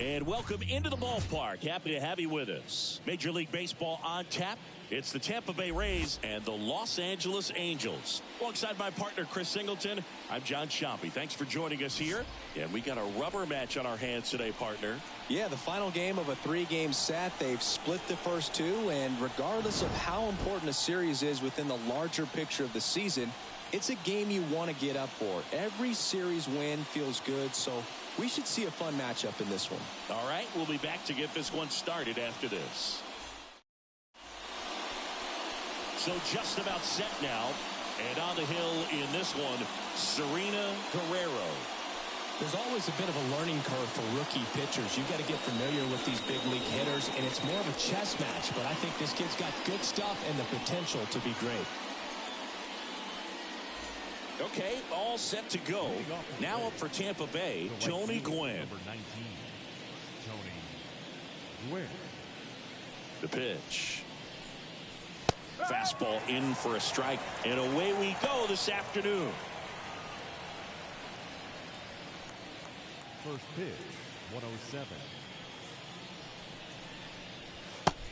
And welcome into the ballpark. Happy to have you with us. Major League Baseball on tap. It's the Tampa Bay Rays and the Los Angeles Angels. Alongside my partner, Chris Singleton, I'm John Shoppy. Thanks for joining us here. And we got a rubber match on our hands today, partner. Yeah, the final game of a 3-game set. They've split the first two, and regardless of how important a series is within the larger picture of the season, it's a game you want to get up for. Every series win feels good, so we should see a fun matchup in this one. All right, we'll be back to get this one started after this. So just about set now, and on the hill in this one, Serena Guerrero. There's always a bit of a learning curve for rookie pitchers. You've got to get familiar with these big league hitters, and it's more of a chess match, but I think this kid's got good stuff and the potential to be great. Okay, all set to go. Now up for Tampa Bay, Tony Gwynn. Number 19, Tony Gwynn. The pitch. Fastball in for a strike, and away we go this afternoon. First pitch, 107.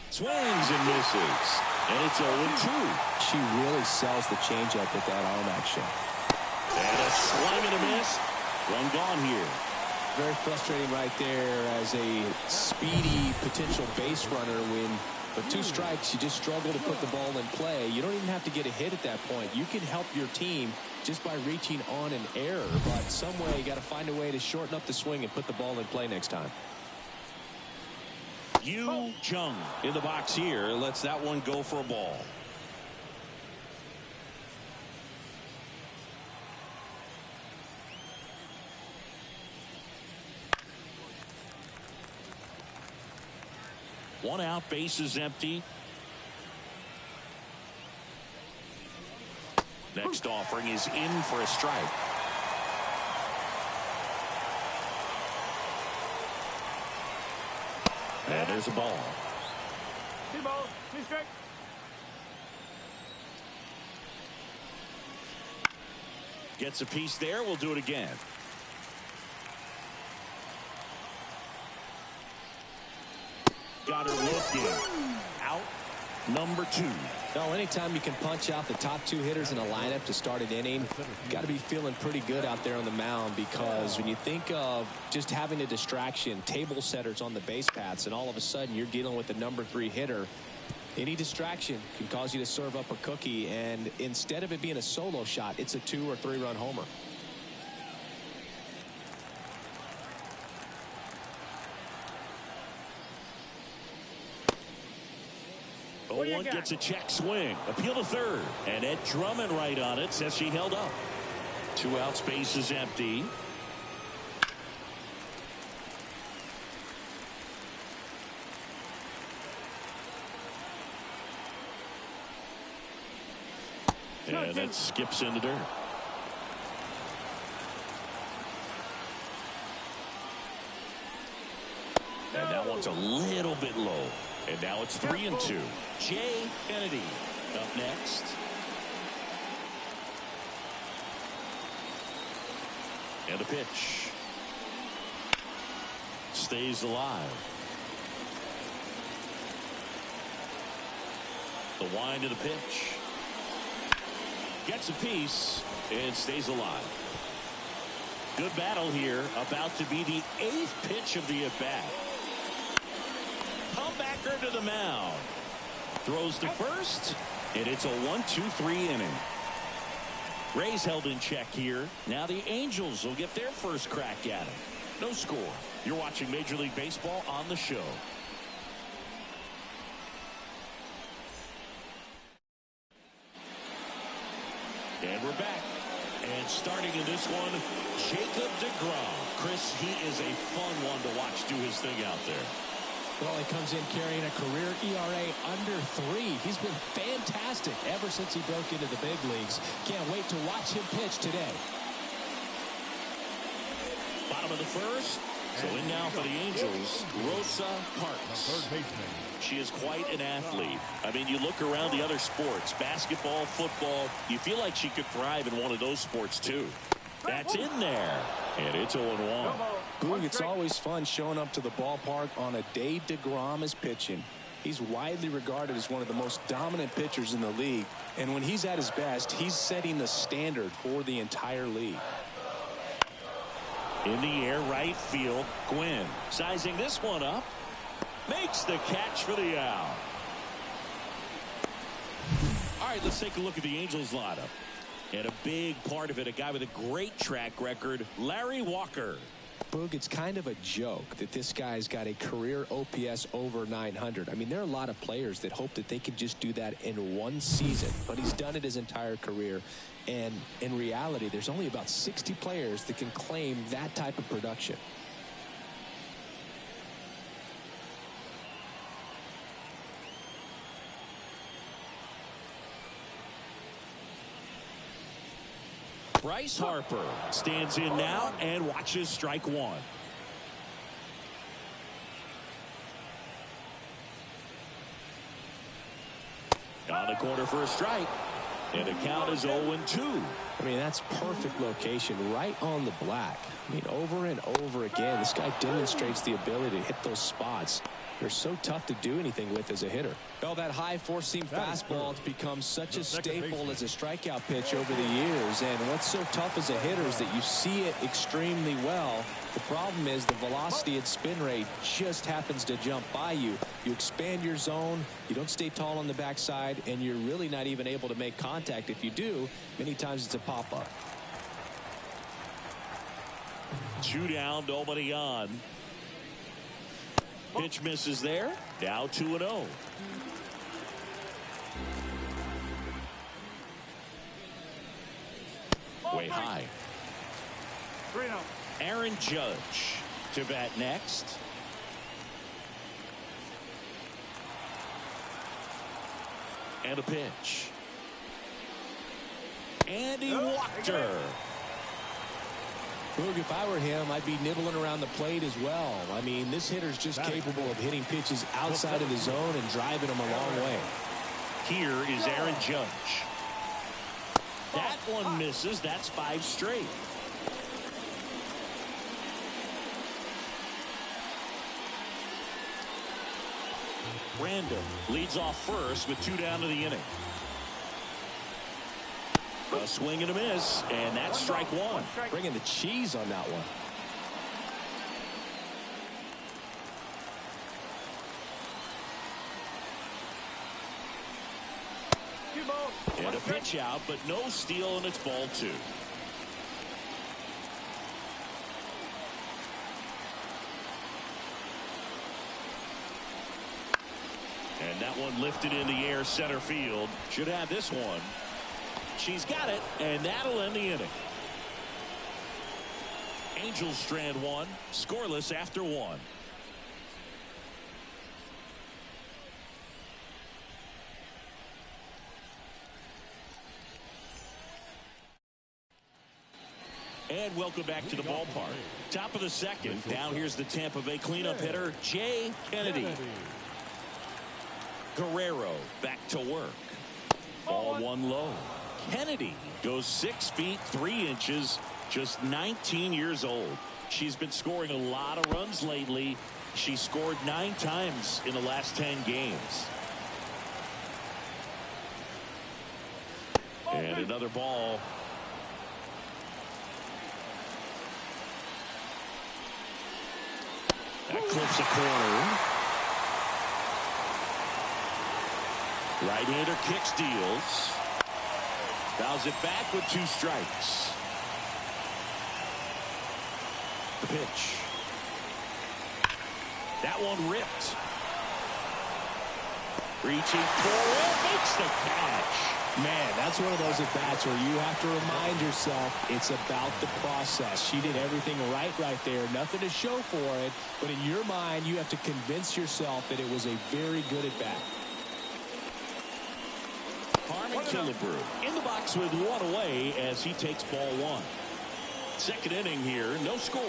Swings and misses, and it's 0-2. She really sells the changeup with that arm action. And a swing and a miss. One gone here. Very frustrating right there as a speedy potential base runner when with 2 strikes you just struggle to put the ball in play. You don't even have to get a hit at that point. You can help your team just by reaching on an error, but some way you got to find a way to shorten up the swing and put the ball in play next time. Yu Jung in the box here lets that one go for a ball. One out, base is empty. Next offering is in for a strike. And there's a ball. Gets a piece there. We'll do it again. Got her looking. Out number 2. No, anytime you can punch out the top 2 hitters in a lineup to start an inning, you got to be feeling pretty good out there on the mound, because when you think of just having a distraction, table setters on the base paths, and all of a sudden you're dealing with the number 3 hitter, any distraction can cause you to serve up a cookie, and instead of it being a solo shot, it's a 2 or 3 run homer. One gets a check swing. Appeal to third. And Ed Drummond right on it says she held up. 2 outs, base is empty. And that skips in the dirt. And that one's a little bit low. And now it's 3-2. Jay Kennedy up next. And a pitch. Stays alive. The wind of the pitch. Gets a piece and stays alive. Good battle here. About to be the 8th pitch of the at-bat. Comebacker to the mound. Throws to first. And it's a 1-2-3 inning. Rays held in check here. Now the Angels will get their first crack at him. No score. You're watching Major League Baseball on the show. And we're back. And starting in this one, Jacob deGrom. Chris, he is a fun one to watch do his thing out there. Well, he comes in carrying a career ERA under 3. He's been fantastic ever since he broke into the big leagues. Can't wait to watch him pitch today. Bottom of the first. So in now for the Angels, Rosa Parks. She is quite an athlete. I mean, you look around the other sports, basketball, football, you feel like she could thrive in one of those sports too. That's in there. And it's 0-1. Boog, it's always fun showing up to the ballpark on a day deGrom is pitching. He's widely regarded as one of the most dominant pitchers in the league. And when he's at his best, he's setting the standard for the entire league. In the air, right field, Gwynn sizing this one up. Makes the catch for the out. All right, let's take a look at the Angels lineup. And a big part of it, a guy with a great track record, Larry Walker. Boog, it's kind of a joke that this guy's got a career OPS over 900. I mean, there are a lot of players that hope that they can just do that in one season, but he's done it his entire career. And in reality, there's only about 60 players that can claim that type of production. Bryce Harper stands in now and watches strike one. On the corner for a strike. And the count is 0-2. I mean, that's perfect location right on the black. I mean, over and over again, this guy demonstrates the ability to hit those spots. They're so tough to do anything with as a hitter. Well, that high four-seam fastball has become such a staple as a strikeout pitch over the years. And what's so tough as a hitter is that you see it extremely well. The problem is the velocity and spin rate just happens to jump by you. You expand your zone, you don't stay tall on the backside, and you're really not even able to make contact. If you do, many times it's a pop-up. 2 down, nobody on. Pitch misses there. Now 2-0. Way high. Aaron Judge to bat next. And a pitch. And he walked her. Boog, if I were him, I'd be nibbling around the plate as well. I mean, this hitter's just capable of hitting pitches outside of the zone and driving them a long way. Here is Aaron Judge. That one misses. That's 5 straight. Random leads off first with 2 down to the inning. A swing and a miss, and that's strike 1. Bringing the cheese on that one. And a pitch out, but no steal, and it's ball 2. And that one lifted in the air center field. Should have this one. She's got it, and that'll end the inning. Angels strand 1, scoreless after 1. And welcome back to the ballpark. Top of the second. Now here's the Tampa Bay cleanup hitter, Jay Kennedy. Guerrero back to work. Ball one low. Kennedy goes 6 feet 3 inches, just 19 years old. She's been scoring a lot of runs lately. She scored 9 times in the last 10 games. And another ball. That clips a corner. Right-hander kicks, deals. Fouls it back with 2 strikes. The pitch. That one ripped. Reaching forward, makes the catch. Man, that's one of those at-bats where you have to remind yourself it's about the process. She did everything right there. Nothing to show for it. But in your mind, you have to convince yourself that it was a very good at-bat. Harmon Killebrew in the box with 1 away as he takes ball 1. Second inning here, no score.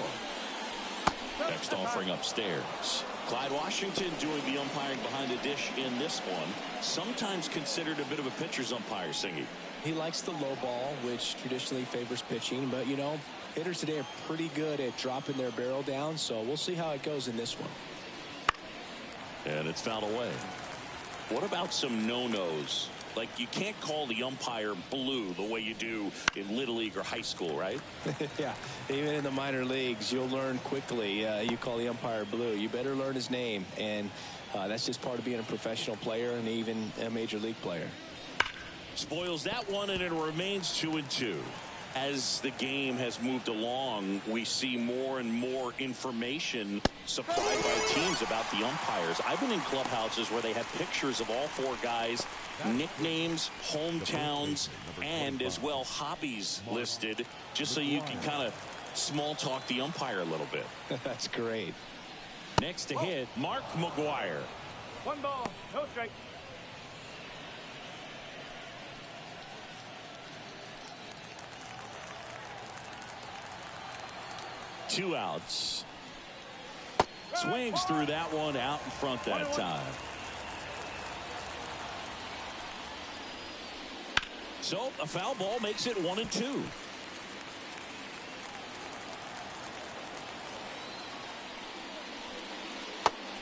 Next offering upstairs. Clyde Washington doing the umpiring behind the dish in this one. Sometimes considered a bit of a pitcher's umpire, Singy. He likes the low ball, which traditionally favors pitching. But, you know, hitters today are pretty good at dropping their barrel down. So we'll see how it goes in this one. And it's fouled away. What about some no-nos? Like, you can't call the umpire blue the way you do in Little League or high school, right? Yeah, even in the minor leagues, you'll learn quickly. You call the umpire blue. You better learn his name. And that's just part of being a professional player and even a major league player. Spoils that one, and it remains 2-2. As the game has moved along, we see more and more information supplied by teams about the umpires. I've been in clubhouses where they have pictures of all 4 guys, nicknames, hometowns, and as well hobbies listed, just so you can kind of small talk the umpire a little bit. That's great. Next to hit, Mark McGuire. 1 ball, no strike. Two outs. Swings through that one, out in front that time. So a foul ball makes it 1-2.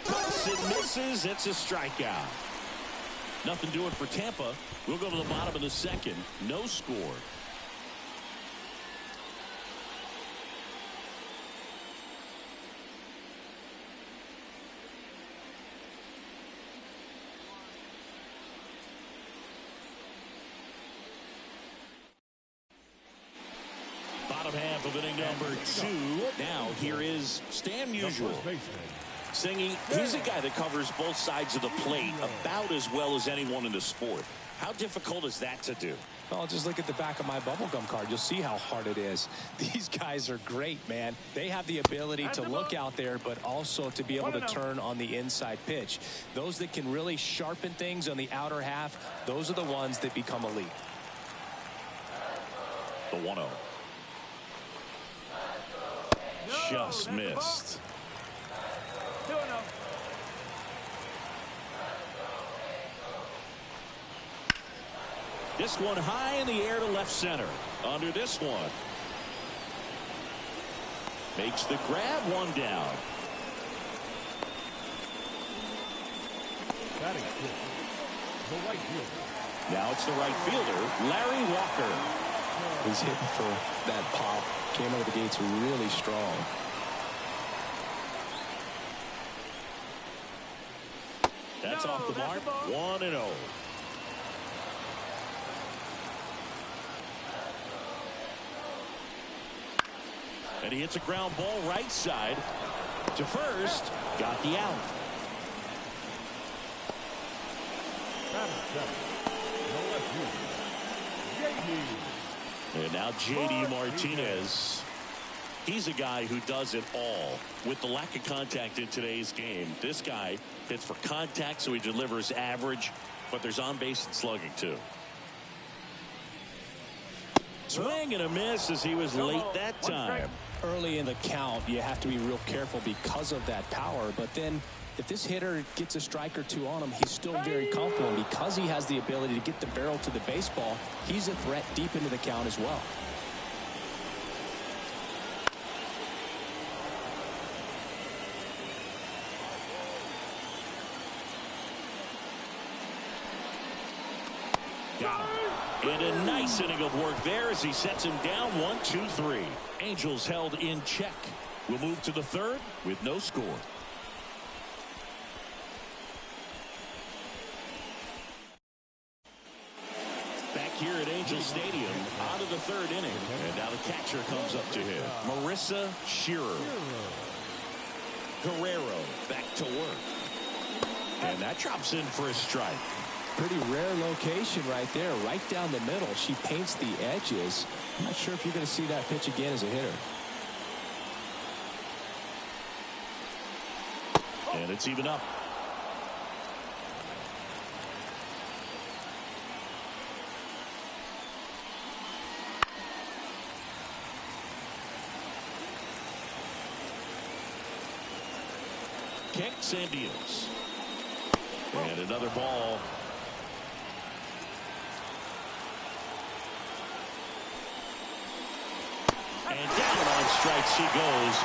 Cuts and misses. It's a strikeout. Nothing doing for Tampa. We'll go to the bottom of the second. No score. Half of inning number 2. Now here is Stan Musial. Singy, he's a guy that covers both sides of the plate about as well as anyone in the sport. How difficult is that to do? Well, just look at the back of my bubblegum card. You'll see how hard it is. These guys are great, man. They have the ability to look out there, but also to be able to turn on the inside pitch. Those that can really sharpen things on the outer half, those are the ones that become elite. The 1-0. Just missed. 2-0. This one high in the air to left center. Under this one. Makes the grab, 1 down. Batting the right fielder. Now it's the right fielder, Larry Walker. He's hitting for that pop. Came out of the gates really strong. That's off the mark. 1-0. And he hits a ground ball right side to first. Got the out. And now J.D. Martinez. He's a guy who does it all. With the lack of contact in today's game, this guy hits for contact, so he delivers average, but there's on base and slugging too. Swing and a miss as he was late that time. Early in the count, you have to be real careful because of that power. But then if this hitter gets a strike or two on him, he's still very comfortable. And because he has the ability to get the barrel to the baseball, he's a threat deep into the count as well. Got him. And a nice inning of work there as he sets him down 1-2-3. Angels held in check. We'll move to the third with no score. Back here at Angel Stadium, out of the third inning. And now the catcher comes up to him. Marissa Shearer. Guerrero back to work. And that drops in for a strike. Pretty rare location right there, right down the middle. She paints the edges. I'm not sure if you're going to see that pitch again as a hitter. And it's even up. Kicks and deals. And another ball. And down on strikes she goes.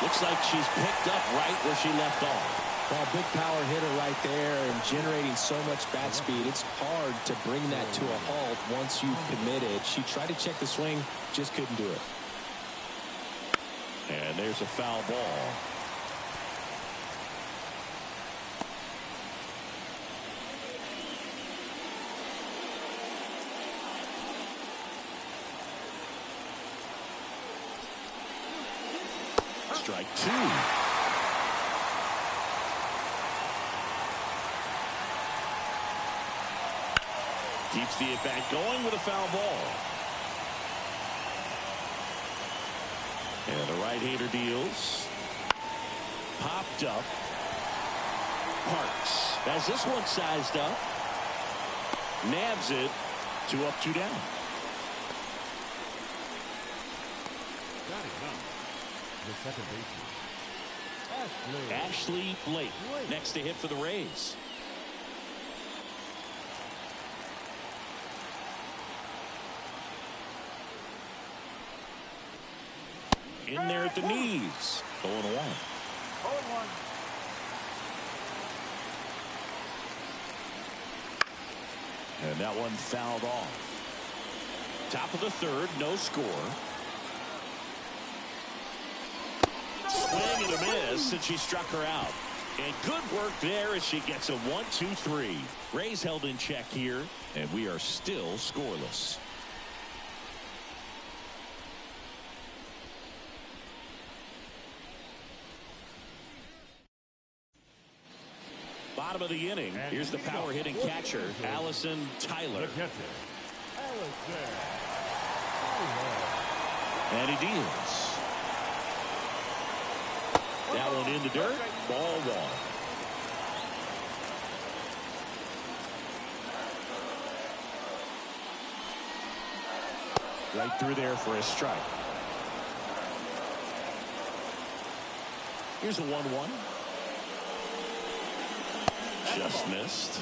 Looks like she's picked up right where she left off. Well, big power hitter right there and generating so much bat speed. It's hard to bring that to a halt once you've committed. She tried to check the swing, just couldn't do it. And there's a foul ball. Strike two. Keeps the at-bat going with a foul ball. And the right-hander deals. Popped up. Parks has this one sized up. Nabs it. 2 up, 2 down. The second baseman, Ashley Blake next to hit for the Rays. In there at the knees. 0-1. 0-1. And that one fouled off. Top of the third, no score. Swing and a miss, and she struck her out. And good work there as she gets a 1-2-3. Rays held in check here, and we are still scoreless. Bottom of the inning. Here's the power hitting catcher, Allison Tyler. And he deals. That one in the dirt. Ball one. Right through there for a strike. Here's a 1-1. Just missed.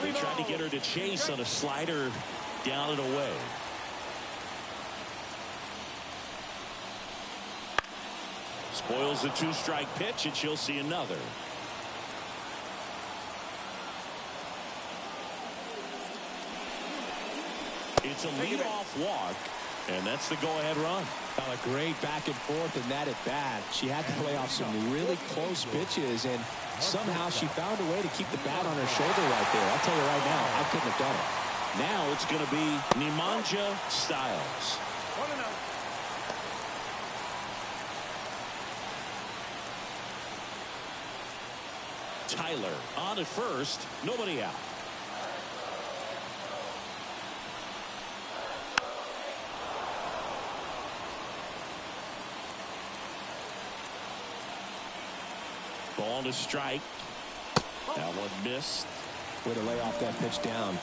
They tried to get her to chase on a slider down and away. Spoils the 2-strike pitch, and she'll see another. It's a leadoff walk, and that's the go-ahead run. Well, a great back and forth in that at bat. She had to play off some really close pitches, and somehow she found a way to keep the bat on her shoulder right there. I'll tell you right now, I couldn't have done it. Now it's going to be Nemanja Styles. 1-0. Tyler on at first, nobody out. Ball to strike. That one missed. Way to lay off that pitch down.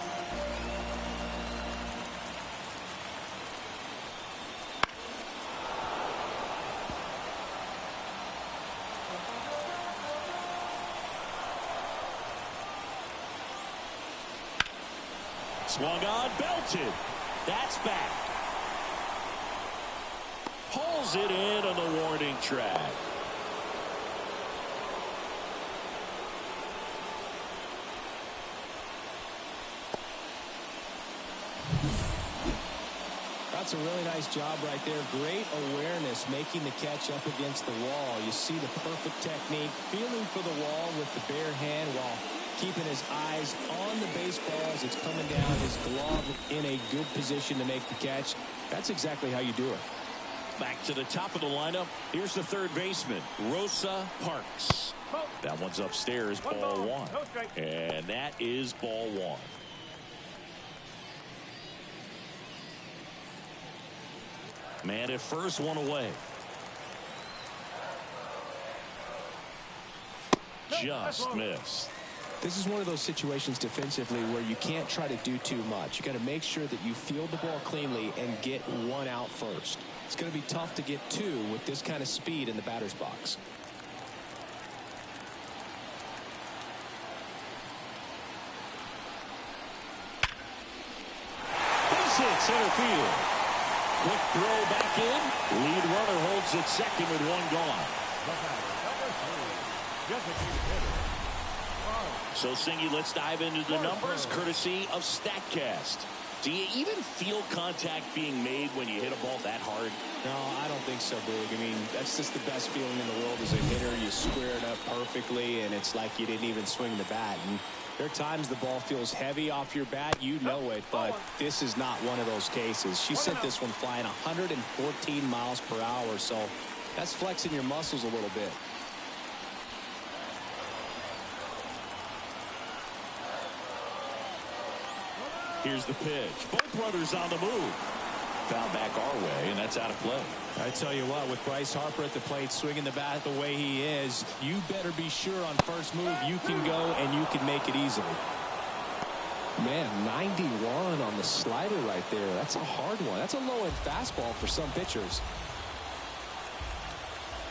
Swung on, belted. That's back. Hauls it in on the warning track. That's a really nice job right there. Great awareness, making the catch up against the wall. You see the perfect technique, feeling for the wall with the bare hand while keeping his eyes on the baseball as it's coming down, his glove in a good position to make the catch. That's exactly how you do it. Back to the top of the lineup. Here's the third baseman, Rosa Parks. That one's upstairs, ball one. And that is ball one. Man at first, one away. Just missed. This is one of those situations defensively where you can't try to do too much. You got to make sure that you field the ball cleanly and get one out first. It's going to be tough to get two with this kind of speed in the batter's box. Base hit, center field. Quick throw back in. Lead runner holds at second with one gone. So, Singy, let's dive into the numbers courtesy of StatCast. Do you even feel contact being made when you hit a ball that hard? No, I don't think so, Boog. I mean, that's just the best feeling in the world as a hitter. You square it up perfectly, and it's like you didn't even swing the bat. And there are times the ball feels heavy off your bat. You know it, but this is not one of those cases. She sent this one flying 114 miles per hour, so that's flexing your muscles a little bit. Here's the pitch. Both runners on the move. Foul back our way, and that's out of play. I tell you what, with Bryce Harper at the plate swinging the bat the way he is, you better be sure on first move you can go and you can make it easily. Man, 91 on the slider right there. That's a hard one. That's a low-end fastball for some pitchers.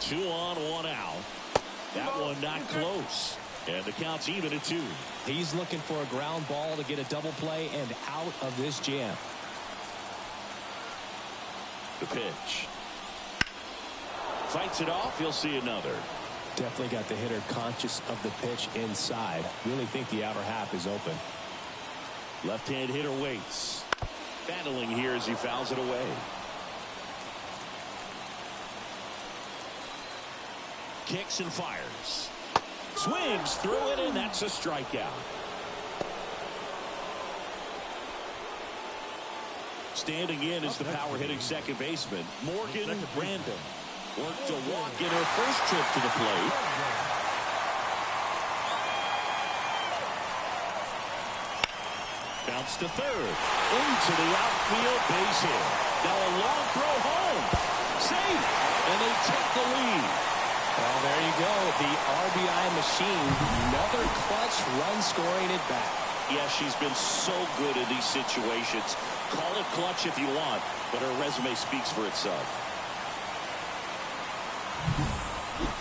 2 on, 1 out. That one not close. And the count's even at 2. He's looking for a ground ball to get a double play and out of this jam. The pitch. Fights it off. He'll see another. Definitely got the hitter conscious of the pitch inside. Really think the outer half is open. Left-hand hitter waits. Battling here as he fouls it away. Kicks and fires. Swings through it, and that's a strikeout. Standing in is the power-hitting second baseman, Morgan Random. Worked a walk in her first trip to the plate. Bounce to third. Into the outfield, base hit. Now a long throw home. Safe, and they take the lead. Well, there you go. The RBI machine. Another clutch run scoring at bat. Yeah, she's been so good in these situations. Call it clutch if you want, but her resume speaks for itself.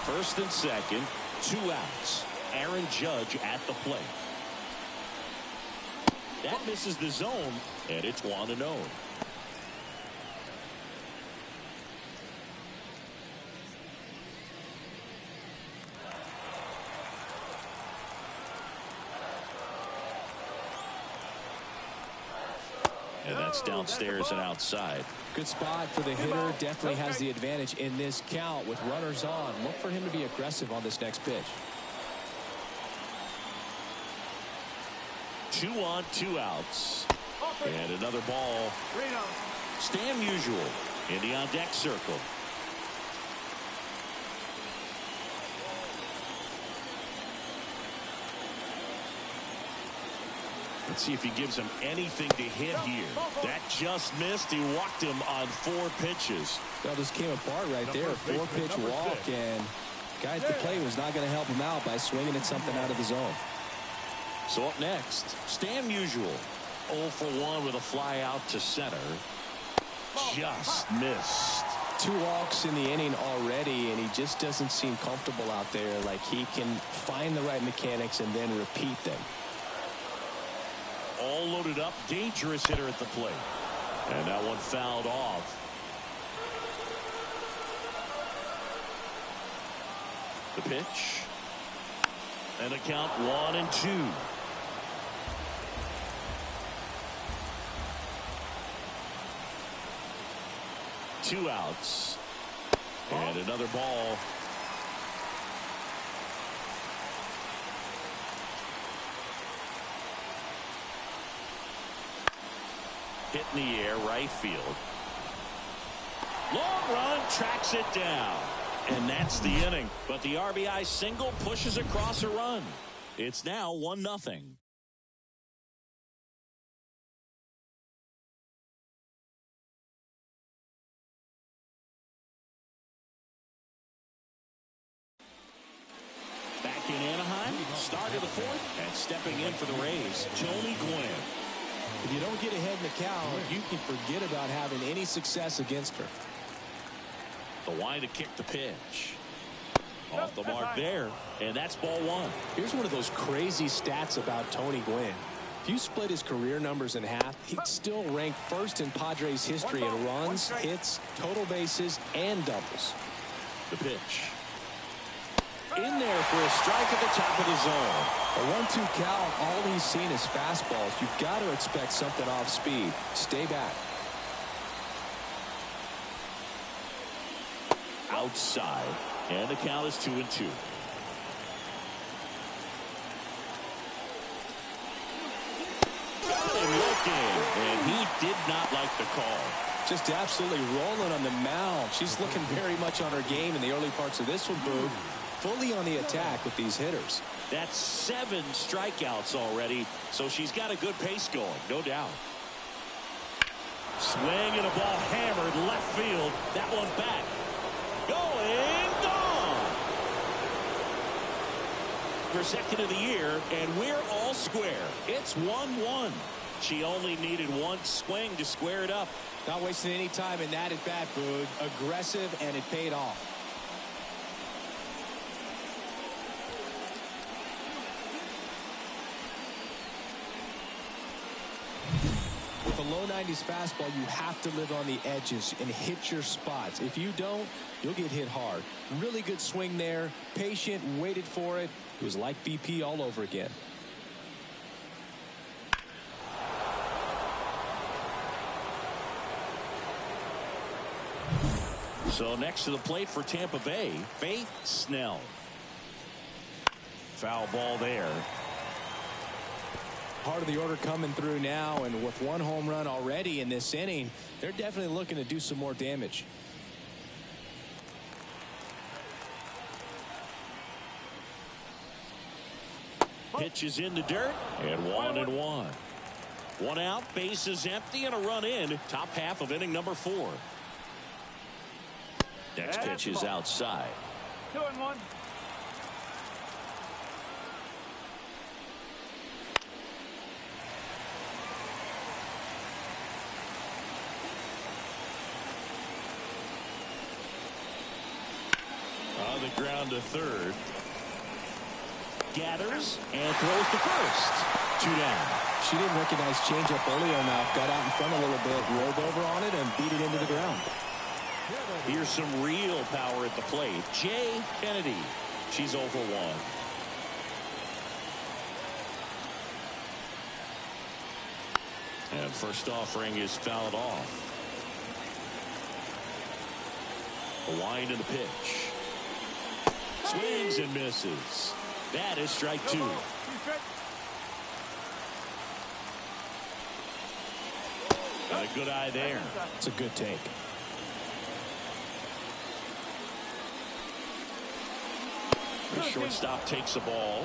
First and second, 2 outs. Aaron Judge at the plate. That misses the zone, and it's 1-0. And that's downstairs and outside. Good spot for the hitter. Definitely has the advantage in this count with runners on. Look for him to be aggressive on this next pitch. 2 on, 2 outs. And another ball. Stan Musial in the on-deck circle. Let's see if he gives him anything to hit here. That just missed. He walked him on 4 pitches. Well, this came apart right there. 4-pitch walk, and Guy at the plate was not going to help him out by swinging at something out of the zone. So up next, Stan Musial. 0 for 1 with a fly out to center. Just missed. 2 walks in the inning already, and he just doesn't seem comfortable out there. Like he can find the right mechanics and then repeat them. All loaded up, dangerous hitter at the plate. And that one fouled off. The pitch. And the count 1-2. Two outs. And another ball. Hit in the air, right field. Long run, tracks it down. And that's the inning. But the RBI single pushes across a run. It's now 1-0. Back in Anaheim, start of the fourth, and stepping in for the Rays, Tony Gwynn. If you don't get ahead in the count, you can forget about having any success against her. The line to kick the pitch. Off the mark there, and that's ball 1. Here's one of those crazy stats about Tony Gwynn. If you split his career numbers in half, he'd still rank first in Padres history in runs, hits, total bases, and doubles. The pitch. In there for a strike at the top of the zone. A 1-2 count, all he's seen is fastballs. You've got to expect something off speed. Stay back. Outside, and the count is 2-2. Got him looking, and he did not like the call. Just absolutely rolling on the mound. She's looking very much on her game in the early parts of this one, Boog. Fully on the attack with these hitters. That's 7 strikeouts already, so she's got a good pace going, no doubt. Swing and a ball hammered left field. That one back. Going, gone. For second of the year, and we're all square. It's 1-1. She only needed one swing to square it up. Not wasting any time in that at bat, Boog. Aggressive, and it paid off. With a low 90s fastball, you have to live on the edges and hit your spots. If you don't, you'll get hit hard. Really good swing there. Patient, waited for it. It was like BP all over again. So next to the plate for Tampa Bay, Faith Snell. Foul ball there. Part of the order coming through now, and with 1 home run already in this inning, they're definitely looking to do some more damage. Pitch is in the dirt, and 1-1. 1 out, bases empty, and a run in. Top half of inning number 4. Next pitch is outside. 2-1. On the ground to third. Gathers and throws to first. 2 down. She didn't recognize changeup earlier enough. Got out in front a little bit, rolled over on it, and beat it into the ground. Here's some real power at the plate. Jay Kennedy. She's 0 for 1. And first offering is fouled off. A wind in the pitch. Swings and misses. That is strike 2. And a good eye there. It's a good take. The shortstop takes the ball.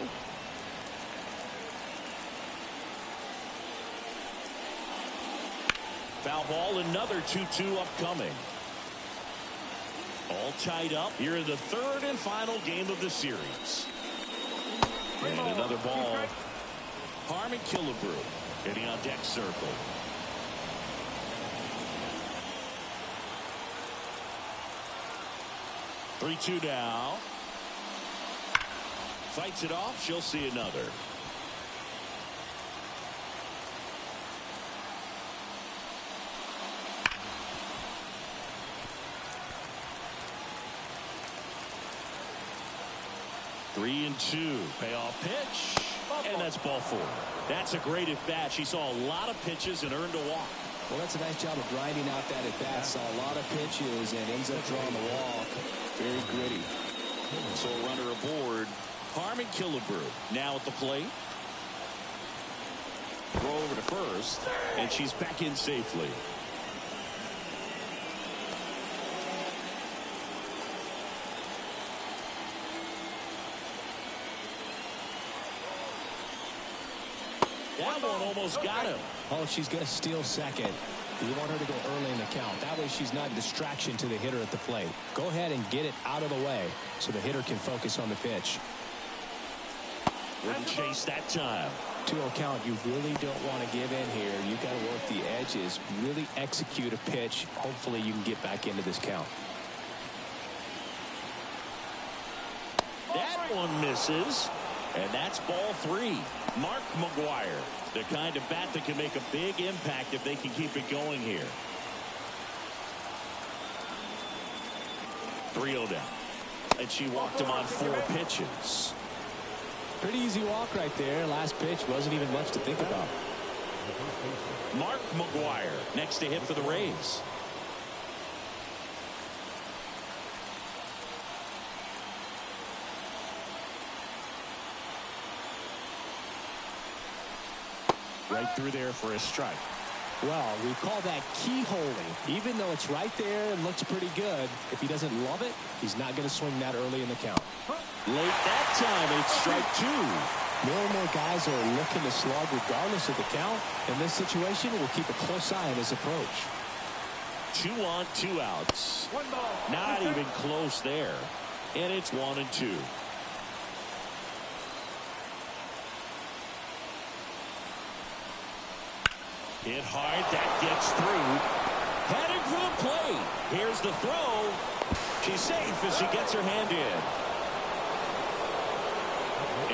Foul ball, another 2-2 upcoming. All tied up here in the third and final game of the series. And another ball. Harmon Killebrew hitting on deck circle. Three-two now. Fights it off. She'll see another. Three and two. Payoff pitch. And that's ball four. That's a great at-bat. She saw a lot of pitches and earned a walk. Well, that's a nice job of grinding out that at-bat. Saw a lot of pitches and ends up drawing the walk. Very gritty. So a runner aboard. Harmon Killebrew now at the plate. Throw over to first. And she's back in safely. That one almost got him. Oh, she's going to steal second. You want her to go early in the count. That way she's not a distraction to the hitter at the plate. Go ahead and get it out of the way so the hitter can focus on the pitch. Wouldn't chase that time. 2-0 count. You really don't want to give in here. You've got to work the edges. Really execute a pitch. Hopefully you can get back into this count. That one misses. And that's ball three. Mark McGuire, the kind of bat that can make a big impact if they can keep it going here. 3-0 down. And she walked him on 4 pitches. Pretty easy walk right there. Last pitch wasn't even much to think about. Mark McGuire next to hit for the Rays. Right through there for a strike. Well, we call that keyholing. Even though it's right there and looks pretty good, if he doesn't love it, he's not going to swing that early in the count. Late that time, it's strike 2. More and more guys are looking to slug regardless of the count. In this situation, we'll keep a close eye on his approach. 2 on, 2 outs. Not even close there. And it's 1 and 2. Hit hard, that gets through. Heading for the plate. Here's the throw. She's safe as she gets her hand in.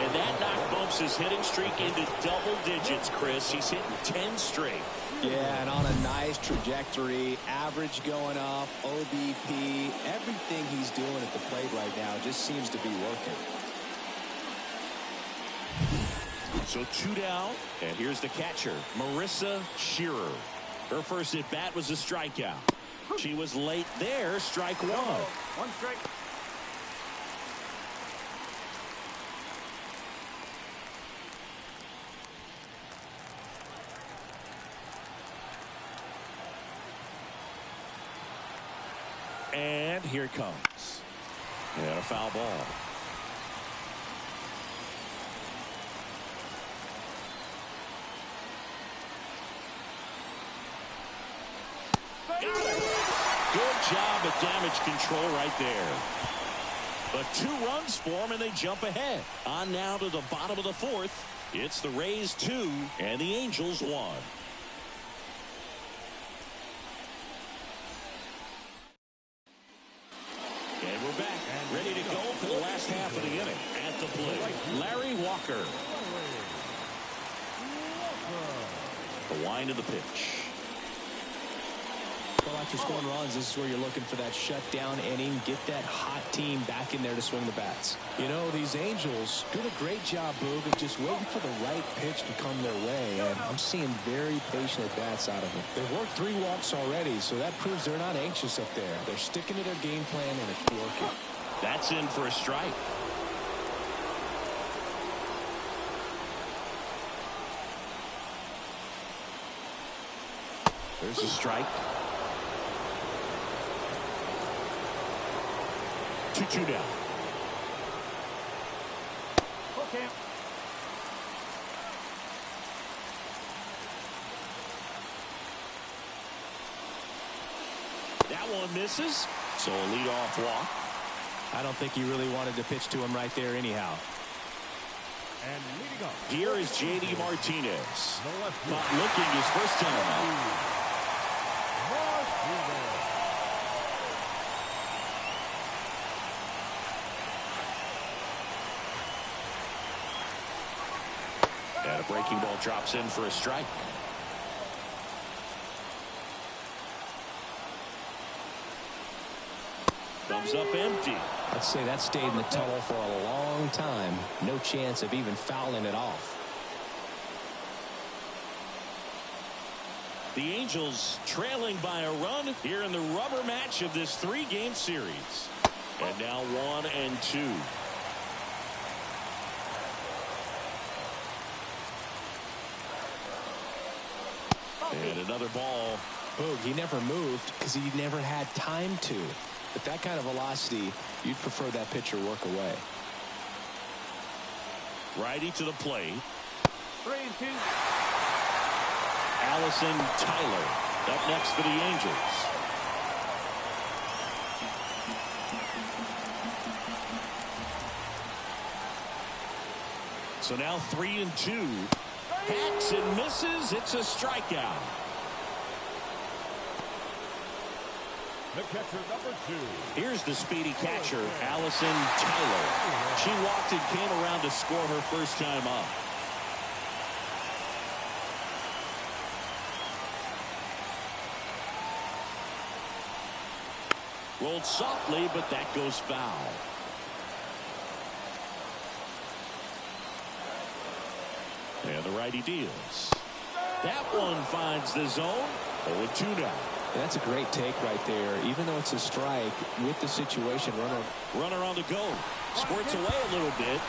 And that knock bumps his hitting streak into double digits, Chris. He's hitting 10 straight. Yeah, and on a nice trajectory. Average going up, OBP. Everything he's doing at the plate right now just seems to be working. So 2 down, and here's the catcher, Marissa Shearer. Her first at bat was a strikeout. She was late there, strike 1. 1 strike. And here it comes. And a foul ball. Good job at damage control right there. But 2 runs for them, and they jump ahead. On now to the bottom of the 4th. It's the Rays 2 and the Angels 1. And we're back, ready to go for the last half of the inning. At the plate, Larry Walker. The wind of the pitch. Well, after scoring runs, this is where you're looking for that shutdown inning. Get that hot team back in there to swing the bats. You know, these Angels doing a great job, Boog, of just waiting for the right pitch to come their way. And I'm seeing very patient at bats out of them. They've worked 3 walks already, so that proves they're not anxious up there. They're sticking to their game plan, and it's working. That's in for a strike. There's a strike. 2-2 down. Okay. That one misses. So a leadoff walk. I don't think he really wanted to pitch to him right there anyhow. And leading up. Here is J.D. Martinez. The left Not looking his first time out. Martinez. And a breaking ball drops in for a strike. Comes up empty. I'd say that stayed in the tunnel for a long time. No chance of even fouling it off. The Angels trailing by a run here in the rubber match of this 3-game series. And now 1-2. And another ball. Boog, he never moved because he never had time to. With that kind of velocity, you'd prefer that pitcher work away. Righty to the plate. 3-2. Allison Tyler up next for the Angels. So now 3-2. Hacks and misses. It's a strikeout. The catcher, number 2. Here's the speedy catcher, Allison Tyler. She walked and came around to score her first time up. Rolled softly, but that goes foul. And the righty deals. That one finds the zone. 0-2 now. That's a great take right there. Even though it's a strike, with the situation, Runner on the go. Squirts away a little bit.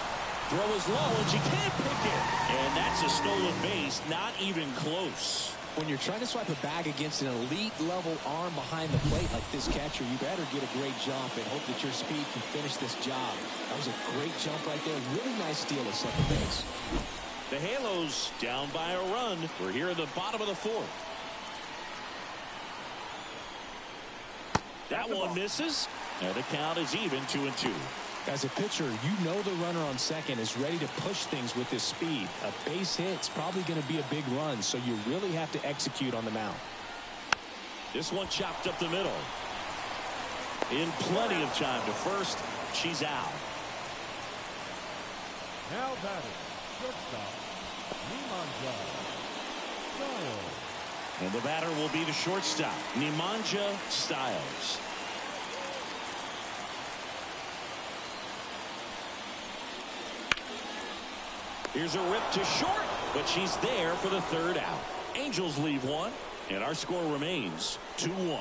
Throw is low, and she can't pick it. And that's a stolen base. Not even close. when you're trying to swipe a bag against an elite level arm behind the plate like this catcher, you better get a great jump and hope that your speed can finish this job. That was a great jump right there. Really nice steal at second base. The Halos down by a run. We're here in the bottom of the fourth. That one misses, and the count is even 2-2. As a pitcher, you know the runner on second is ready to push things with his speed. A base hit's probably going to be a big run, so you really have to execute on the mound. This one chopped up the middle. In plenty of time to first. She's out. Now batting, shortstop, Nemanja Styles. And the batter will be the shortstop, Nemanja Styles. Here's a rip to short, but she's there for the third out. Angels leave one, and our score remains 2-1.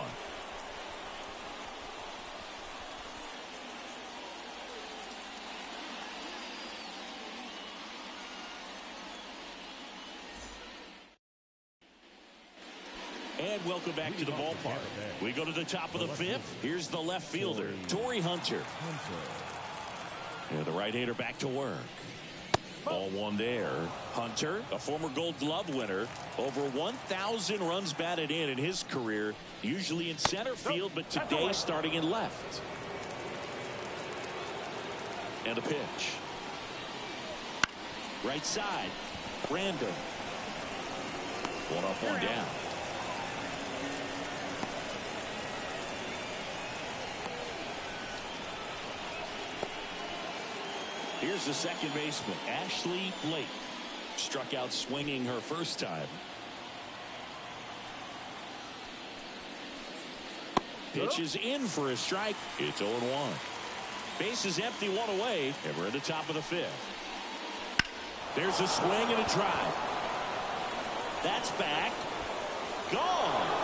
And welcome back to the ballpark. We go to the top of the fifth. Here's the left fielder, Torrey Hunter. And the right-hander back to work. Ball one there. Hunter, a former Gold Glove winner, over 1,000 runs batted in his career, usually in center field, but today starting in left. And a pitch. Right side, Brandon. One up, one down. Here's the second baseman, Ashley Blake. Struck out swinging her first time. Pitch is in for a strike. It's 0-1. Base is empty, one away, and we're at the top of the fifth. There's a swing and a drive. That's back. Gone.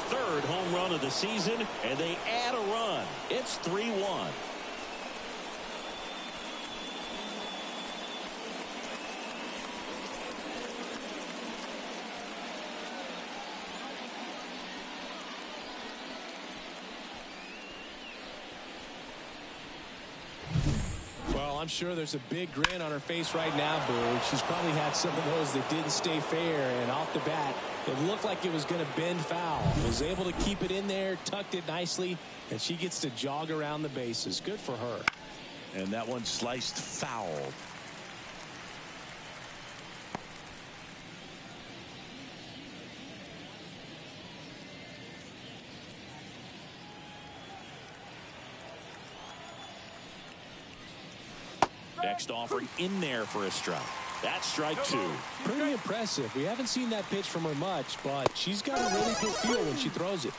Third home run of the season, and they add a run. It's 3-1. Well, I'm sure there's a big grin on her face right now, Boo. She's probably had some of those that didn't stay fair, and off the bat, it looked like it was going to bend foul. Was able to keep it in there, tucked it nicely, and she gets to jog around the bases. Good for her. And that one sliced foul. Next offering in there for a strike. That's strike two. Pretty impressive. We haven't seen that pitch from her much, but she's got a really good feel when she throws it.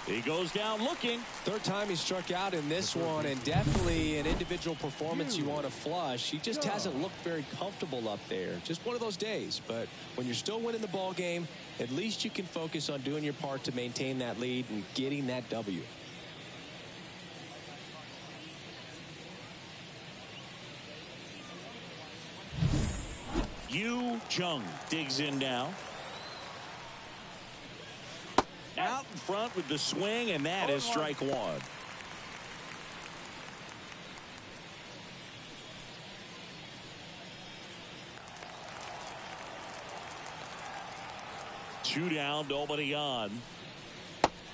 He goes down looking. Third time he struck out in this one, and definitely an individual performance you want to flush. He just hasn't looked very comfortable up there. Just one of those days. But when you're still winning the ball game, at least you can focus on doing your part to maintain that lead and getting that W. Yu Jung digs in now. Out in front with the swing, and that is strike one. Two down, nobody on.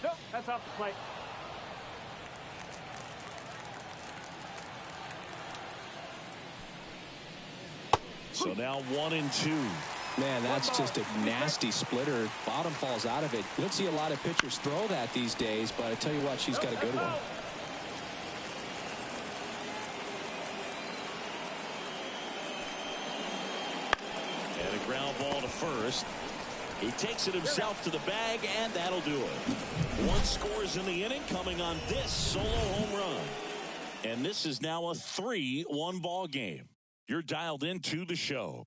Nope, that's off the plate. So now 1-2. Man, that's just a nasty splitter. Bottom falls out of it. You don't see a lot of pitchers throw that these days, but I tell you what, she's got a good one. And a ground ball to first. He takes it himself to the bag, and that'll do it. One scores in the inning, coming on this solo home run. And this is now a 3-1 ball game. You're dialed into the show.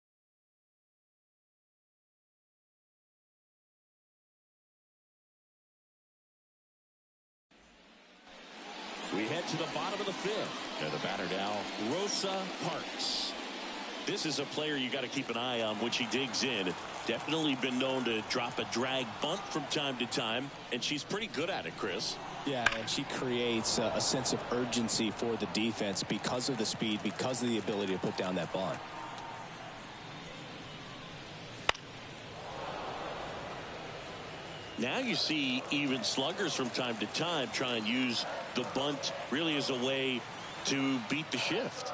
We head to the bottom of the fifth. And the batter now, Rosa Parks. This is a player you got to keep an eye on when she digs in. Definitely been known to drop a drag bunt from time to time, and she's pretty good at it, Chris. Yeah, and she creates a sense of urgency for the defense because of the speed, because of the ability to put down that bunt. Now you see even sluggers from time to time try and use the bunt really as a way to beat the shift.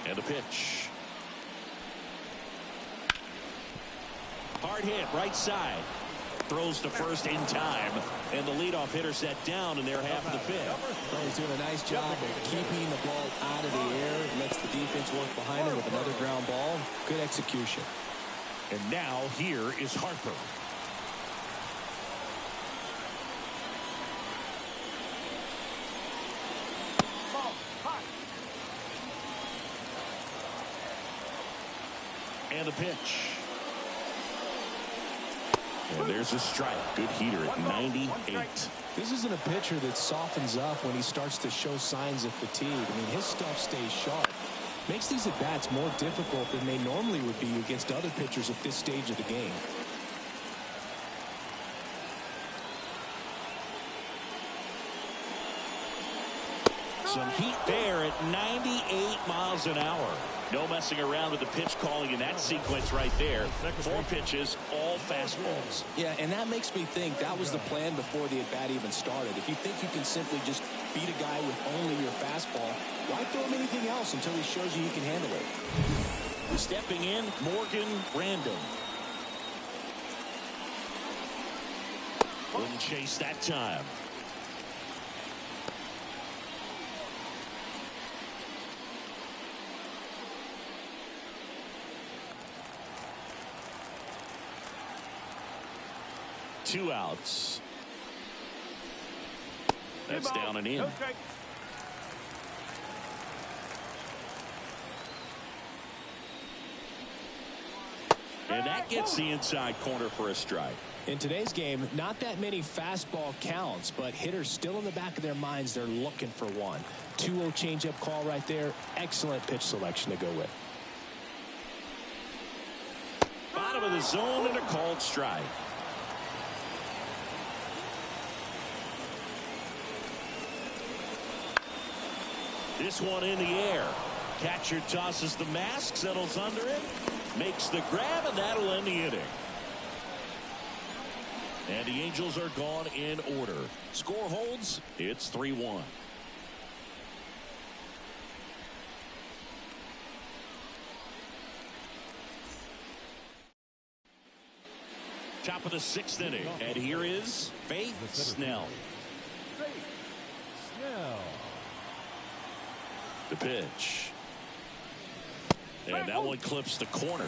And a pitch. Hard hit, right side. Throws to first in time. And the leadoff hitter set down in their half of the fifth. Well, he's doing a nice job of keeping the ball out of the air. Lets the defense work behind him with another ground ball. Good execution. And now here is Harper. And a pitch. And there's a strike. Good heater at 98. This isn't a pitcher that softens up when he starts to show signs of fatigue. I mean, his stuff stays sharp. Makes these at-bats more difficult than they normally would be against other pitchers at this stage of the game. Some heat there at 98 miles an hour. No messing around with the pitch calling in that sequence right there. 4 pitches, all fastballs. Yeah, and that makes me think that was the plan before the at-bat even started. If you think you can simply just beat a guy with only your fastball, why throw him anything else until he shows you he can handle it? Stepping in, Morgan Random. Wouldn't chase that time. Two outs. That's down and in. Okay. And that gets the inside corner for a strike. In today's game, not that many fastball counts, but hitters still in the back of their minds, they're looking for one. 2-0 changeup call right there. Excellent pitch selection to go with. Bottom of the zone and a called strike. This one in the air. Catcher tosses the mask, settles under it, makes the grab, and that'll end the inning. And the Angels are gone in order. Score holds. It's 3-1. Top of the 6th inning. And here is Faith Snell. Faith Snell. The pitch. And that one clips the corner.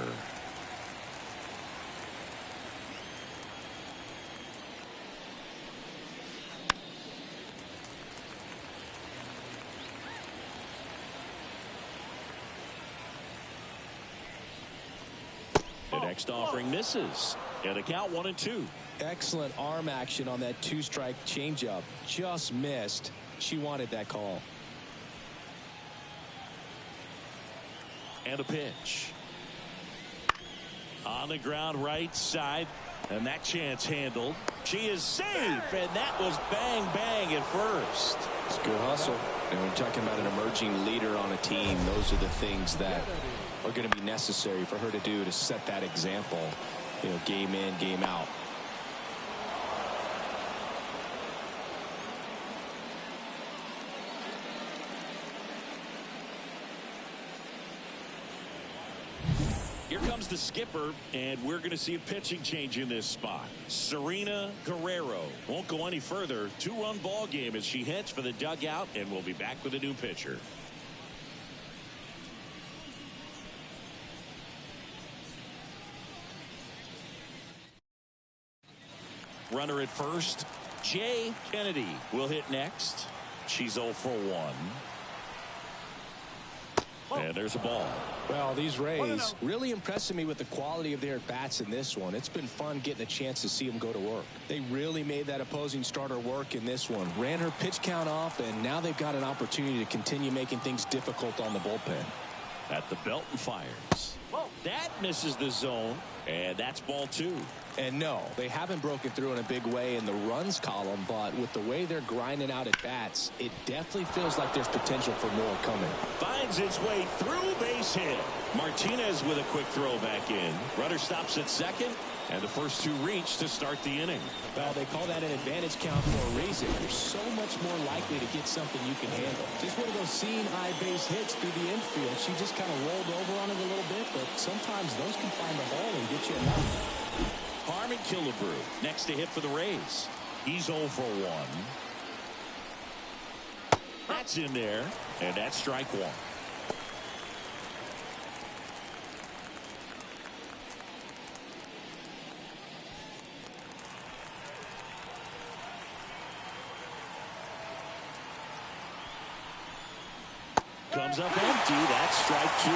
The next offering misses. And a count 1-2. Excellent arm action on that 2-strike changeup. Just missed. She wanted that call. And a pitch. On the ground right side. And that chance handled. She is safe. And that was bang, bang at first. It's good hustle. And when you're talking about an emerging leader on a team, those are the things that are going to be necessary for her to do to set that example, you know, game in, game out. Here comes the skipper, and we're going to see a pitching change in this spot. Serena Guerrero won't go any further. 2-run ball game as she heads for the dugout, and we'll be back with a new pitcher. Runner at first. Jay Kennedy will hit next. She's 0 for 1. And there's a ball. Well, these Rays really impressing me with the quality of their at-bats in this one. It's been fun getting a chance to see them go to work. They really made that opposing starter work in this one. Ran her pitch count off, and now they've got an opportunity to continue making things difficult on the bullpen. At the belt and fires. That misses the zone, and that's ball 2. And no, they haven't broken through in a big way in the runs column, but with the way they're grinding out at bats, it definitely feels like there's potential for more coming. Finds its way through, base hit. Martinez with a quick throw back in. Runner stops at second, and the first 2 reach to start the inning. Well, they call that an advantage count for a reason. You're so much more likely to get something you can handle. Just one of those seeing eye base hits through the infield. She just kind of rolled over on it a little bit, but sometimes those can find the hole and get you enough. Harmon Killebrew next to hit for the Rays. He's 0 for 1. That's in there, and that's strike 1. Comes up empty. That's strike 2.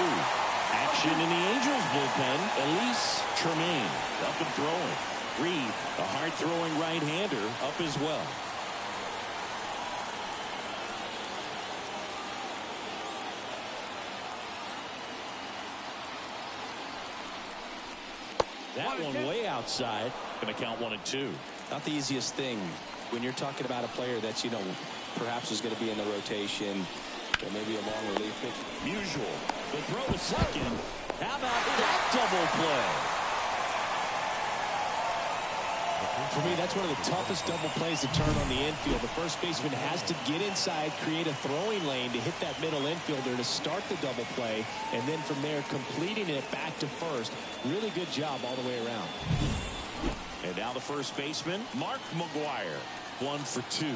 Action in the Angels bullpen. Elise Tremaine up and throwing. Reed, a hard-throwing right-hander, up as well. That one way outside. Going to count 1-2. Not the easiest thing when you're talking about a player that's, you know, perhaps is going to be in the rotation. Or maybe a long relief pitch. Usual. The throw to second. How about that double play? For me, that's one of the toughest double plays to turn on the infield. The first baseman has to get inside, create a throwing lane to hit that middle infielder to start the double play, and then from there completing it back to first. Really good job all the way around. And now the first baseman, Mark McGuire, 1 for 2.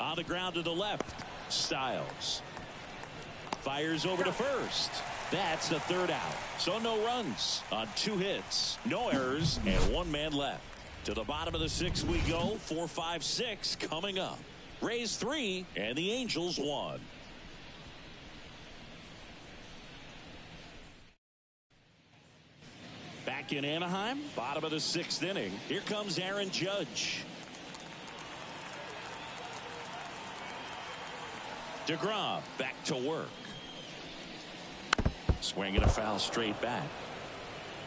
On the ground to the left. Styles fires over to first. That's the 3rd out. So no runs on 2 hits, no errors, and 1 man left. To the bottom of the 6th we go. 4, 5, 6 coming up. Rays 3 and the Angels 1. Back in Anaheim, bottom of the 6th inning. Here comes Aaron Judge. DeGrom back to work. Swinging a foul straight back.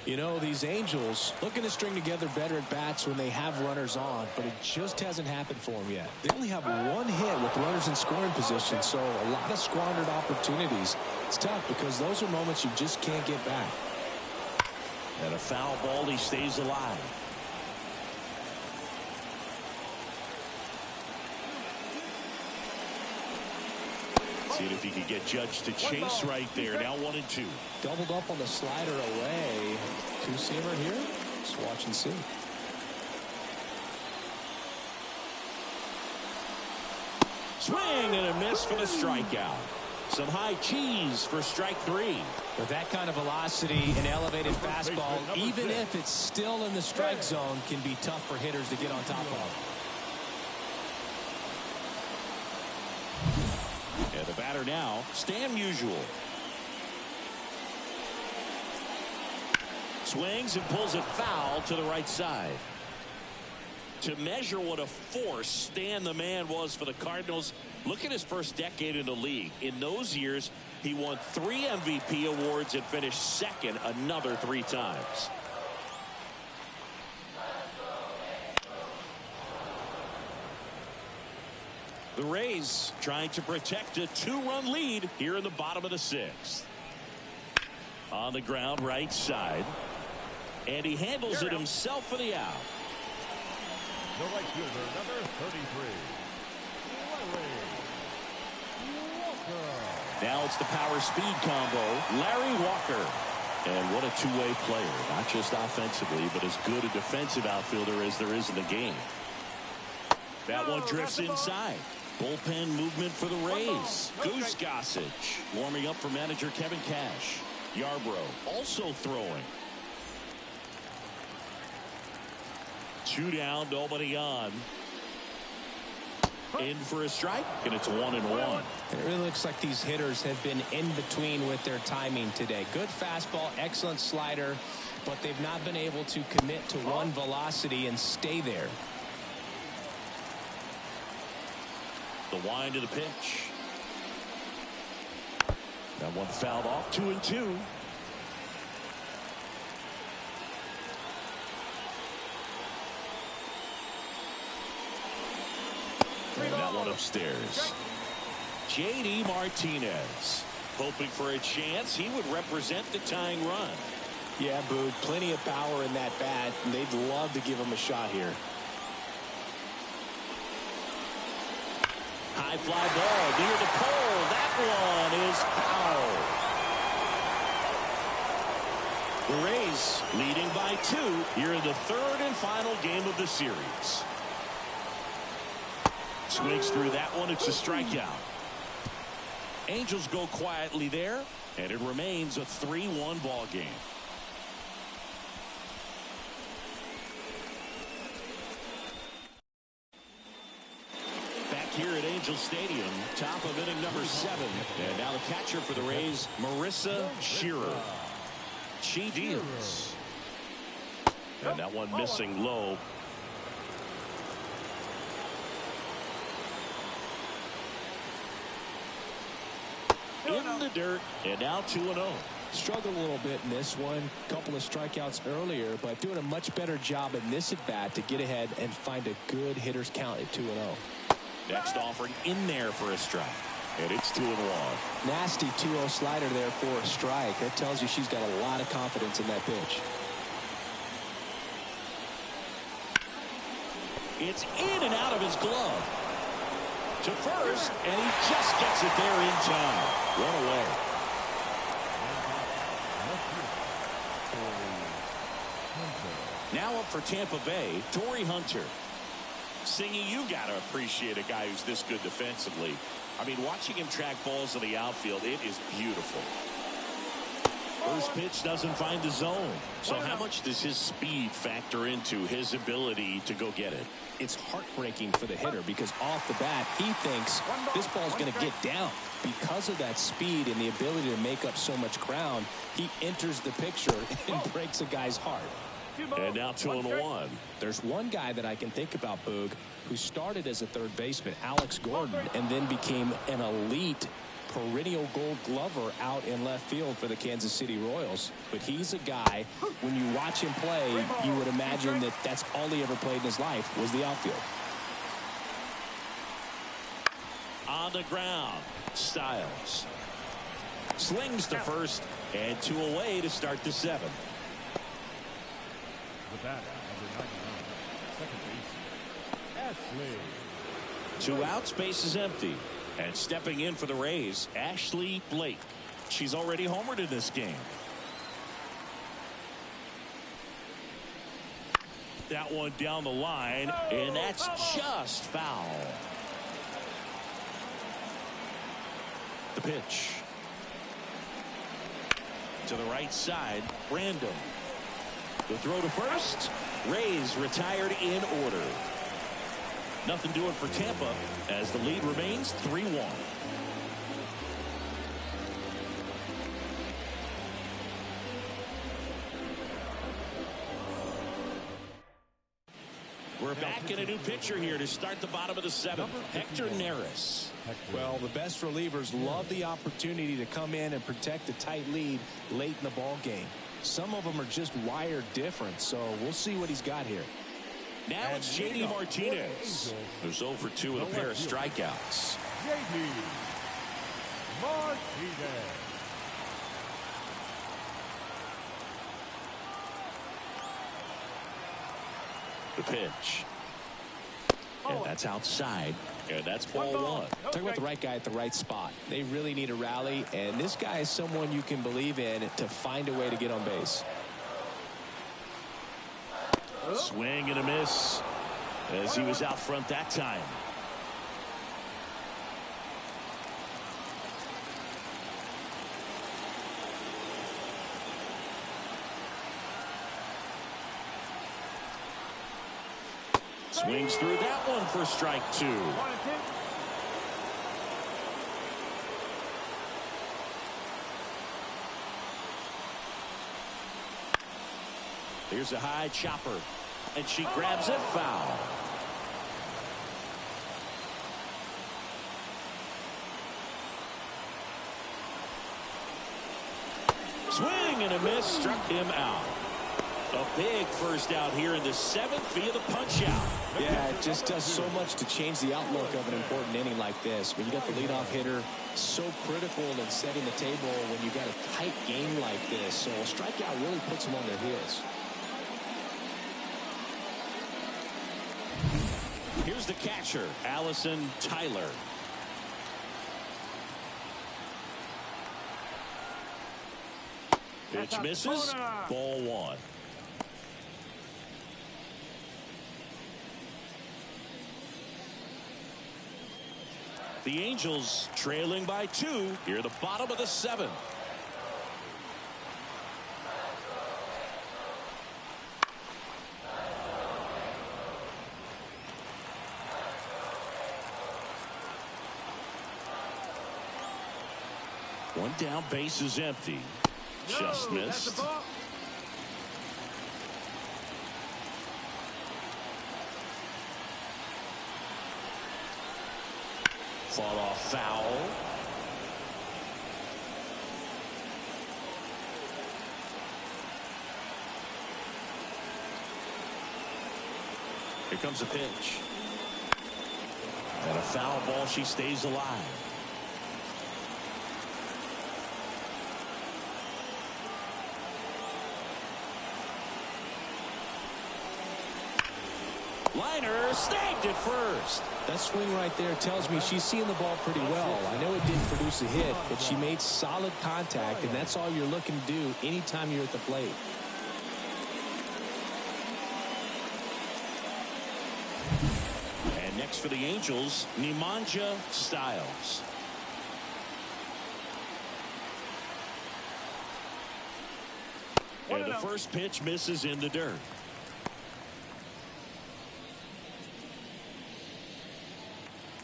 You know, these Angels looking to string together better at bats when they have runners on, but it just hasn't happened for them yet. They only have one hit with runners in scoring position, so a lot of squandered opportunities. It's tough because those are moments you just can't get back. And a foul ball, he stays alive. Seeing if he could get Judge to chase right there. Now 1-2. Doubled up on the slider away. Two-seamer here. Just watch and see. Swing and a miss for the strikeout. Some high cheese for strike 3. With that kind of velocity and elevated fastball, even if it's still in the strike zone, can be tough for hitters to get on top of. And the batter now, Stan Musial. Swings and pulls it foul to the right side. To measure what a force Stan the Man was for the Cardinals, look at his first decade in the league. In those years, he won 3 MVP awards and finished second another 3 times. The Rays trying to protect a 2-run lead here in the bottom of the 6th. On the ground, right side. And he handles it himself for the out. The right fielder, number 33. Now it's the power speed combo. Larry Walker. And what a two-way player. Not just offensively, but as good a defensive outfielder as there is in the game. That one drifts inside. Bullpen movement for the Rays. Goose Gossage warming up for manager Kevin Cash. Yarbrough also throwing. 2 down, nobody on. In for a strike, and it's 1-1. It really looks like these hitters have been in between with their timing today. Good fastball, excellent slider, but they've not been able to commit to one velocity and stay there. The wind of the pitch. That one fouled off. 2-2. And that one upstairs. J.D. Martinez hoping for a chance. He would represent the tying run. Yeah, Boog, plenty of power in that bat, and they'd love to give him a shot here. High fly ball near the pole. That one is foul. The Rays leading by 2 here in the 3rd and final game of the series. Swings through that one. It's a strikeout. Angels go quietly there, and it remains a 3-1 ball game. Back here at Angel Stadium, top of inning number 7. And now the catcher for the Rays, Marissa Shearer. She deals. And that one missing low. In the dirt, and now 2-0. Struggled a little bit in this one. Couple of strikeouts earlier, but doing a much better job in this at bat to get ahead and find a good hitter's count at 2-0. Next offering in there for a strike. And it's 2-1. Nasty 2-0 slider there for a strike. That tells you she's got a lot of confidence in that pitch. It's in and out of his glove. To first, and he just gets it there in time. One away. Now up for Tampa Bay, Torrey Hunter. Singy, you got to appreciate a guy who's this good defensively. I mean, watching him track balls in the outfield, it is beautiful. First pitch doesn't find the zone. So how much does his speed factor into his ability to go get it? It's heartbreaking for the hitter because off the bat, he thinks this ball's going to get down. Because of that speed and the ability to make up so much ground, he enters the picture and breaks a guy's heart. And now 2-1. There's one guy that I can think about, Boog, who started as a third baseman, Alex Gordon, and then became an elite perennial Gold Glover out in left field for the Kansas City Royals. But he's a guy, when you watch him play, you would imagine that that's all he ever played in his life was the outfield. On the ground, Styles slings to first, and 2 away to start the 7th. The batter, number 99, second base, Ashley. 2 outs, base is empty. And stepping in for the Rays, Ashley Blake. She's already homered in this game. That one down the line, and that's just foul. The pitch. To the right side, Random. The throw to first. Rays retired in order. Nothing doing for Tampa as the lead remains 3-1. We're back in a new pitcher here to start the bottom of the 7th. Hector Neris. Well, the best relievers love the opportunity to come in and protect a tight lead late in the ball game. Some of them are just wired different, so we'll see what he's got here. Now it's J.D. Martinez, who's 0 for 2 with a pair of strikeouts. J.D. Martinez. The pitch. And that's outside. And that's ball 1. Talk about the right guy at the right spot. They really need a rally, and this guy is someone you can believe in to find a way to get on base. Swing and a miss as he was out front that time. Swings through that one for strike 2. Here's a high chopper, and she grabs it foul. Swing and a miss, struck him out. A big first out here in the 7th via the punch out. Yeah, it just does so much to change the outlook of an important inning like this. When you got the leadoff hitter, so critical in setting the table when you got a tight game like this. So a strikeout really puts them on their heels. Here's the catcher, Allison Tyler. Pitch misses, ball 1. The Angels trailing by 2 here at the bottom of the 7th. One down, base is empty. Just missed. Fought off foul. Here comes a pitch. And a foul ball. She stays alive. Liner snagged it first. That swing right there tells me she's seeing the ball pretty well. I know it didn't produce a hit, but she made solid contact, and that's all you're looking to do anytime you're at the plate. And next for the Angels, Nemanja Styles. And the first pitch misses in the dirt.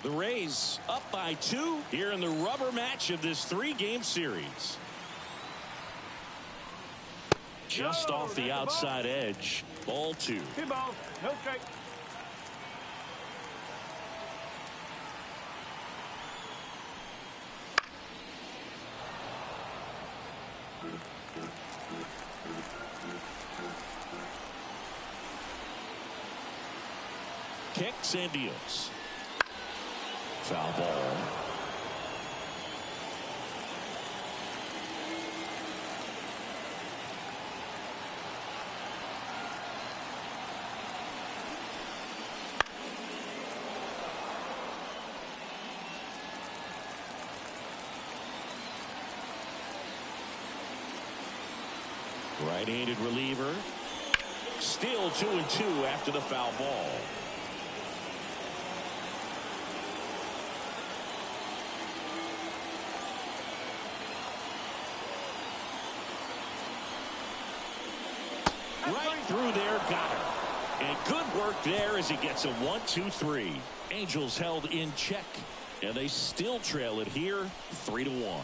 The Rays up by 2 here in the rubber match of this 3-game series. Just off the outside edge. Ball 2. 2 balls, no strike. Kicks and deals. Foul ball. Right-handed reliever. Still 2-2 after the foul ball. Right through there, got her. And good work there as he gets a 1-2-3. Angels held in check, and they still trail it here 3-1.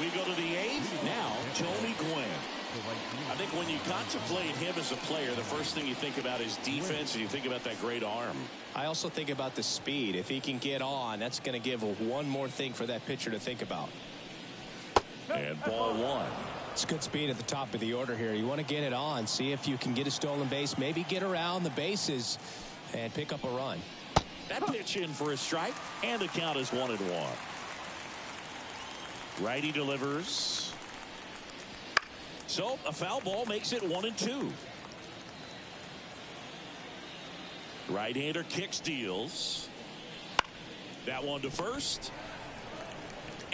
We go to the eighth. Now, Tony Gwynn. I think when you contemplate him as a player, the first thing you think about is defense, and you think about that great arm. I also think about the speed. If he can get on, that's going to give one more thing for that pitcher to think about. And ball one. It's good speed at the top of the order here. You want to get it on, see if you can get a stolen base, maybe get around the bases and pick up a run. That pitch in for a strike, and the count is 1-1. Righty delivers. So a foul ball makes it 1-2. Right-hander kicks, deals. That one to first.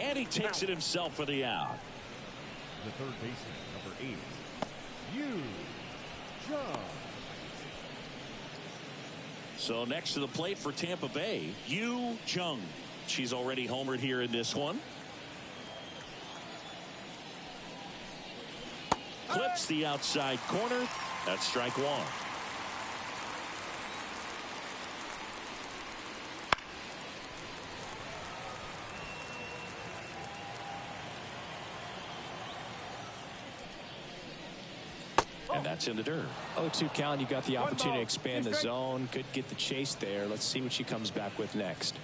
And he takes it himself for the out. The third baseman, number 8, Yu Jung. So next to the plate for Tampa Bay, Yu Jung. She's already homered here in this one. Clips the outside corner. That's strike one. And that's in the dirt. 0-2 count. You got the opportunity to expand the zone. Could get the chase there. Let's see what she comes back with next.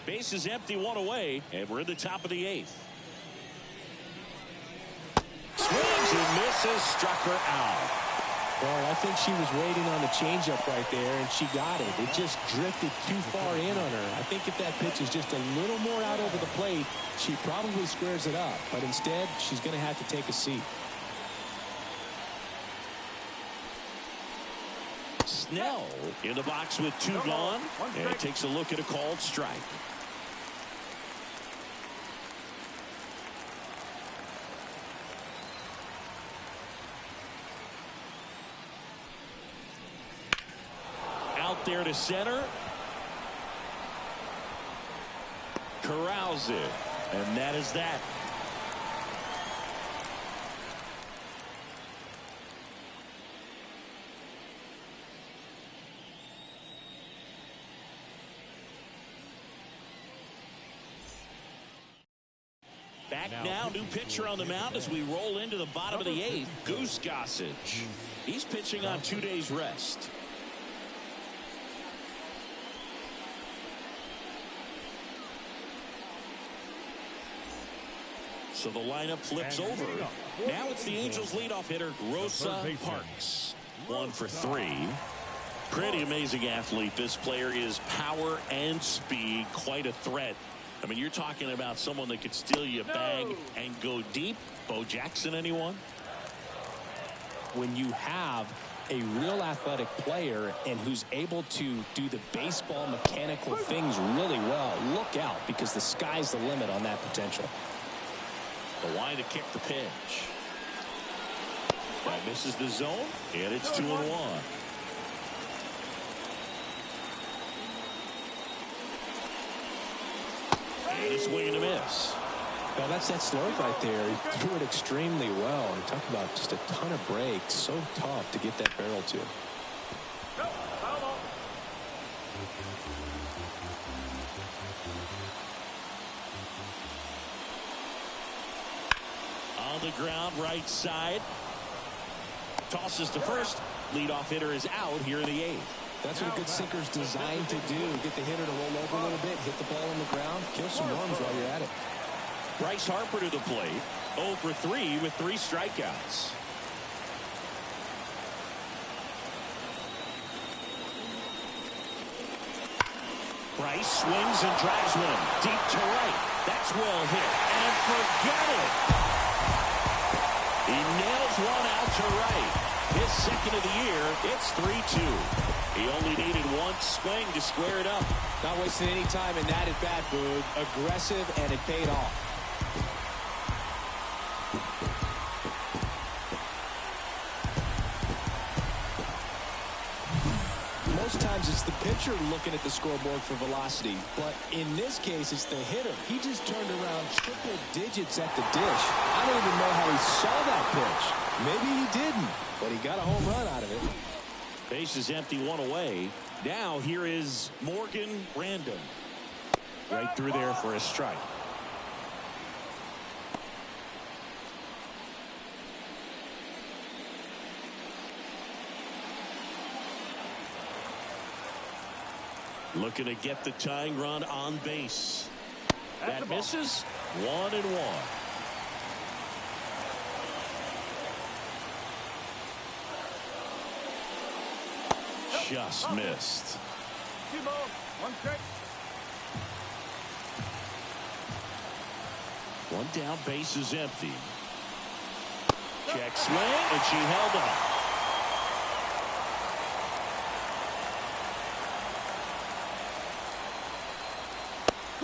Base is empty, one away, and we're in the top of the eighth. Swings and misses, struck her out. Well, I think she was waiting on the changeup right there, and she got it. It just drifted too far in on her. I think if that pitch is just a little more out over the plate, she probably squares it up. But instead, she's going to have to take a seat. Snell in the box with two gone, and takes a look at a called strike. Out there to center. Corrals it, and that is that. Back now, new pitcher on the mound as we roll into the bottom of the eighth. Goose Gossage. He's pitching on 2 days rest. So the lineup flips over. Now it's the Angels leadoff hitter, Rosa Parks. 1 for 3. Pretty amazing athlete. This player is power and speed. Quite a threat. I mean, you're talking about someone that could steal you a bag and go deep. Bo Jackson, anyone? When you have a real athletic player and who's able to do the baseball mechanical things really well, look out, because the sky's the limit on that potential. The line to kick the pitch. That misses the zone, and it's 2-1. And a swing and a miss. Well, that's that slurve right there. He threw it extremely well. And talk about just a ton of breaks. So tough to get that barrel to. On the ground, right side. Tosses to first. Leadoff hitter is out here in the eighth. That's what a good sinker's designed to do. Get the hitter to roll over a little bit, hit the ball on the ground, kill some worms while you're at it. Bryce Harper to the plate. 0 for 3 with 3 strikeouts. Bryce swings and drives one deep to right. That's well hit. And forget it. He nails one out to right. His second of the year. It's 3-2. He only needed one swing to square it up. Not wasting any time in that at bat, Boog. Aggressive, and it paid off. Most times it's the pitcher looking at the scoreboard for velocity, but in this case it's the hitter. He just turned around triple digits at the dish. I don't even know how he saw that pitch. Maybe he didn't, but he got a home run out of it. Base is empty, 1 away. Now here is Morgan Random. Right through there for a strike. Looking to get the tying run on base. That misses. 1-1. Just missed. 2 balls, 1 strike. 1 down, base is empty. Check swing, and she held up.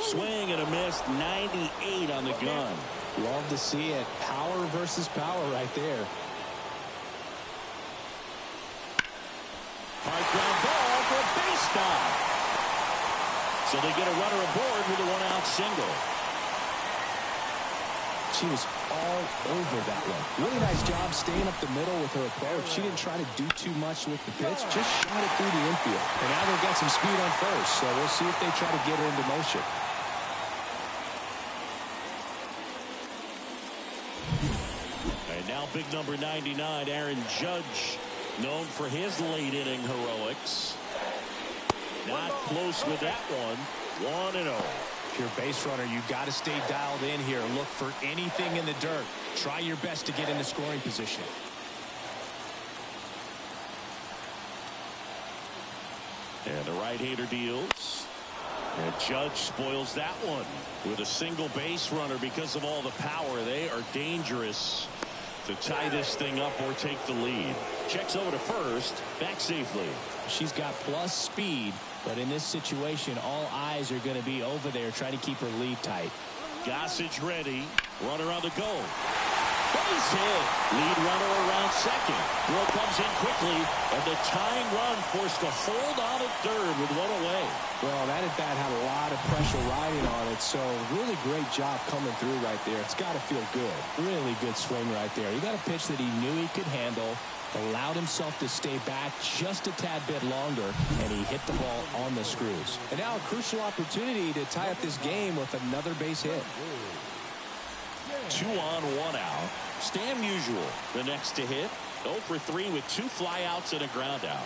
Swing and a miss, 98 on the gun. Love to see it. Power versus power right there. Hard ground ball for a base stop. So they get a runner aboard with a 1-out single. She was all over that one. Really nice job staying up the middle with her approach. She didn't try to do too much with the pitch, just shot it through the infield. And now they've got some speed on first, so we'll see if they try to get her into motion. And now big number 99, Aaron Judge, known for his late inning heroics. Not close with that one. 1-0. If you're a base runner, you've got to stay dialed in here. Look for anything in the dirt. Try your best to get into scoring position. And the right-hander deals. And Judge spoils that one with a single base runner because of all the power. They are dangerous to tie this thing up or take the lead. Checks over to first, back safely. She's got plus speed, but in this situation, all eyes are going to be over there trying to keep her lead tight. Gossage ready. Runner on the go. Base hit. Lead runner around second. Throw comes in quickly, and the tying run forced to hold on at third with 1 away. Well, that at bat had a lot of pressure riding on it, so really great job coming through right there. It's got to feel good. Really good swing right there. He got a pitch that he knew he could handle, allowed himself to stay back just a tad bit longer, and he hit the ball on the screws. And now a crucial opportunity to tie up this game with another base hit. 2 on, 1 out. Stan Musial, the next to hit. 0 for 3 with 2 flyouts and a ground out.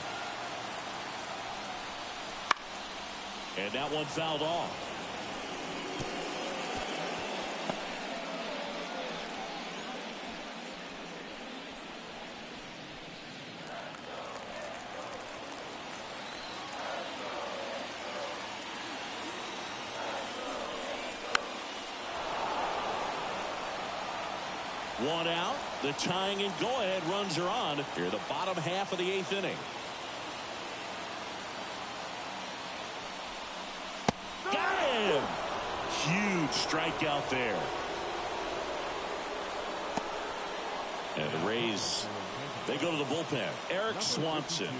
And that one fouled off. One out. The tying and go-ahead runs are on here the bottom half of the 8th inning. Got him! Huge strikeout there. And the Rays, they go to the bullpen. Eric Swanson.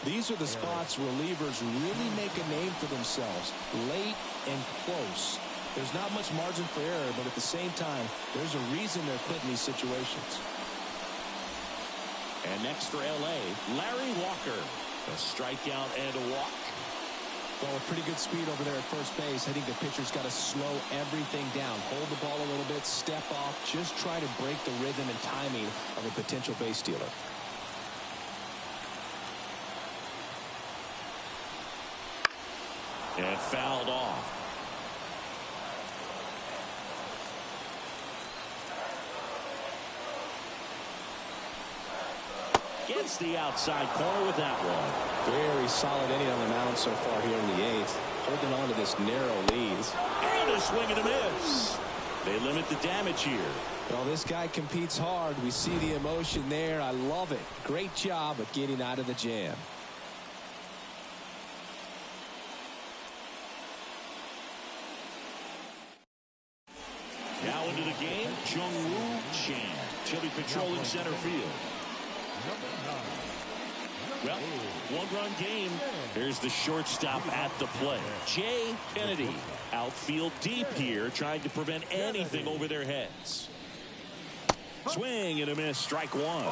These are the spots relievers really make a name for themselves. Late and close. There's not much margin for error, but at the same time, there's a reason they're put in these situations. And next for L.A., Larry Walker. A strikeout and a walk. Well, with pretty good speed over there at first base, I think the pitcher's got to slow everything down. Hold the ball a little bit, step off, just try to break the rhythm and timing of a potential base stealer. And fouled off. Gets the outside corner with that one. Very solid inning on the mound so far here in the 8th. Holding on to this narrow lead. And a swing and a miss. They limit the damage here. Well, this guy competes hard. We see the emotion there. I love it. Great job of getting out of the jam. Now into the game, Jung-Woo Chan. She'll be patrolling center field. Well, one-run game. Here's the shortstop at the plate. Jay Kennedy. Outfield deep here, trying to prevent anything over their heads. Swing and a miss. Strike one.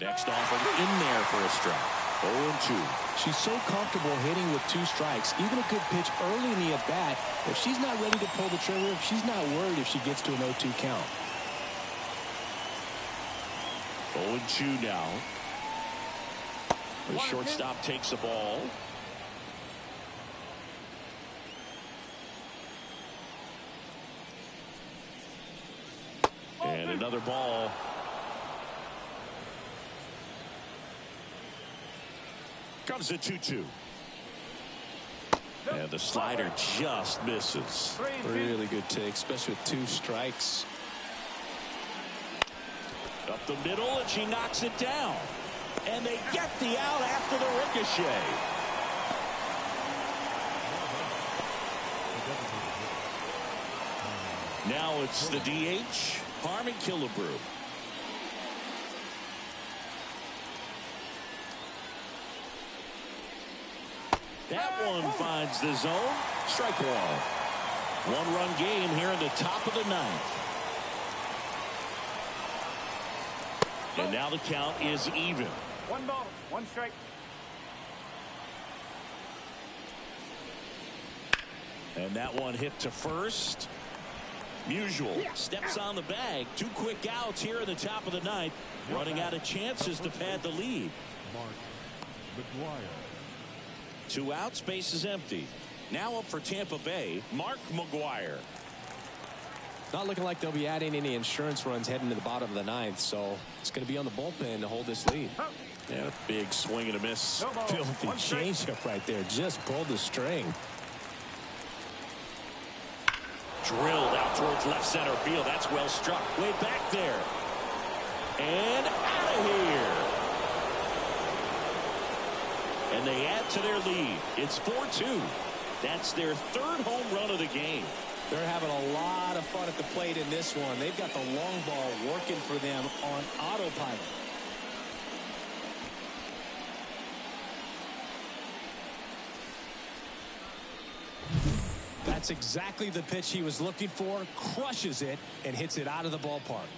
Next offer in there for a strike. 0-2. She's so comfortable hitting with 2 strikes. Even a good pitch early in the at-bat. If she's not ready to pull the trigger, she's not worried if she gets to an 0-2 count. 0-2 now. The shortstop takes the ball. And another ball. Comes a 2-2. And the slider just misses. Really good take, especially with 2 strikes. Up the middle, and she knocks it down. And they get the out after the ricochet. Now it's the DH, Harmon Killebrew. That one finds the zone. Strike one. One-run game here in the top of the 9th. And now the count is even. 1 ball, 1 strike. And that one hit to first. Musial steps on the bag. 2 quick outs here in the top of the 9th. Running out of chances to pad the lead. Mark McGuire. 2 outs, base is empty. Now up for Tampa Bay, Mark McGuire. Not looking like they'll be adding any insurance runs heading to the bottom of the 9th, so it's going to be on the bullpen to hold this lead. And a big swing and a miss. Filthy changeup right there. Just pulled the string. Drilled out towards left center field. That's well struck. Way back there. And out of here. And they add to their lead. It's 4-2. That's their 3rd home run of the game. They're having a lot of fun at the plate in this one. They've got the long ball working for them on autopilot. That's exactly the pitch he was looking for. Crushes it and hits it out of the ballpark.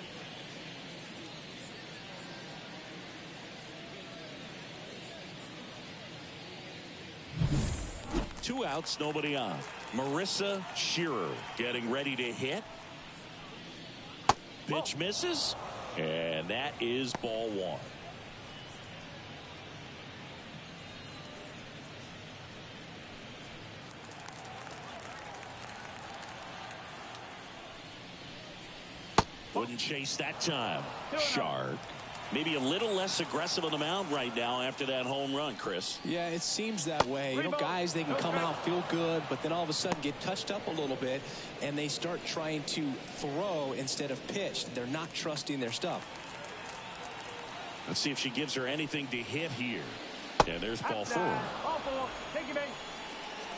2 outs, nobody on. Marissa Shearer getting ready to hit. Pitch misses. And that is ball 1. Wouldn't chase that time. Shark. Maybe a little less aggressive on the mound right now after that home run, Chris. Yeah, it seems that way. You know, guys, they can come out, feel good, but then all of a sudden get touched up a little bit, and they start trying to throw instead of pitch. They're not trusting their stuff. Let's see if she gives her anything to hit here. And there's ball 4. Ball 4. Take your base.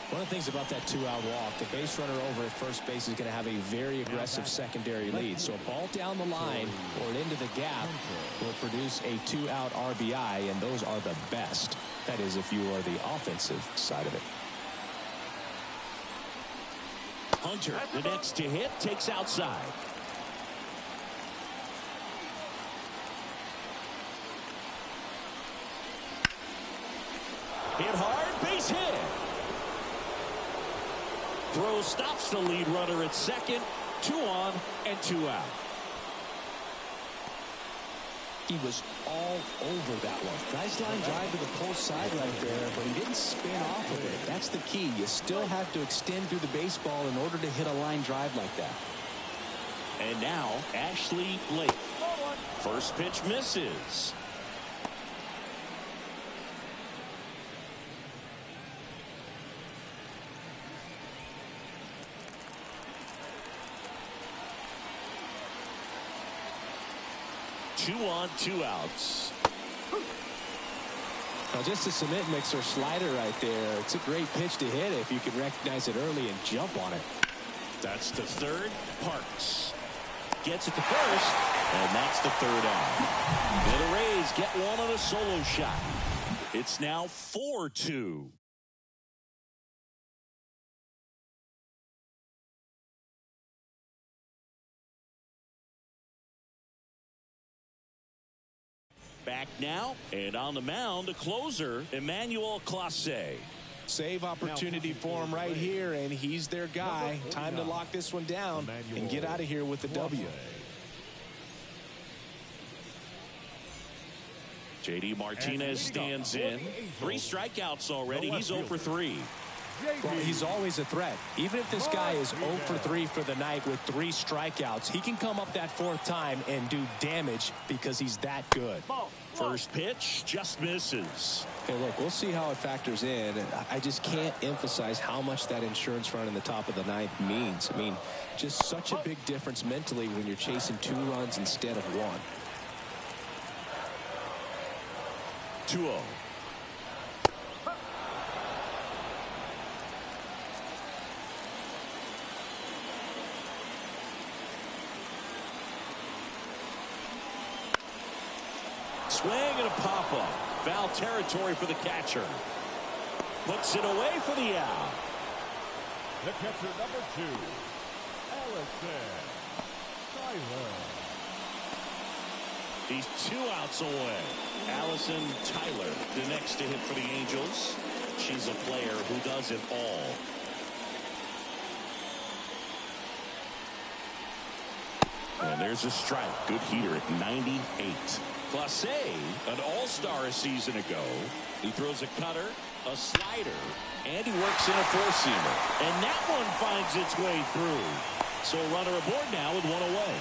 One of the things about that 2-out walk, the base runner over at first base is going to have a very aggressive secondary lead. So a ball down the line or into the gap will produce a 2-out RBI, and those are the best. That is, if you are the offensive side of it. Hunter, the next to hit, takes outside. Hit hard, base hit. Throw stops the lead runner at second. 2 on and 2 out. He was all over that one. Nice line drive to the pull side right there, but he didn't spin off of it. That's the key. You still have to extend through the baseball in order to hit a line drive like that. And now, Ashley Blake. First pitch misses. Two on, 2 outs. Now just a cement mixer slider right there. It's a great pitch to hit if you can recognize it early and jump on it. That's to third. Parks gets it to first, and that's the 3rd out. And the Rays get one on a solo shot. It's now 4-2. Back now, and on the mound, the closer, Emmanuel Clase. Save opportunity for him right here, and he's their guy. Time to lock this one down and get out of here with the W. J.D. Martinez stands in. 3 strikeouts already. He's 0 for 3. Well, he's always a threat. Even if this guy is 0 for 3 for the night with 3 strikeouts, he can come up that 4th time and do damage because he's that good. First pitch just misses. Hey, look, we'll see how it factors in. I just can't emphasize how much that insurance run in the top of the 9th means. I mean, just such a big difference mentally when you're chasing 2 runs instead of 1. 2-0. Swing and a pop-up. Foul territory for the catcher. Puts it away for the out. The catcher, number 2, Allison Tyler. He's 2 outs away. Allison Tyler, the next to hit for the Angels. She's a player who does it all. And there's a strike. Good heater at 98. Clase, an all-star a season ago. He throws a cutter, a slider, and he works in a 4-seamer. And that one finds its way through. So a runner aboard now with 1 away.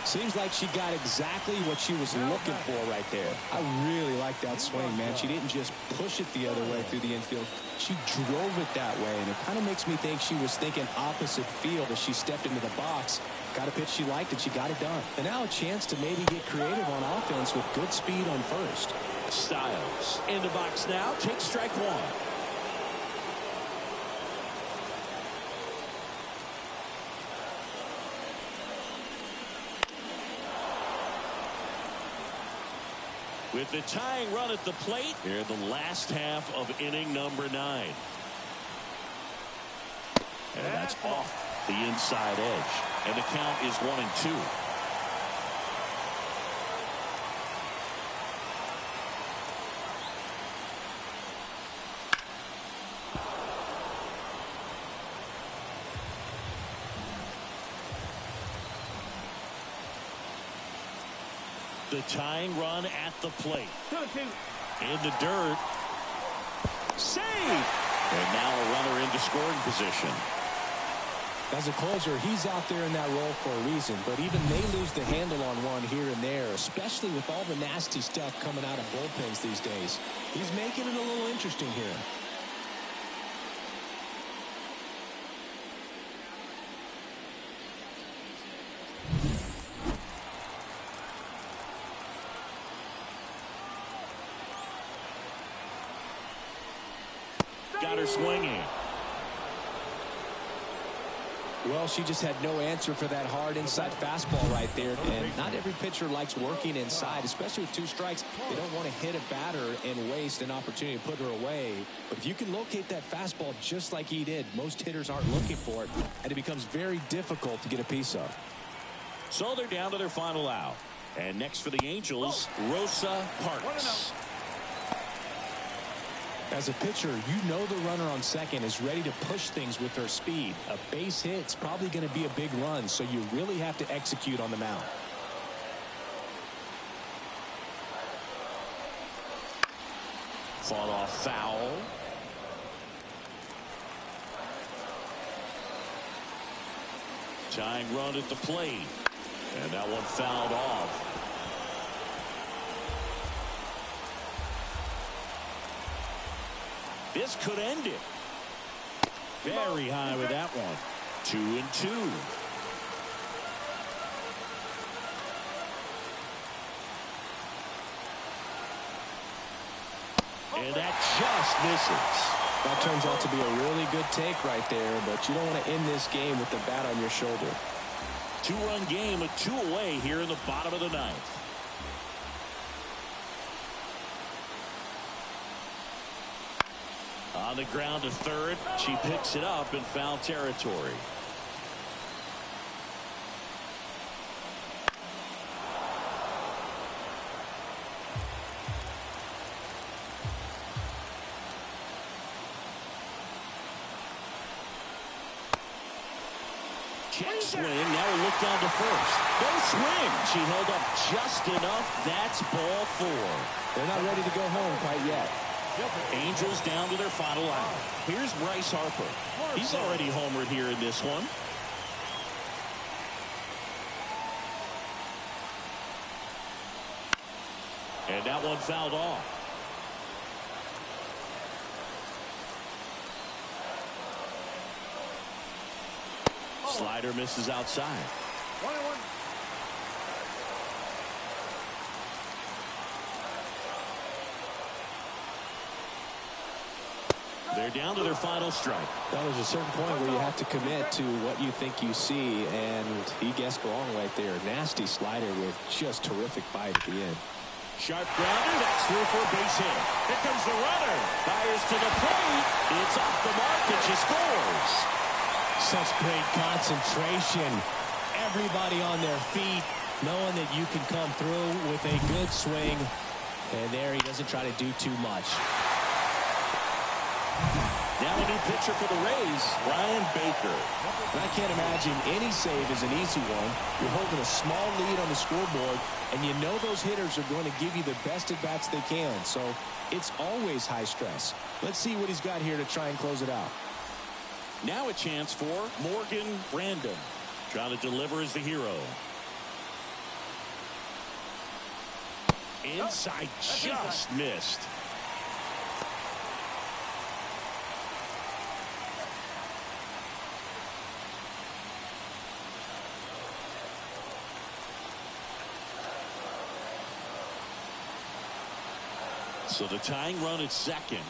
Seems like she got exactly what she was looking for right there. I really like that swing, man. She didn't just push it the other way through the infield. She drove it that way, and it kind of makes me think she was thinking opposite field as she stepped into the box. Got a pitch she liked, and she got it done. And now a chance to maybe get creative on offense with good speed on first. Styles in the box now. Takes strike 1. With the tying run at the plate, here in the last half of inning number 9. And that's off the inside edge. And the count is 1-2. The tying run at the plate. 2-2. In the dirt. Save! And now a runner into scoring position. As a closer, he's out there in that role for a reason, but even they lose the handle on one here and there, especially with all the nasty stuff coming out of bullpens these days. He's making it a little interesting here. Got her swinging. Well, she just had no answer for that hard inside fastball right there. And not every pitcher likes working inside, especially with 2 strikes. They don't want to hit a batter and waste an opportunity to put her away. But if you can locate that fastball just like he did, most hitters aren't looking for it, and it becomes very difficult to get a piece of. So they're down to their final out. And next for the Angels, Rosa Parks. As a pitcher, you know the runner on second is ready to push things with her speed. A base hit's probably going to be a big run, so you really have to execute on the mound. Fought off foul. Tying run at the plate. And that one fouled off. This could end it. Very high with that one. 2-2. And that just misses. That turns out to be a really good take right there, but you don't want to end this game with the bat on your shoulder. 2-run game with 2 away here in the bottom of the 9th. On the ground to third. She picks it up in foul territory. Check swing. Now we look down to first. No swing. She held up just enough. That's ball 4. They're not ready to go home quite yet. Angels down to their final out. Here's Bryce Harper. He's already homered here in this one. And that one fouled off. Slider misses outside. 1-1. They're down to their final strike. Well, there's a certain point where you have to commit to what you think you see, and he guessed wrong right there. Nasty slider with just terrific bite at the end. Sharp grounder. That's through for a base hit. Here comes the runner. Fires to the plate. It's off the mark and she scores. Such great concentration. Everybody on their feet, knowing that you can come through with a good swing. And there he doesn't try to do too much. Now a new pitcher for the Rays, Ryan Baker. I can't imagine any save is an easy one. You're holding a small lead on the scoreboard, and you know those hitters are going to give you the best at-bats they can. So it's always high stress. Let's see what he's got here to try and close it out. Now a chance for Morgan Random. Trying to deliver as the hero. Inside, just missed. So the tying run at second.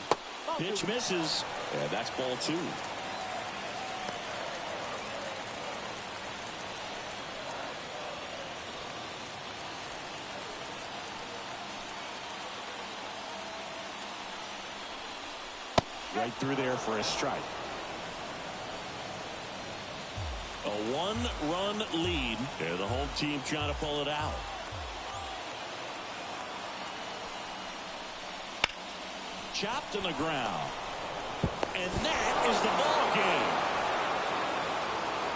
Pitch misses. And that's ball 2. Right through there for a strike. A 1-run lead. And the home team trying to pull it out. Chopped in the ground. And that is the ball game.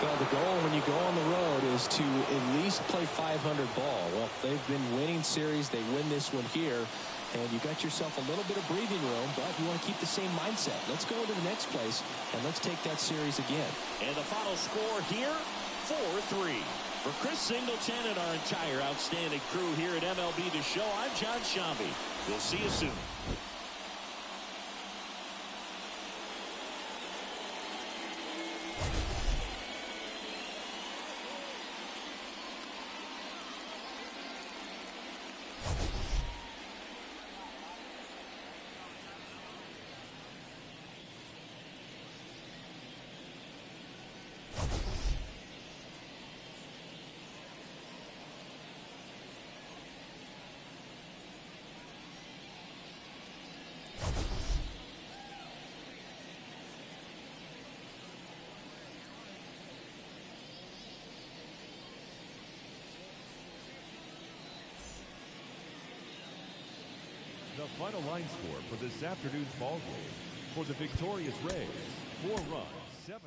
Well, the goal when you go on the road is to at least play 500 ball. Well, they've been winning series. They win this one here. And you got yourself a little bit of breathing room, but you want to keep the same mindset. Let's go to the next place, and let's take that series again. And the final score here, 4-3. For Chris Singleton and our entire outstanding crew here at MLB The Show, I'm John Shambi. We'll see you soon. The final line score for this afternoon's ball game. For the victorious Rays, 4 runs, 7.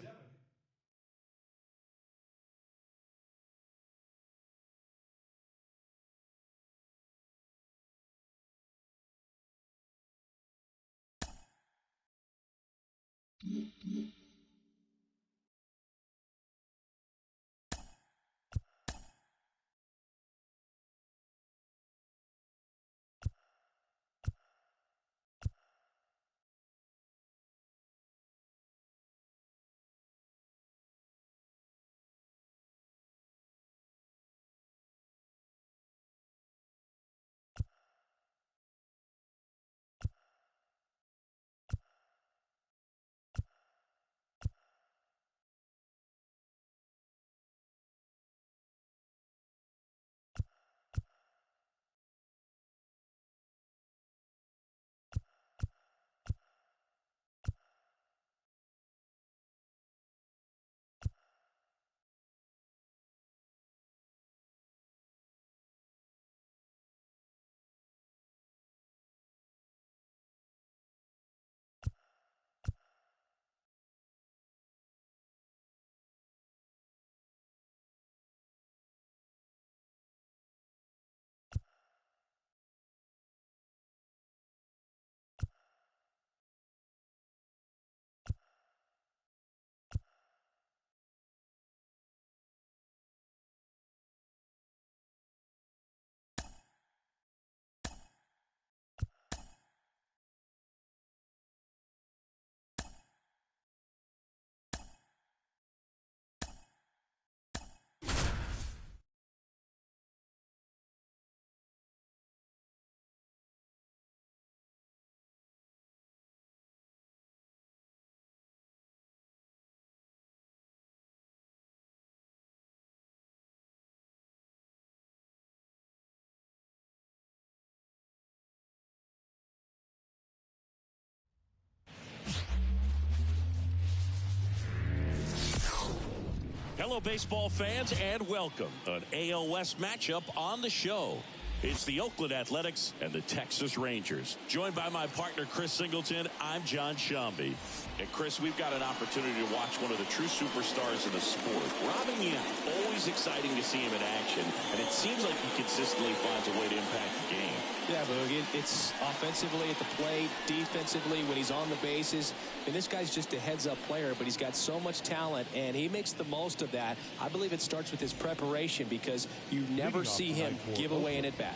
Hello, baseball fans, and welcome to an AL West matchup on the show. It's the Oakland Athletics and the Texas Rangers. Joined by my partner, Chris Singleton, I'm John Shambi. And Chris, we've got an opportunity to watch one of the true superstars in the sport. Robin Yount, always exciting to see him in action, and it seems like he consistently finds a way to impact the game. Yeah, Boog, it's offensively at the plate, defensively when he's on the bases. And this guy's just a heads-up player, but he's got so much talent, and he makes the most of that. I believe it starts with his preparation because you never see him give away an at-bat.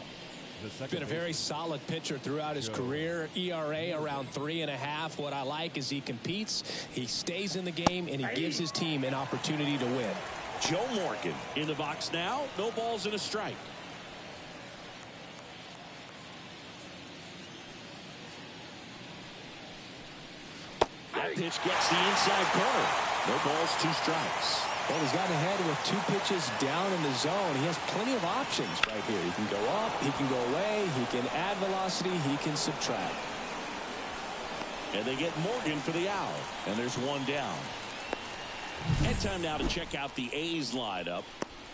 Been a very solid pitcher throughout his career. ERA around 3.5. What I like is he competes, he stays in the game, and he gives his team an opportunity to win. Joe Morgan in the box now. No balls and a strike. That pitch gets the inside corner. No balls, 2 strikes. Well, he's gotten ahead with 2 pitches down in the zone. He has plenty of options right here. He can go up, he can go away, he can add velocity, he can subtract. And they get Morgan for the out. And there's 1 down. And time now to check out the A's lineup.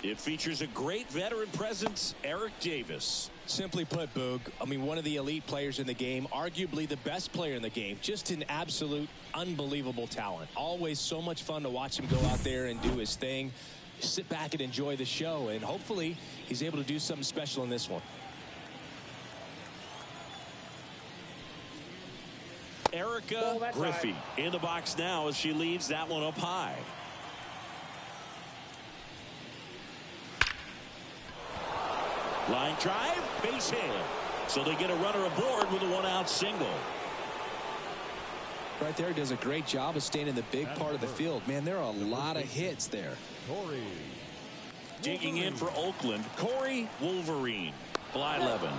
It features a great veteran presence, Eric Davis. Simply put, Boog, I mean, one of the elite players in the game, arguably the best player in the game, just an absolute unbelievable talent. Always so much fun to watch him go out there and do his thing. Sit back and enjoy the show, and hopefully he's able to do something special in this one. Erica Griffey in the box now as she leads that one up high. Line drive, base hit. So they get a runner aboard with a 1-out single. Right there, does a great job of staying in the big part of the field. Man, there are a lot of hits there. Corey. Digging in for Oakland, Corey Wolverine. Fly 11.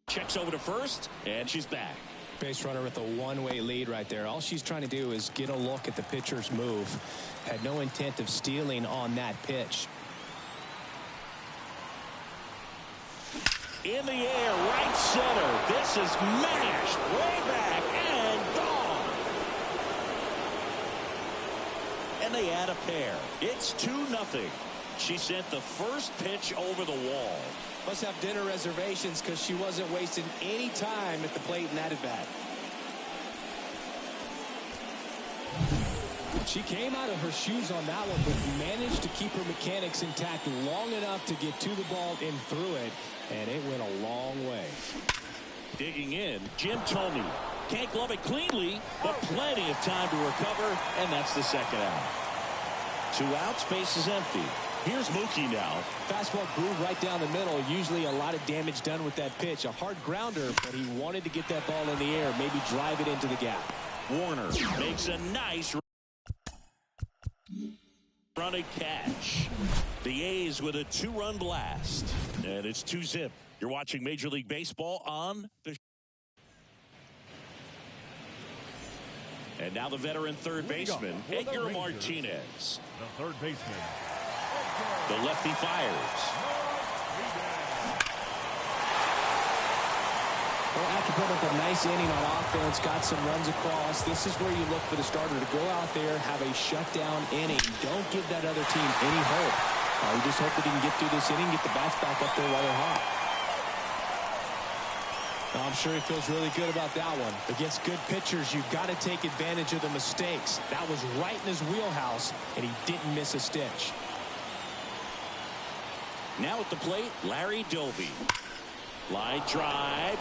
Checks over to first, and she's back. Base runner with a one-way lead right there. All she's trying to do is get a look at the pitcher's move. Had no intent of stealing on that pitch. In the air, right center. This is mashed way back and gone. And they add a pair. It's 2-0. She sent the first pitch over the wall. Must have dinner reservations because she wasn't wasting any time at the plate in that at-bat. She came out of her shoes on that one, but managed to keep her mechanics intact long enough to get to the ball and through it, and it went a long way. Digging in, Jim Thome. Can't glove it cleanly, but plenty of time to recover, and that's the second out. 2 outs, base is empty. Here's Mookie now. Fastball groove right down the middle. Usually a lot of damage done with that pitch. A hard grounder, but he wanted to get that ball in the air, maybe drive it into the gap. Warner makes a nice running catch. The A's with a 2-run blast. And it's 2-zip. You're watching Major League Baseball on the... And now the veteran third baseman, Edgar Martinez. The third baseman. The lefty fires. Well, after putting up a nice inning on offense, got some runs across, this is where you look for the starter to go out there, have a shutdown inning. Don't give that other team any hope. We just hope that he can get through this inning, get the bats back up there while they're hot. Now, I'm sure he feels really good about that one. Against good pitchers, you've got to take advantage of the mistakes. That was right in his wheelhouse, and he didn't miss a stitch. Now at the plate, Larry Doby. Line drive.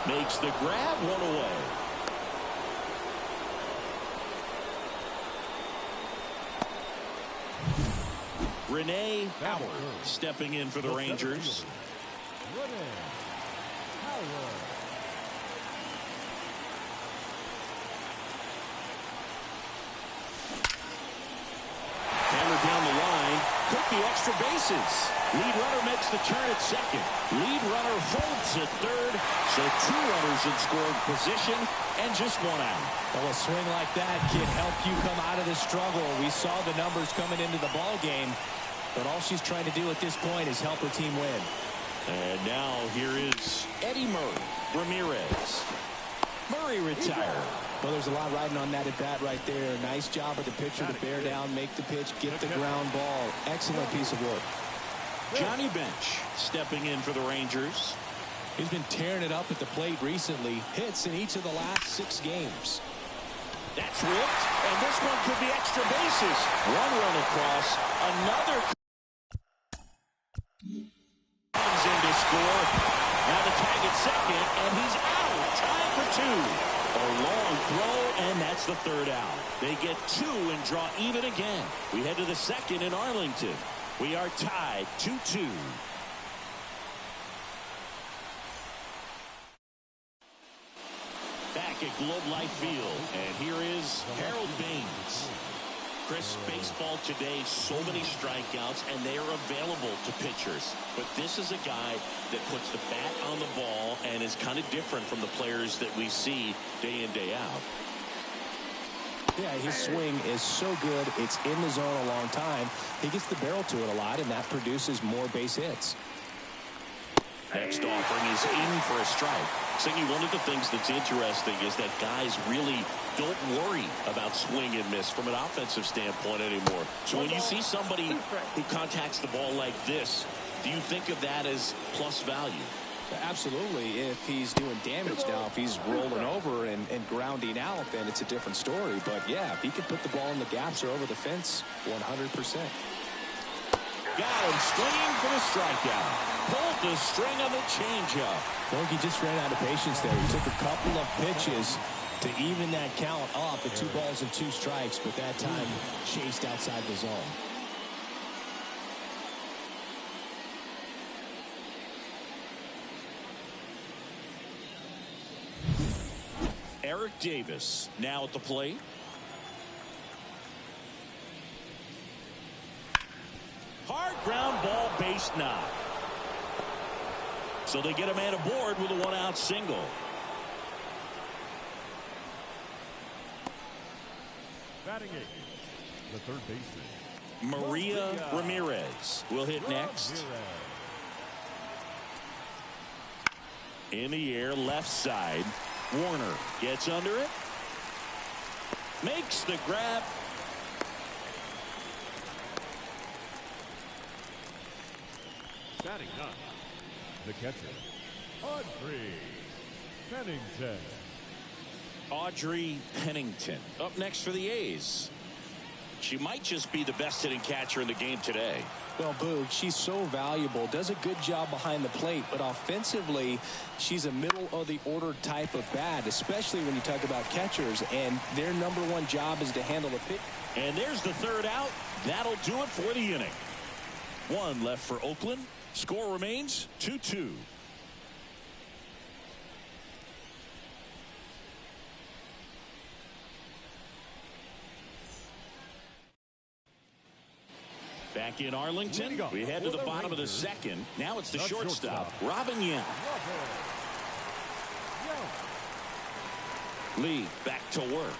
Makes the grab, 1 away. Rene Howard stepping in for the Rangers. Rene Howard. Hammer down the line. Took the extra bases. Lead runner makes the turn at second. Lead runner holds at third. So 2 runners in scoring position and just 1 out. Well, a swing like that can help you come out of the struggle. We saw the numbers coming into the ball game, but all she's trying to do at this point is help her team win. And now here is Eddie Ramirez. Murray retired. Well, there's a lot riding on that at bat right there. Nice job of the pitcher to bear down, make the pitch, get the ground ball. Excellent piece of work. Johnny Bench stepping in for the Rangers. He's been tearing it up at the plate recently. Hits in each of the last 6 games. That's ripped, and this one could be extra bases. 1 run across, another comes in to score. Now the tag at second, and he's out. Time for 2. A long throw, and that's the 3rd out. They get 2 and draw even again. We head to the 2nd in Arlington. We are tied 2-2. Back at Globe Life Field, and here is Harold Baines. Chris, baseball today, so many strikeouts, and they are available to pitchers. But this is a guy that puts the bat on the ball and is kind of different from the players that we see day in, day out. Yeah, his swing is so good. It's in the zone a long time. He gets the barrel to it a lot, and that produces more base hits. Next offering is in for a strike. Singy, one of the things that's interesting is that guys really don't worry about swing and miss from an offensive standpoint anymore. So when you see somebody who contacts the ball like this, do you think of that as plus value? Absolutely. If he's doing damage now, if he's rolling over and grounding out, then it's a different story. But yeah, if he can put the ball in the gaps or over the fence, 100%. Got him swinging for the strikeout. Pulled the string of the changeup. Well, he just ran out of patience there. He took a couple of pitches to even that count up at 2 balls and 2 strikes, but that time chased outside the zone. Eric Davis now at the plate. Hard ground ball, base knock. So they get a man aboard with a 1-out single. Batting 8, the third baseman, Maria Ramirez will hit next. In the air, left side. Warner gets under it. Makes the grab. Batting 9, the catcher, Audrey Pennington. Audrey Pennington up next for the A's. She might just be the best hitting catcher in the game today. Well, Boog, she's so valuable, does a good job behind the plate, but offensively, she's a middle-of-the-order type of bat, especially when you talk about catchers, and their #1 job is to handle the pitch. And there's the third out. That'll do it for the inning. 1 left for Oakland. Score remains 2-2. Back in Arlington, we head to the bottom of the second. Now it's the shortstop, Robin Young. Lee back to work.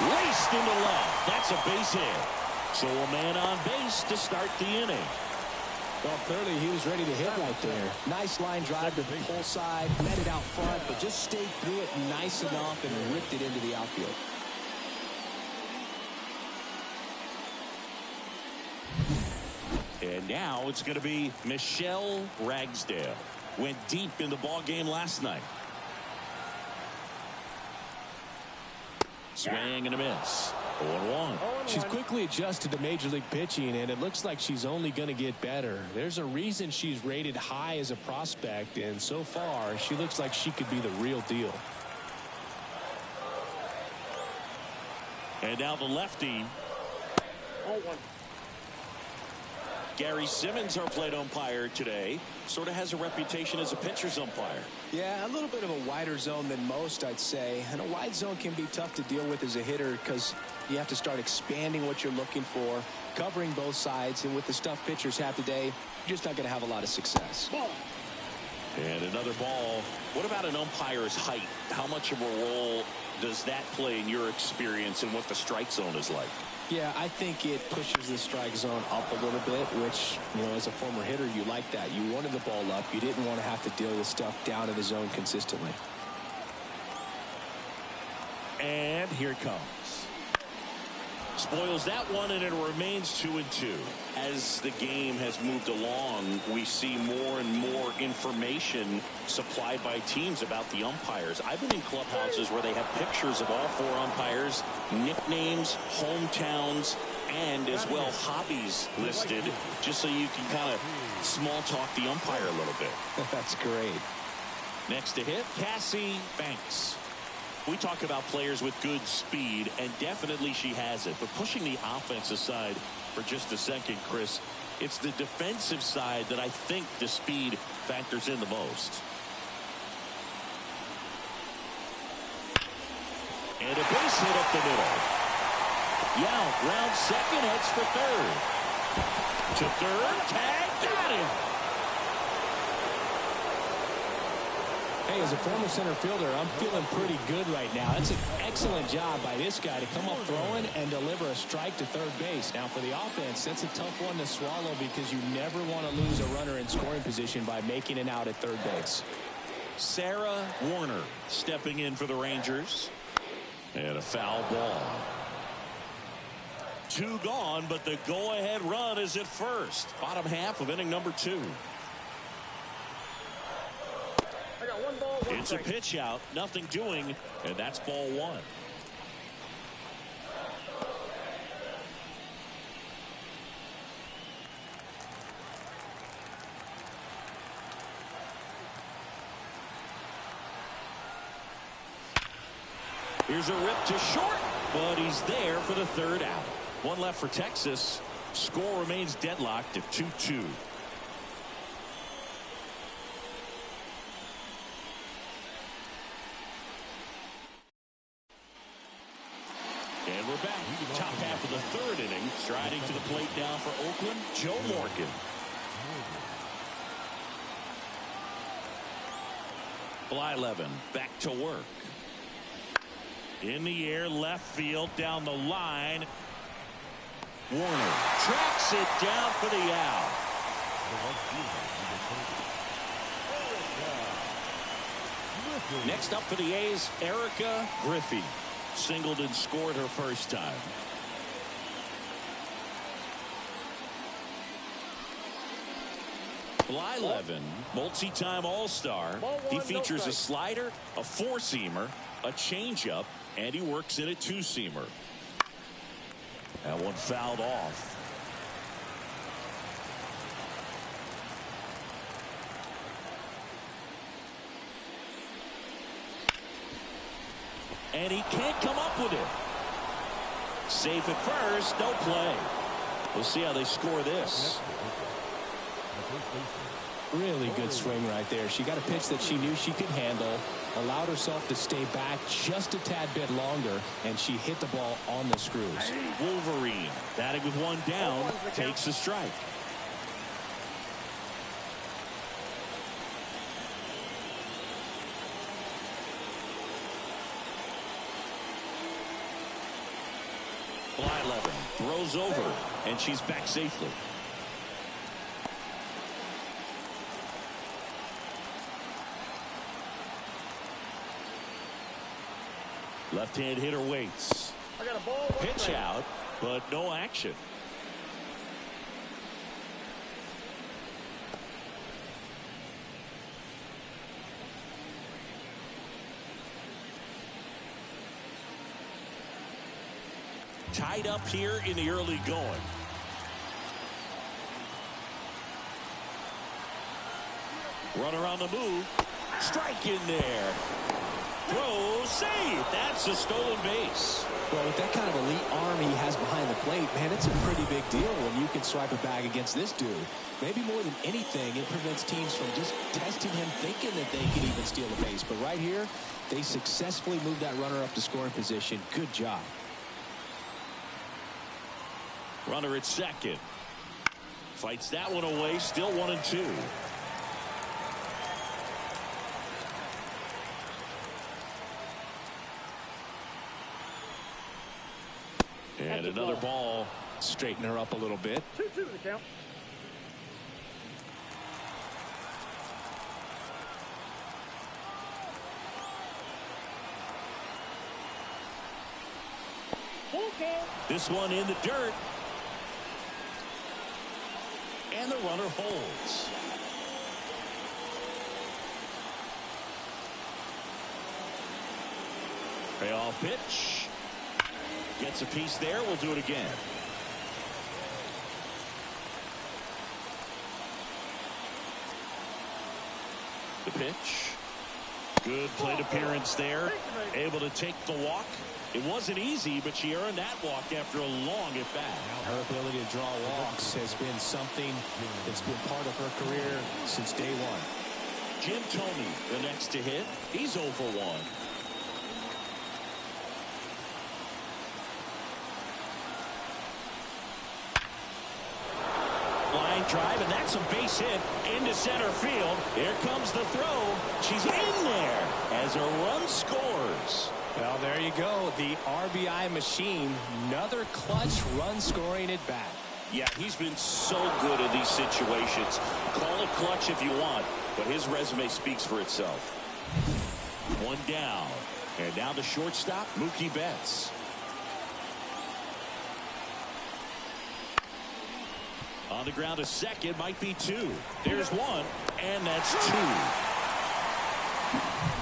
Raced into left. That's a base hit. So a man on base to start the inning. Well, clearly he was ready to hit right there. Nice line drive to the pull side, met it out front, but just stayed through it nice enough and ripped it into the outfield. And now it's going to be Michelle Ragsdale. Went deep in the ball game last night. Swing and a miss. 0-1. She's quickly adjusted to Major League pitching, and it looks like she's only going to get better. There's a reason she's rated high as a prospect, and so far she looks like she could be the real deal. And now the lefty. 0-1. Gary Simmons, our plate umpire today, sort of has a reputation as a pitcher's umpire. Yeah, a little bit of a wider zone than most, I'd say. And a wide zone can be tough to deal with as a hitter because you have to start expanding what you're looking for, covering both sides. And with the stuff pitchers have today, you're just not going to have a lot of success. Ball. And another ball. What about an umpire's height? How much of a role does that play in your experience and what the strike zone is like? Yeah, I think it pushes the strike zone up a little bit, which, you know, as a former hitter, you like that. You wanted the ball up. You didn't want to have to deal with stuff down in the zone consistently. And here it comes. Spoils that one, and it remains 2-2. As the game has moved along, we see more and more information supplied by teams about the umpires. I've been in clubhouses where they have pictures of all 4 umpires, nicknames, hometowns, and as well hobbies listed, just so you can kind of small talk the umpire a little bit. That's great. Next to hit, Cassie Banks. We talk about players with good speed, and definitely she has it. But pushing the offense aside for just a second, Chris, it's the defensive side that I think the speed factors in the most. And a base hit up the middle. Yount, round second, heads for third. To third, tag, got him. Hey, as a former center fielder, I'm feeling pretty good right now. That's an excellent job by this guy to come up throwing and deliver a strike to third base. Now, for the offense, that's a tough one to swallow because you never want to lose a runner in scoring position by making an out at third base. Sarah Warner stepping in for the Rangers. And a foul ball. 2 gone, but the go-ahead run is at first. Bottom half of inning number 2. I got 1 ball, 1 It's strike. a pitch out, nothing doing, and that's ball 1. Here's a rip to short, but he's there for the third out. 1 left for Texas. Score remains deadlocked at 2-2. And we're back. Top half of the third inning. Striding to the plate now for Oakland, Joe Morgan. Blyleven back to work. In the air, left field, down the line. Warner tracks it down for the out. Next up for the A's, Erica Griffey. Singled and scored her first time. Blyleven, multi-time All-Star. He features a slider, a 4-seamer, a changeup, and he works in a 2-seamer. That one fouled off. And he can't come up with it. Safe at first, no play. We'll see how they score this. Really good swing right there. She got a pitch that she knew she could handle, allowed herself to stay back just a tad bit longer, and she hit the ball on the screws. Wolverine, batting with one down, takes a strike. Ep11 throws over, and she's back safely. Left-hand hitter waits. I got a ball. Pitch out, but no action. Tied up here in the early going. Runner on the move. Strike in there. Throw, save. That's a stolen base. Well, with that kind of elite arm he has behind the plate, man, it's a pretty big deal when you can swipe a bag against this dude. Maybe more than anything, it prevents teams from just testing him, thinking that they can even steal a base. But right here, they successfully moved that runner up to scoring position. Good job. Runner at second. Fights that one away. Still 1-2. And another ball. Straighten her up a little bit. 2-2 the count. This one in the dirt. And the runner holds. Payoff pitch. Gets a piece there. We'll do it again. The pitch. Good plate appearance there. Able to take the walk. It wasn't easy, but she earned that walk after a long at-bat. Her ability to draw walks has been something that's been part of her career since day one. Jim Thome, the next to hit. He's 0 for 1. Line drive, and that's a base hit into center field. Here comes the throw. She's in there as a run scores. Well, there you go. The RBI machine. Another clutch run scoring at bat. Yeah, he's been so good in these situations. Call it clutch if you want, but his resume speaks for itself. One down. And now the shortstop, Mookie Betts. On the ground to second, might be 2. There's 1, and that's 2.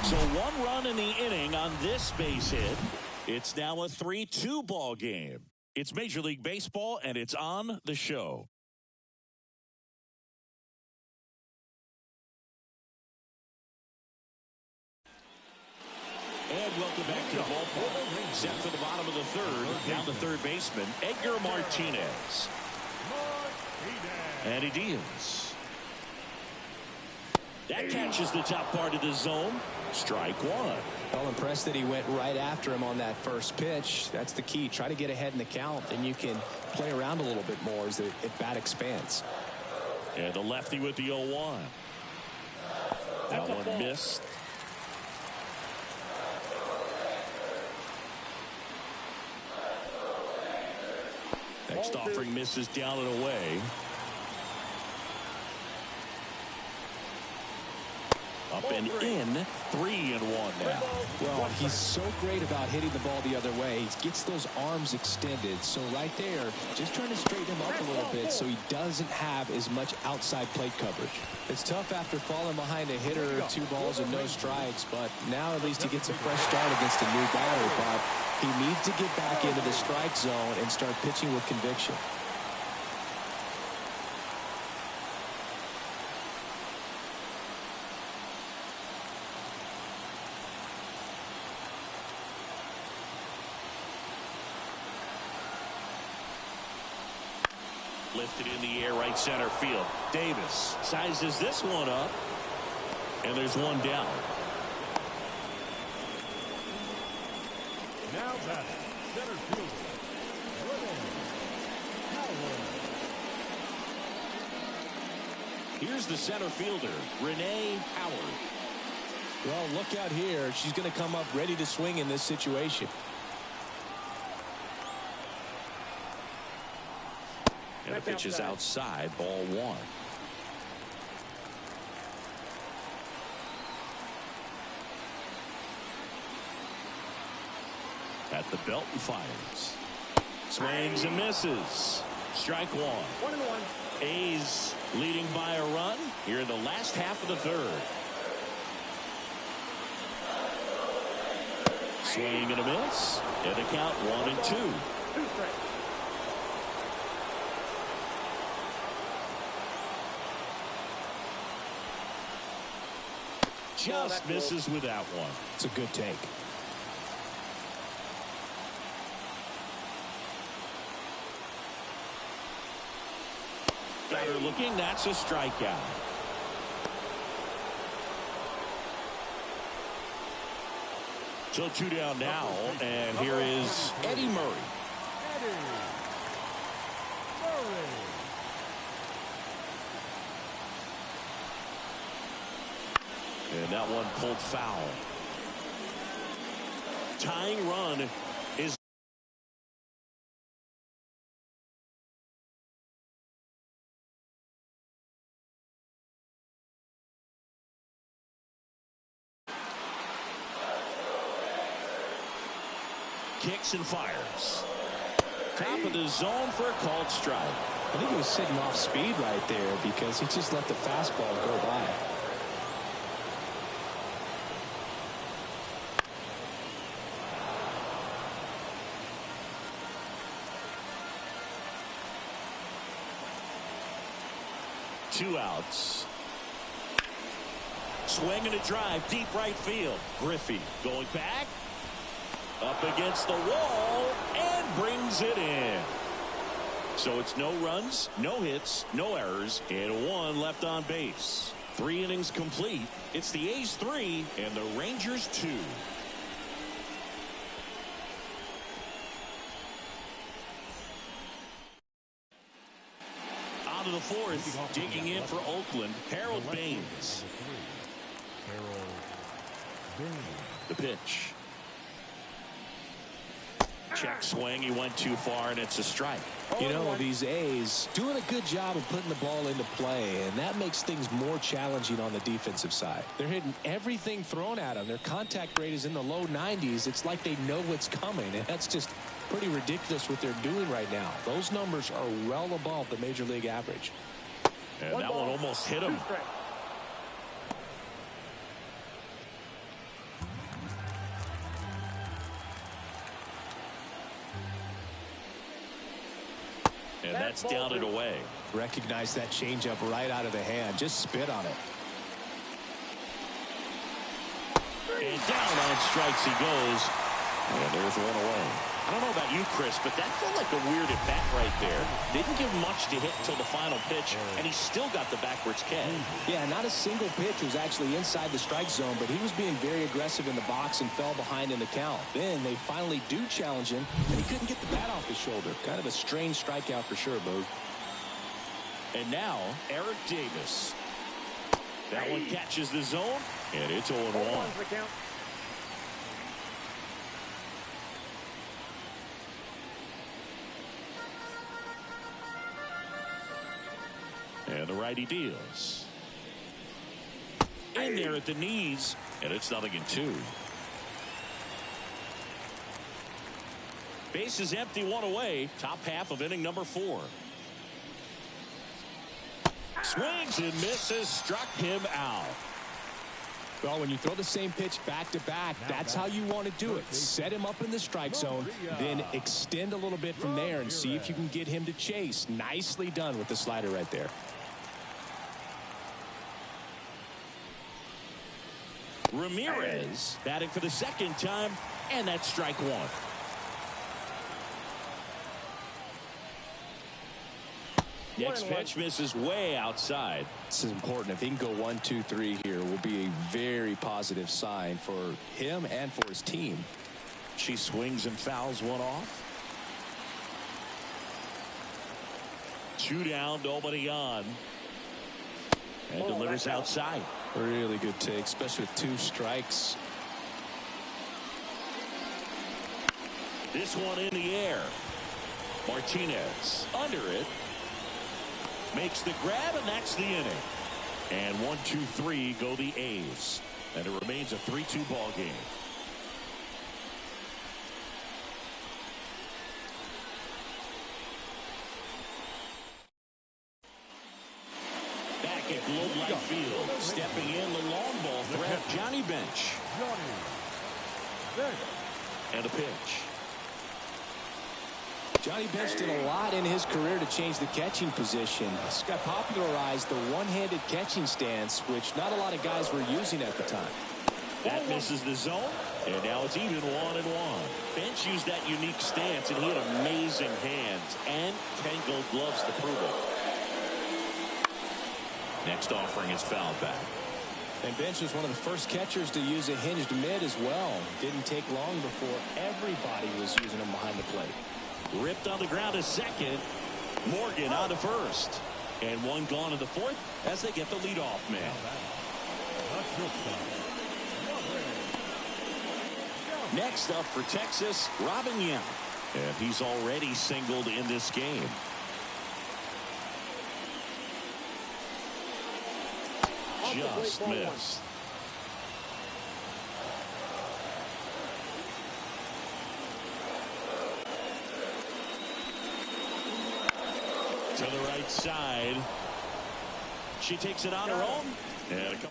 So 1 run in the inning on this base hit. It's now a 3-2 ball game. It's Major League Baseball, and it's on the show. And welcome back to the ballpark. Set for the bottom of the third. Down the third baseman, Edgar Martinez. And he deals. That catches the top part of the zone. Strike 1. Well, impressed that he went right after him on that first pitch. That's the key. Try to get ahead in the count, and you can play around a little bit more as the at-bat expands. And the lefty with the 0-1. That one missed. Next offering misses down and away. Up and in, 3-1 now. Well, he's so great about hitting the ball the other way. He gets those arms extended. So right there, just trying to straighten him up a little bit so he doesn't have as much outside plate coverage. It's tough after falling behind a hitter, 2 balls and no strikes, but now at least he gets a fresh start against a new batter. But He needs to get back into the strike zone and start pitching with conviction. Lifted in the air, right center field. Davis sizes this one up. And there's one down. Now batting, center fielder, Here's the center fielder, Renee Howard. Well, look out here. She's going to come up ready to swing in this situation. And the pitch is outside, ball one. At the belt and fires. Swings and misses. Strike one. 1-1. A's leading by a run here in the last half of the third. Swing and a miss. And the count 1-2. 2 strikes. Just misses with that one. It's a good take. Got her looking. That's a strikeout. So 2 down now, and here is Eddie Murray. And that one pulled foul. Tying run is kicks and fires. Top of the zone for a called strike. I think he was sitting off speed right there because he just let the fastball go by. Two outs. Swing and a drive, deep right field. Griffey going back. Up against the wall and brings it in. So it's no runs, no hits, no errors, and 1 left on base. 3 innings complete. It's the A's 3 and the Rangers 2. On to the 4th, digging in for Oakland, Harold Baines. The pitch. Check swing. He went too far, and it's a strike. You know, these A's doing a good job of putting the ball into play, and that makes things more challenging on the defensive side. They're hitting everything thrown at them. Their contact rate is in the low 90s. It's like they know what's coming, and that's just pretty ridiculous what they're doing right now. Those numbers are well above the major league average. And that one almost hit him. And that's down and away. Recognize that changeup right out of the hand. Just spit on it. And down on strikes he goes. And there's one away. I don't know about you, Chris, but that felt like a weird at bat right there. Didn't give much to hit until the final pitch, and he still got the backwards catch. Yeah, not a single pitch was actually inside the strike zone, but he was being very aggressive in the box and fell behind in the count. Then they finally do challenge him, and he couldn't get the bat off his shoulder. Kind of a strange strikeout for sure, Boog. And now, Eric Davis. That one catches the zone, and it's 0-1. And the righty deals. In there at the knees, and it's 0-2. Base is empty, 1 away. Top half of inning number 4. Swings and misses, struck him out. Well, when you throw the same pitch back-to-back, that's how you want to do it. Set him up in the strike zone, then extend a little bit from there and see if you can get him to chase. Nicely done with the slider right there. Ramirez batting for the second time, and that's strike one. Next pitch misses way outside. This is important. If he can go 1, 2, 3 here, will be a very positive sign for him and for his team. She swings and fouls one off. 2 down, nobody on. And delivers outside. Really good take, especially with 2 strikes. This one in the air. Martinez under it. Makes the grab, and that's the inning. And 1, 2, 3 go the A's. And it remains a 3-2 ball game. Back at Globe Life Field, stepping in the long ball threat, Johnny Bench. And a pitch. Johnny Bench did a lot in his career to change the catching position. This guy popularized the one-handed catching stance, which not a lot of guys were using at the time. That misses the zone, and now it's even 1-1. Bench used that unique stance, and he had amazing hands and 10 gold gloves to prove it. Next offering is fouled back. And Bench was one of the first catchers to use a hinged mid as well. Didn't take long before everybody was using them behind the plate. Ripped on the ground to second. Morgan on to first. And one gone in the fourth as they get the leadoff man. Next up for Texas, Robin Yount. And he's already singled in this game. Just missed. To the right side. She takes it on her own. And a couple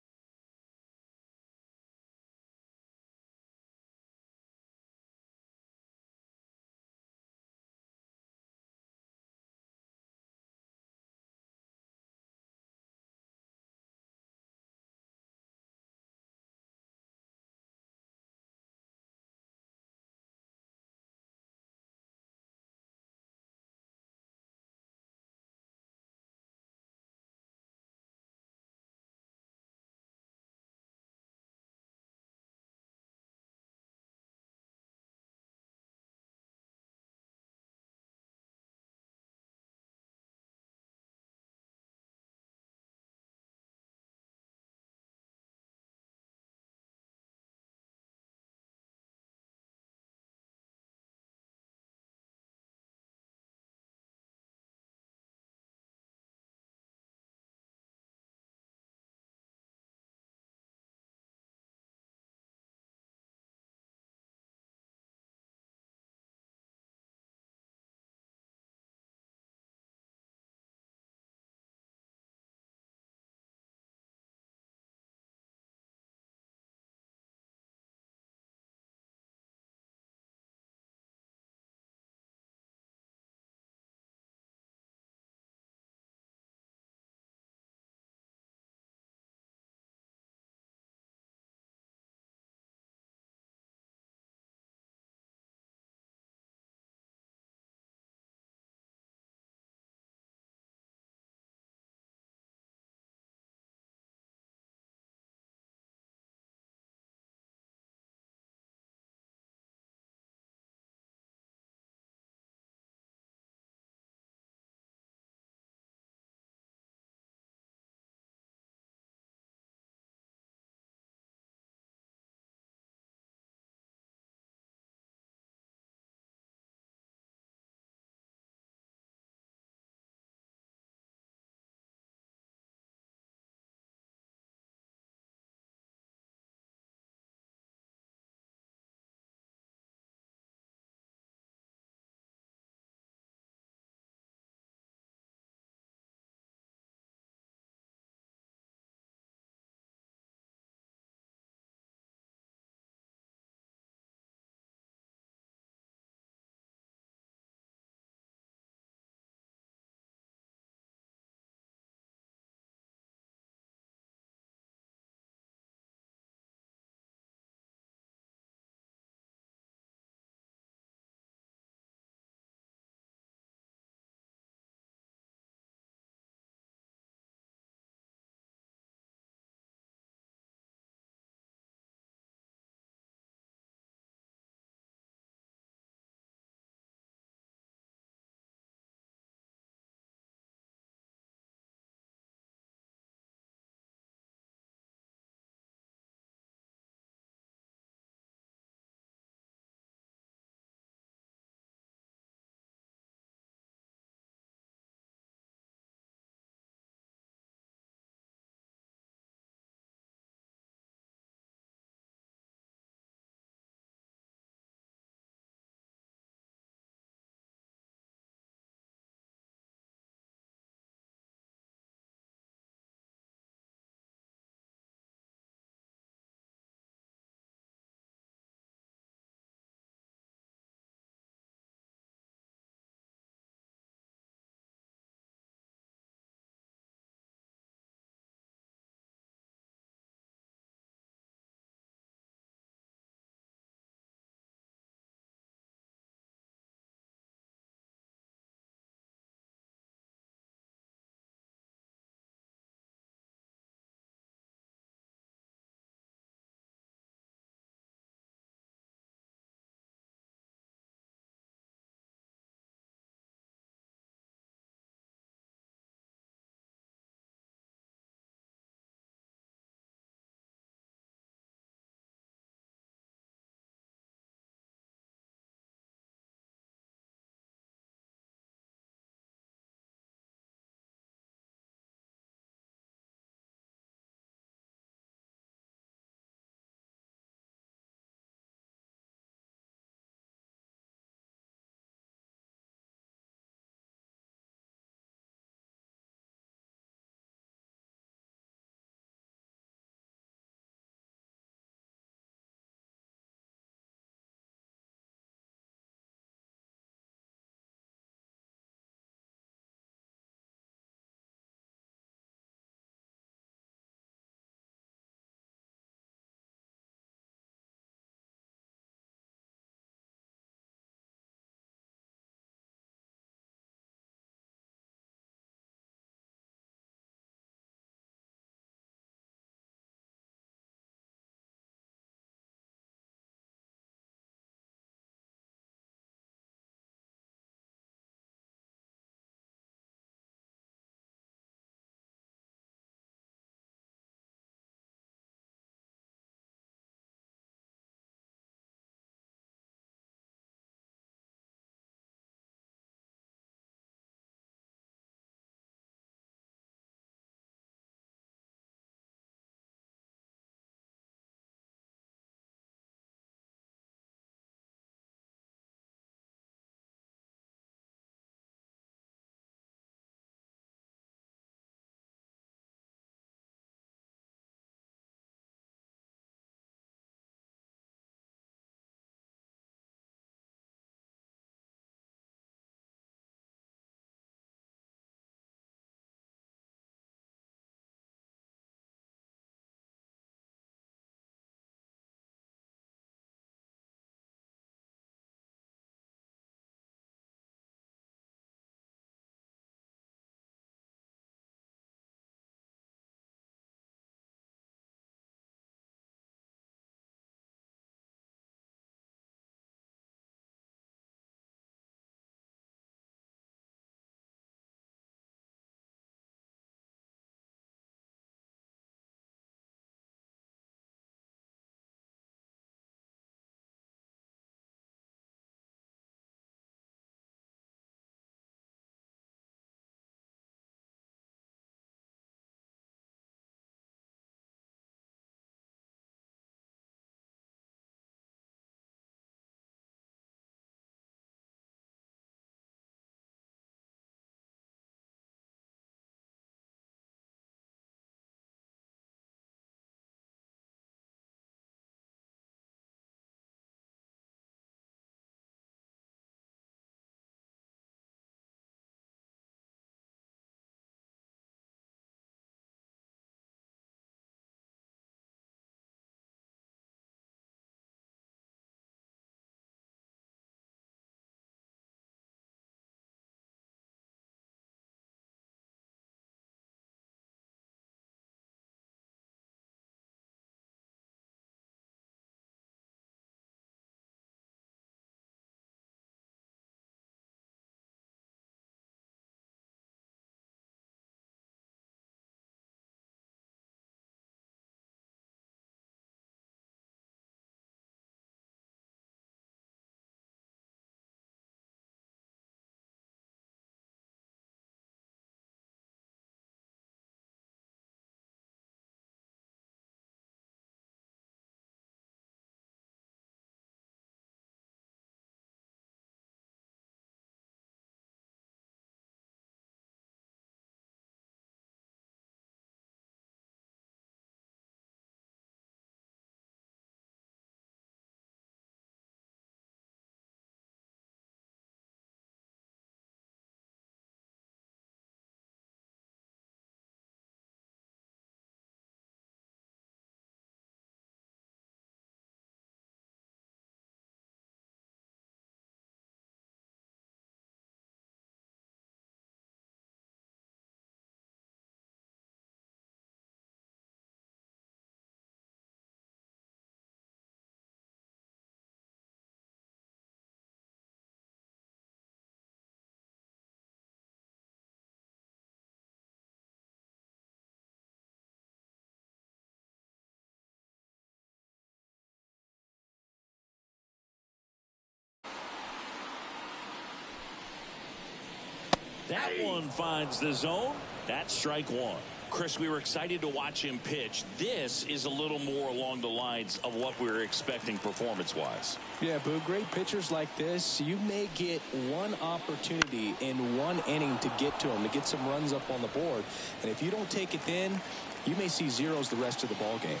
That one finds the zone. That's strike one. Chris, we were excited to watch him pitch. This is a little more along the lines of what we were expecting performance-wise. Yeah, Boo, great pitchers like this, you may get one opportunity in one inning to get to them, to get some runs up on the board. And if you don't take it then, you may see zeros the rest of the ball game.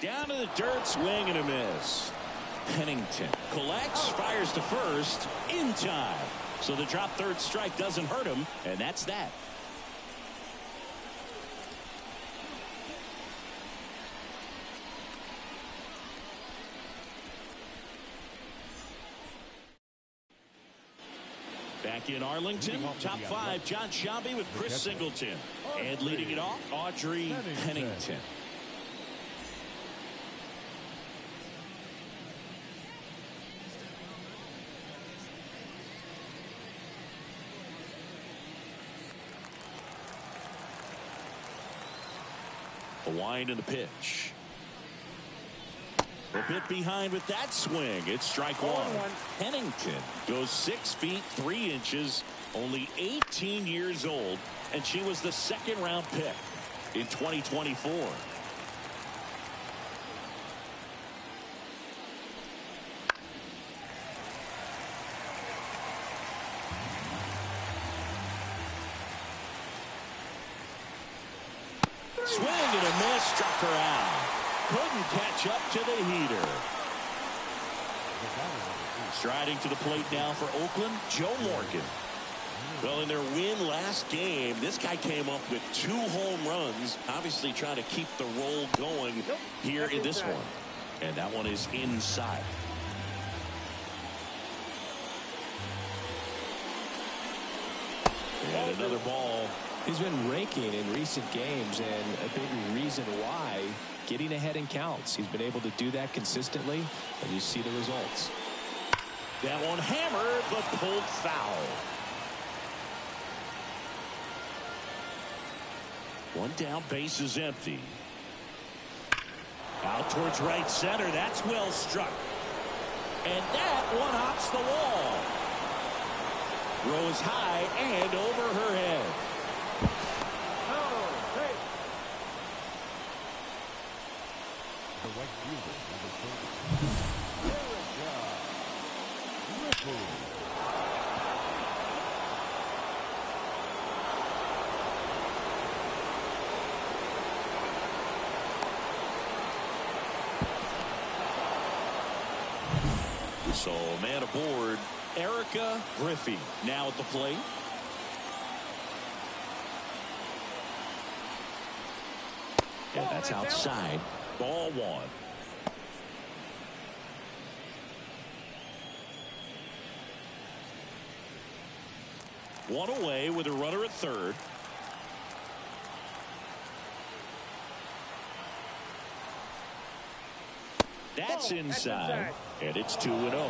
Down to the dirt, swing and a miss. Pennington collects, fires to first, in time. So the drop third strike doesn't hurt him, and that's that. Back in Arlington, top five, John Sciambi with Chris Singleton. And leading it off, Audrey Pennington. A wind and a pitch. A bit behind with that swing. It's strike one. Pennington goes 6 feet 3 inches, only 18 years old, and she was the second-round pick in 2024. Swing and a miss, struck her out. Couldn't catch up to the heater. Striding to the plate now for Oakland, Joe Morgan. Well, in their win last game, this guy came up with 2 home runs, obviously trying to keep the roll going here in this one. And that one is inside. And another ball. He's been raking in recent games, and a big reason why, getting ahead in counts. He's been able to do that consistently, and you see the results. That one hammered, but pulled foul. One down, base is empty. Out towards right center. That's well struck. And that one hops the wall. Rose high and over her head. The right fielder, number 30. So, man aboard, Erica Griffey now at the plate. Yeah, that's outside. Ball one. One away with a runner at third. That's inside. And it's 2-0.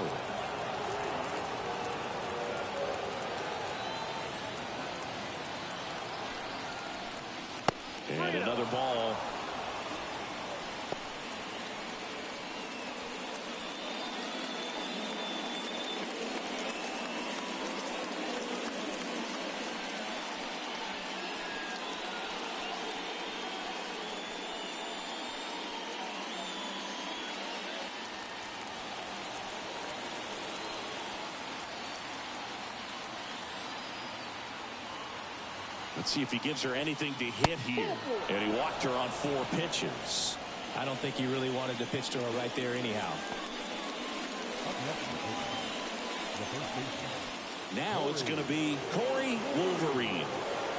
And another ball. Let's see if he gives her anything to hit here. And he walked her on 4 pitches. I don't think he really wanted to pitch to her right there anyhow. Now it's going to be Corey Wolverine.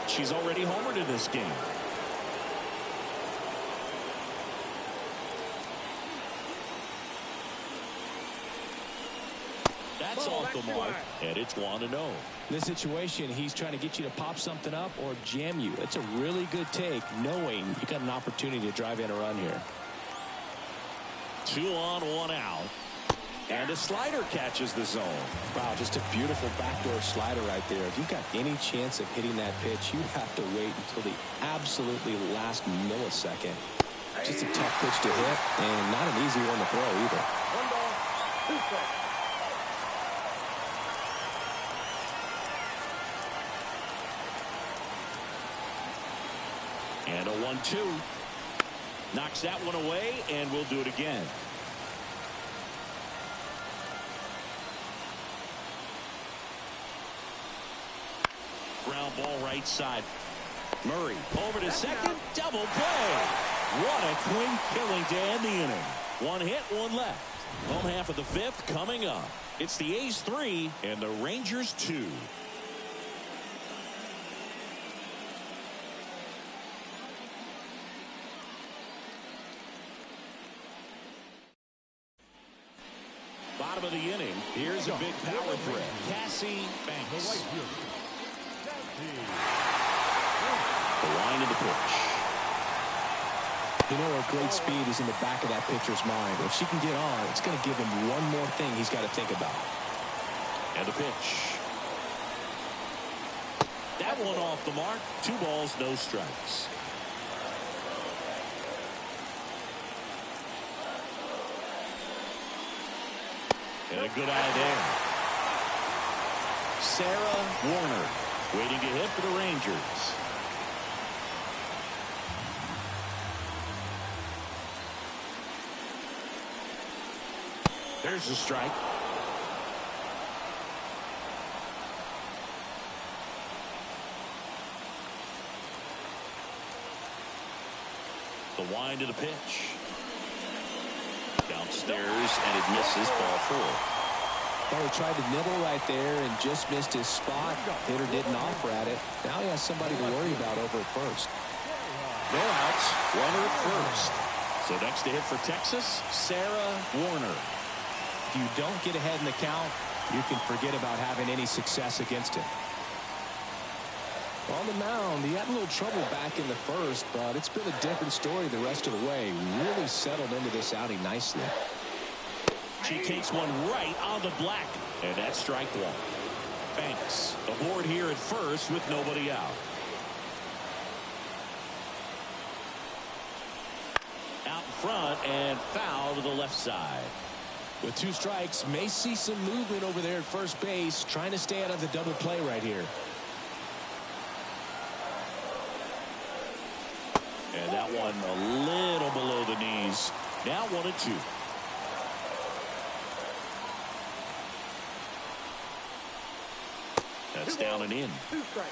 She's already homered in this game. That's off the mark, and it's 1-0. In this situation, he's trying to get you to pop something up or jam you. That's a really good take, knowing you got an opportunity to drive in a run here. 2 on, 1 out. And a slider catches the zone. Wow, just a beautiful backdoor slider right there. If you've got any chance of hitting that pitch, you have to wait until the absolutely last millisecond. Just a tough pitch to hit, and not an easy one to throw either. 1 ball, 2 strikes. 1-2. Knocks that one away, and we'll do it again. Ground ball right side. Murray over to second. Double play. What a clean killing to end the inning. One hit, one left. Home half of the fifth coming up. It's the A's 3 and the Rangers 2. Bottom of the inning. Here's a big power threat. Cassie Banks. The line of the pitch. You know her great speed is in the back of that pitcher's mind. If she can get on, it's going to give him one more thing he's got to think about. And the pitch. That one off the mark. 2 balls, no strikes. And a good eye there. Sarah Warner waiting to hit for the Rangers. There's a strike. The wind to the pitch. Downstairs, and it misses, ball 4. Well, he tried to nibble right there and just missed his spot. Hitter didn't offer at it. Now he has somebody to worry about over at first. No outs. Runner at first. So next to hit for Texas, Sarah Warner. If you don't get ahead in the count, you can forget about having any success against him. On the mound, he had a little trouble back in the first, but it's been a different story the rest of the way. Really settled into this outing nicely. She takes one right on the black, and that's strike 1. Banks aboard here at first with nobody out. Out in front and foul to the left side. With 2 strikes, may see some movement over there at first base, trying to stay out of the double play right here. And that one a little below the knees. Now 1-2. That's down and in. 2 strikes.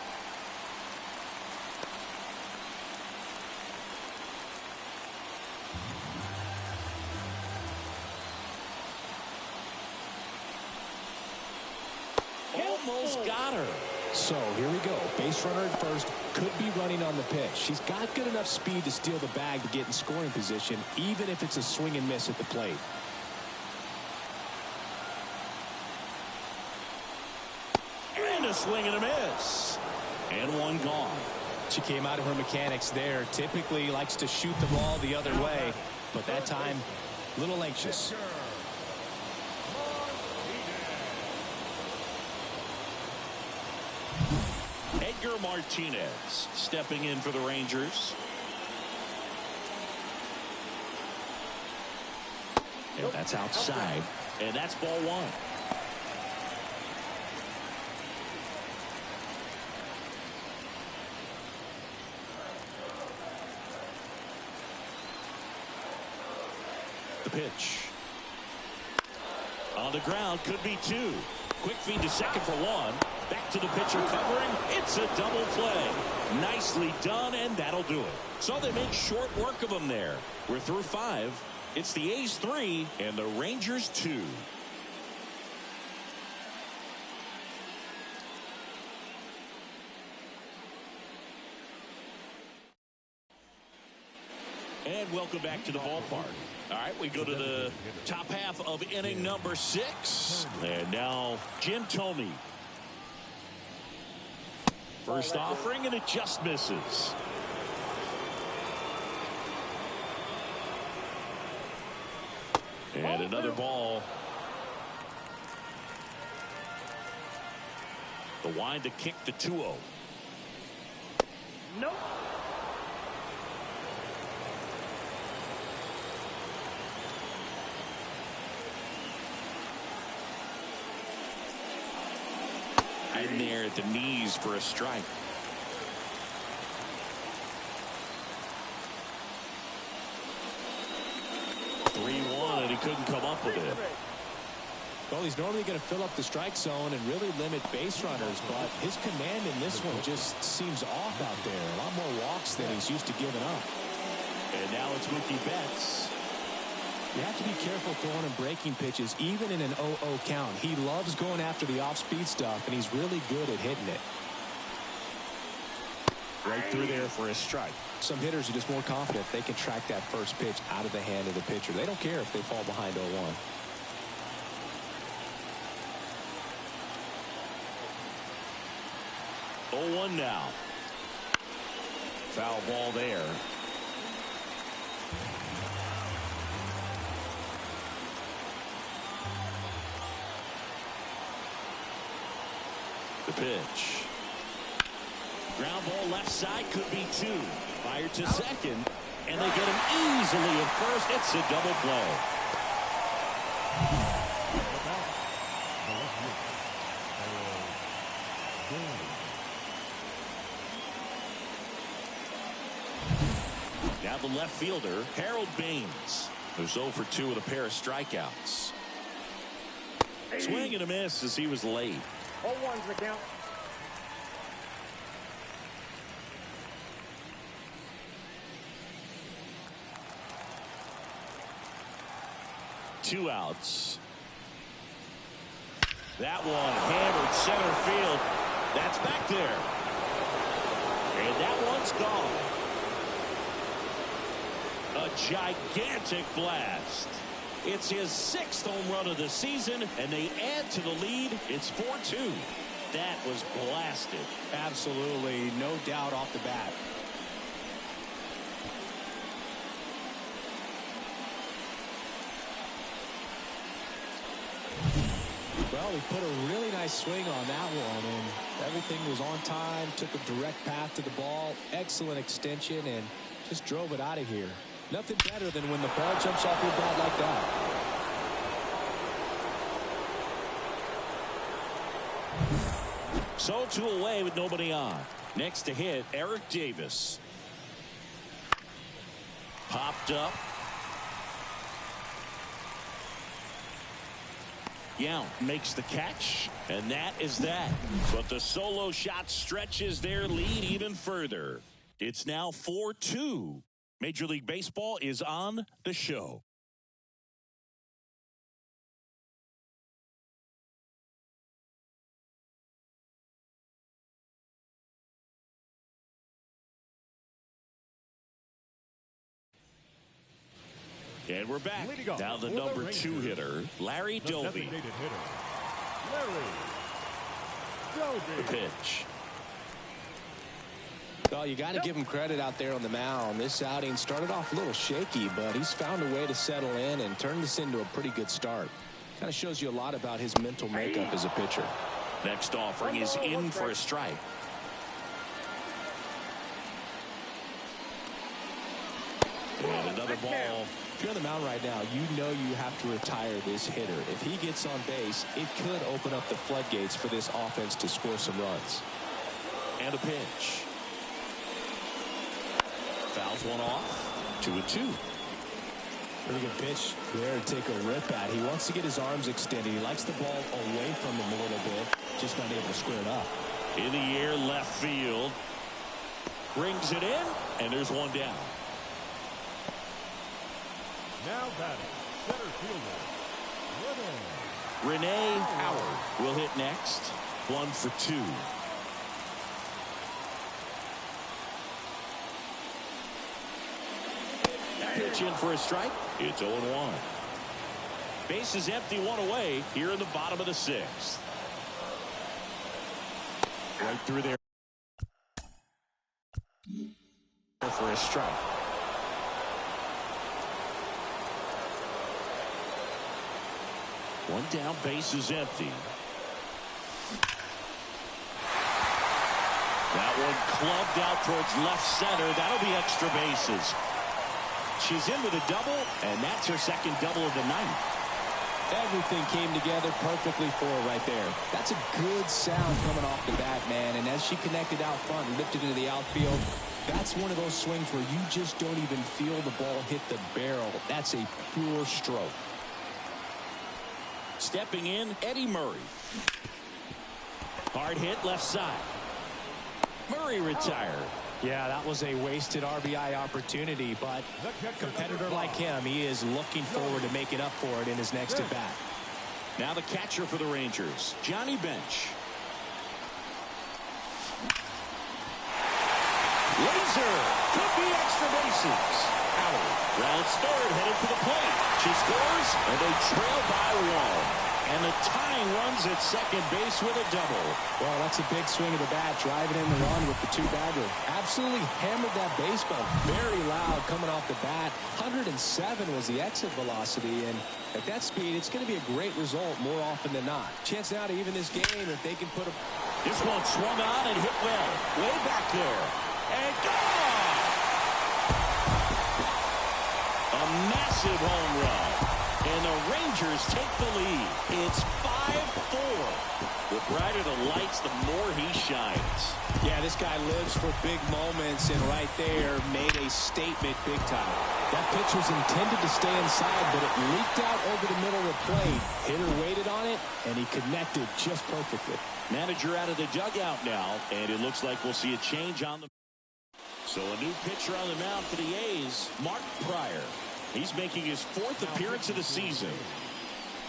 Almost got her. So here we go. Base runner at first, could be running on the pitch. She's got good enough speed to steal the bag to get in scoring position, even if it's a swing and miss at the plate. And a swing and a miss. And one gone. She came out of her mechanics there. Typically likes to shoot the ball the other way, but that time, a little anxious. Edgar Martinez stepping in for the Rangers. And that's outside. And that's ball 1. The pitch. On the ground, could be 2. Quick feed to second for 1. Back to the pitcher covering. It's a double play. Nicely done, and that'll do it. So they make short work of them there. We're through 5. It's the A's 3 and the Rangers 2. And welcome back to the ballpark. All right, we go to the top half of inning number 6. And now Jim Thome. First offering, and it just misses. And another ball. The wind to kick to 2-0. Nope. In there at the knees for a strike. couldn't come up with it. Well, he's normally going to fill up the strike zone and really limit base runners, but his command in this one just seems off out there. A lot more walks than he's used to giving up. And now it's Mookie Betts. You have to be careful throwing him breaking pitches, even in an 0-0 count. He loves going after the off-speed stuff, and he's really good at hitting it. Right through there for a strike. Some hitters are just more confident they can track that first pitch out of the hand of the pitcher. They don't care if they fall behind 0-1. Oh, 0-1 now. Foul ball there. The pitch. Ground ball left side, could be 2. Fired to second, and they get him easily at first. It's a double play. Now the left fielder, Harold Baines, who's 0 for 2 with a pair of strikeouts. Swing and a miss as he was late. 0-1's the count. Two outs. That one hammered center field. That's back there. And that one's gone. A gigantic blast. It's his 6th home run of the season, and they add to the lead. It's 4-2. That was blasted. Absolutely, no doubt off the bat. Well, he put a really nice swing on that one, and everything was on time, took a direct path to the ball, excellent extension, and just drove it out of here. Nothing better than when the ball jumps off your bat like that. So 2 away with nobody on. Next to hit, Eric Davis. Popped up. Yount makes the catch, and that is that. But the solo shot stretches their lead even further. It's now 4-2. Major League Baseball is on the show. And we're back. Now the number 2 hitter, Larry Doby. The pitch. Well, you got to give him credit out there on the mound. This outing started off a little shaky, but he's found a way to settle in and turn this into a pretty good start. Kind of shows you a lot about his mental makeup as a pitcher. Next offering is in for a strike. And another ball. If you're on the mound right now, you know you have to retire this hitter. If he gets on base, it could open up the floodgates for this offense to score some runs. And a pitch. Fouls one off. 2-2. Pretty good pitch there to take a rip at. He wants to get his arms extended. He likes the ball away from him a little bit. Just not able to square it up. In the air, left field. Brings it in, and there's one down. Now batting, center fielder, Renee Howard will hit next. 1 for 2. Pitch in for a strike. It's 0-1. Base is empty, 1 away here in the bottom of the 6th. Right through there for a strike. One down, base is empty. That one clubbed out towards left center. That'll be extra bases. She's in with a double, and that's her second double of the night. Everything came together perfectly for her right there. That's a good sound coming off the bat, man. And as she connected out front and lifted into the outfield, that's one of those swings where you just don't even feel the ball hit the barrel. That's a pure stroke. Stepping in, Eddie Murray. Hard hit left side. Murray retired. Yeah, that was a wasted RBI opportunity, but a competitor like him, he is looking forward to making up for it in his next at-bat. Now the catcher for the Rangers, Johnny Bench. Laser, could be extra bases. Out. Rounds third, headed for the plate. She scores, and they trail by 1. And the tying runs at second base with a double. Well, that's a big swing of the bat, driving in the run with the two-bagger. Absolutely hammered that baseball. Very loud coming off the bat. 107 was the exit velocity, and at that speed, it's going to be a great result more often than not. Chance now to even this game if they can put a... This one swung on and hit well. Way back there. And gone! A massive home run. And the Rangers take the lead. It's 5-4. The brighter the lights, the more he shines. Yeah, this guy lives for big moments, and right there made a statement big time. That pitch was intended to stay inside, but it leaked out over the middle of the plate. Hitter waited on it, and he connected just perfectly. Manager out of the dugout now, and it looks like we'll see a change on the... So a new pitcher on the mound for the A's, Mark Pryor. He's making his 4th appearance of the season.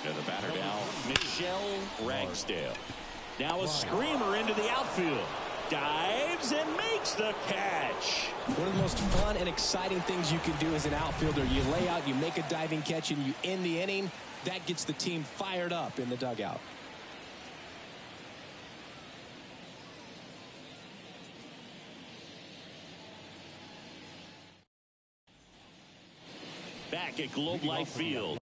And the batter now, Michelle Ragsdale. Now a screamer into the outfield. Dives and makes the catch. One of the most fun and exciting things you can do as an outfielder. You lay out, you make a diving catch, and you end the inning. That gets the team fired up in the dugout. Back at Globe Life Field.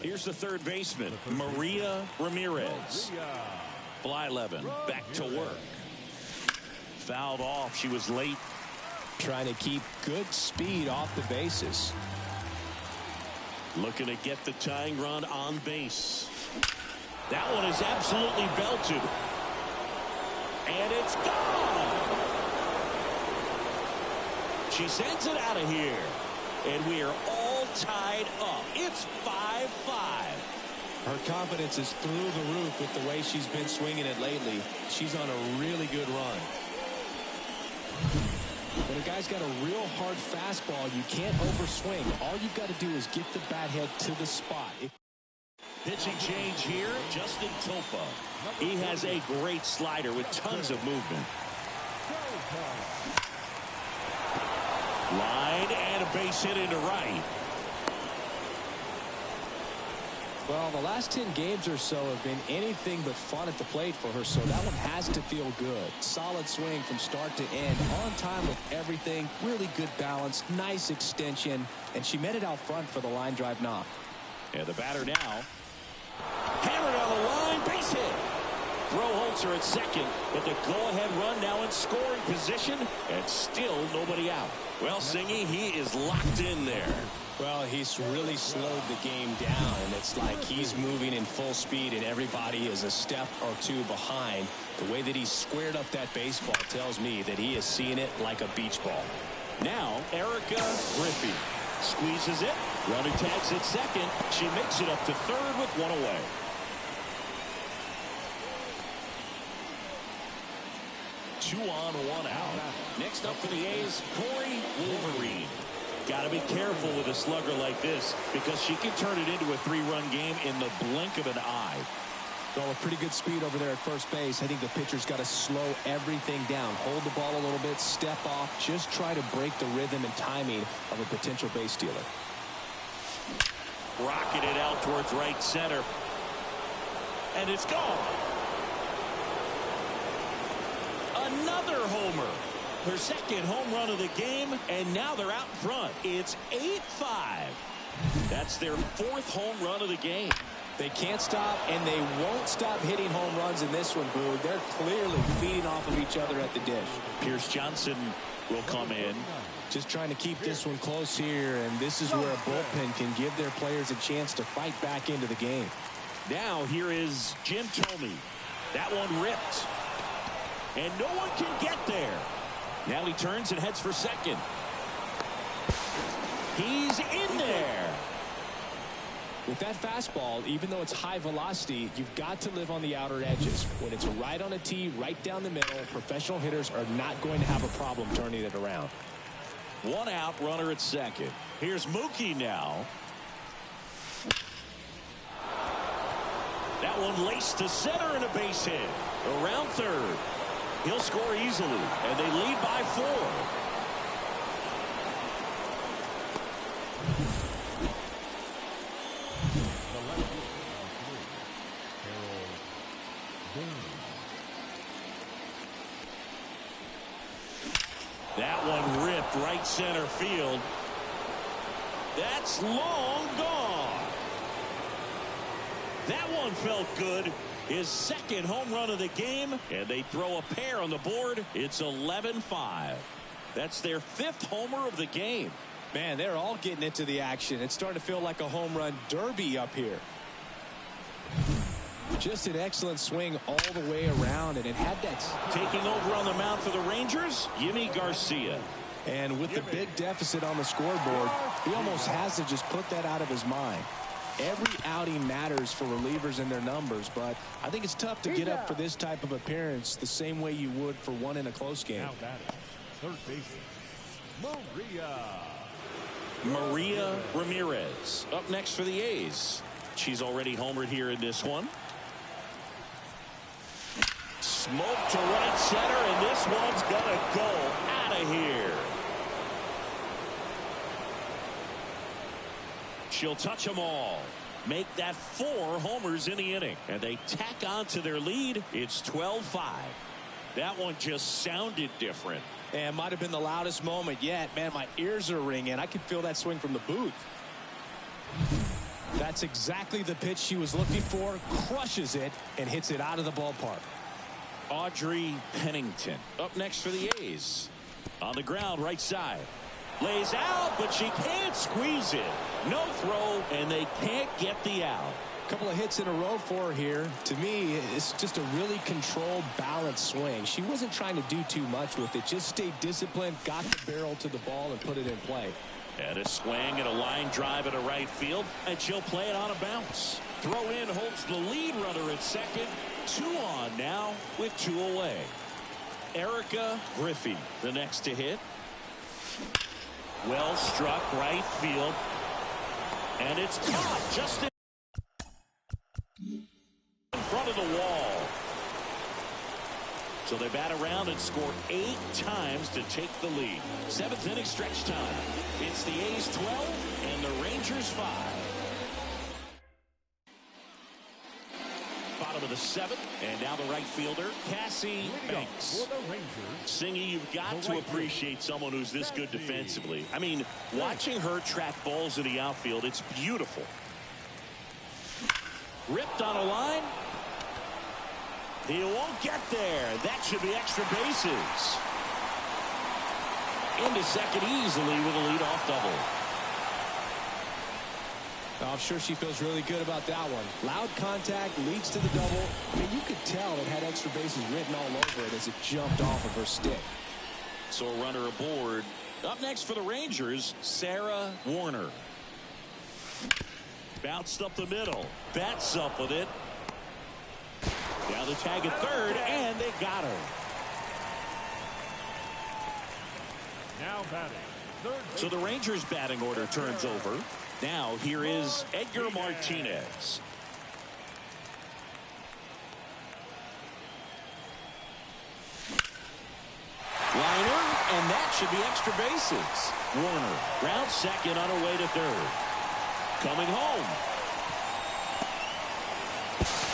Here's the third baseman, Maria Ramirez. Fly 11, back to work. Fouled off. She was late. Trying to keep good speed off the bases. Looking to get the tying run on base. That one is absolutely belted. And it's gone. She sends it out of here. And we are all tied up. It's 5-5. Her confidence is through the roof with the way she's been swinging it lately. She's on a really good run. When a guy's got a real hard fastball, you can't overswing. All you've got to do is get the bat head to the spot. Pitching change here, Justin Topa. He has a great slider with tons of movement. Line and a base hit into right. Well, the last 10 games or so have been anything but fun at the plate for her, so that one has to feel good. Solid swing from start to end, on time with everything, really good balance, nice extension, and she met it out front for the line drive knock. And the batter now. Hammered on the line, base hit. Throw holds her at second, but the go-ahead run now in scoring position, and still nobody out. Well, Singy, he is locked in there. Well, he's really slowed the game down, and it's like he's moving in full speed, and everybody is a step or two behind. The way that he squared up that baseball tells me that he is seeing it like a beach ball. Now, Erica Griffey squeezes it. Runner tags at second. She makes it up to third with one away. Two on, one out. Next up for the A's, Corey Wolverine. Got to be careful with a slugger like this because she can turn it into a 3-run game in the blink of an eye. Well, with pretty good speed over there at first base, I think the pitcher's got to slow everything down. Hold the ball a little bit, step off, just try to break the rhythm and timing of a potential base stealer. Rocking it out towards right center. And it's gone. Another homer. Her second home run of the game, and now they're out in front. It's 8-5. That's their 4th home run of the game. They can't stop, and they won't stop hitting home runs in this one, Boo. They're clearly feeding off of each other at the dish. Pierce Johnson will come in. Just trying to keep this one close here, and this is where a bullpen can give their players a chance to fight back into the game. Now here is Jim Thome. That one ripped. And no one can get there. Now he turns and heads for second. He's in there. With that fastball, even though it's high velocity, you've got to live on the outer edges. When it's right on a tee, right down the middle, professional hitters are not going to have a problem turning it around. One out, runner at second. Here's Mookie now. That one laced to center and a base hit. Around third. He'll score easily, and they lead by 4. That one ripped right center field. That's long gone. That one felt good. His second home run of the game, and they throw a pair on the board. It's 11-5. That's their 5th homer of the game. Man, they're all getting into the action. It's starting to feel like a home run derby up here. Just an excellent swing all the way around, and it had that. Taking over on the mound for the Rangers, Yimi Garcia. And with the big deficit on the scoreboard, he almost has to just put that out of his mind. Every outing matters for relievers and their numbers, but I think it's tough to get up for this type of appearance the same way you would for one in a close game. Now batting, third baseman, Maria Ramirez up next for the A's. She's already homered here in this one. Smoke to right center, and this one's gonna go out of here. She'll touch them all. Make that 4 homers in the inning. And they tack on to their lead. It's 12-5. That one just sounded different. And might have been the loudest moment yet. Man, my ears are ringing. I could feel that swing from the booth. That's exactly the pitch she was looking for. Crushes it and hits it out of the ballpark. Audrey Pennington up next for the A's. On the ground, right side. Lays out, but she can't squeeze it. No throw, and they can't get the out. A couple of hits in a row for her here. To me, it's just a really controlled, balanced swing. She wasn't trying to do too much with it. Just stayed disciplined, got the barrel to the ball, and put it in play. And a swing and a line drive into right field, and she'll play it on a bounce. Throw in holds the lead runner at second. 2 on now with 2 away. Erica Griffey, the next to hit. Well struck right field. And it's caught just in front of the wall. So they bat around and score 8 times to take the lead. 7th inning stretch time. It's the A's 12 and the Rangers 5. Bottom of the 7th, and now the right fielder, Cassie Banks. Singy, you've got to appreciate someone who's this good defensively. I mean, watching her track balls in the outfield, it's beautiful. Ripped on a line. He won't get there. That should be extra bases. Into second easily with a leadoff double. I'm sure she feels really good about that one. Loud contact leads to the double. I mean, you could tell it had extra bases written all over it as it jumped off of her stick. So a runner aboard. Up next for the Rangers, Sarah Warner. Bounced up the middle. Bats up with it. Now the tag at third, and they got her. Now batting, third. So the Rangers batting order turns over. Now here is Edgar Martinez. Liner, and that should be extra bases. Warner, round second on her way to third. Coming home.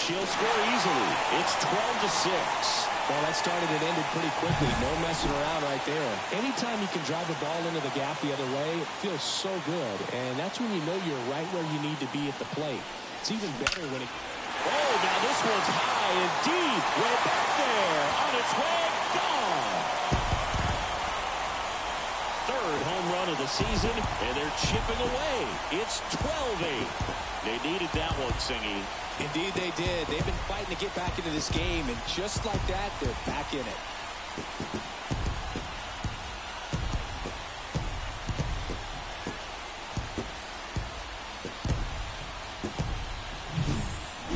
She'll score easily. It's 12-6. Well, that started and ended pretty quickly. No messing around right there. Anytime you can drive a ball into the gap the other way, it feels so good. And that's when you know you're right where you need to be at the plate. It's even better when it... Oh, now this one's high and deep. Way back there. On its way. Gone. Third home run of the season, and they're chipping away. It's 12-8. They needed that one, Singy. Indeed they did. They've been fighting to get back into this game, and just like that, they're back in it.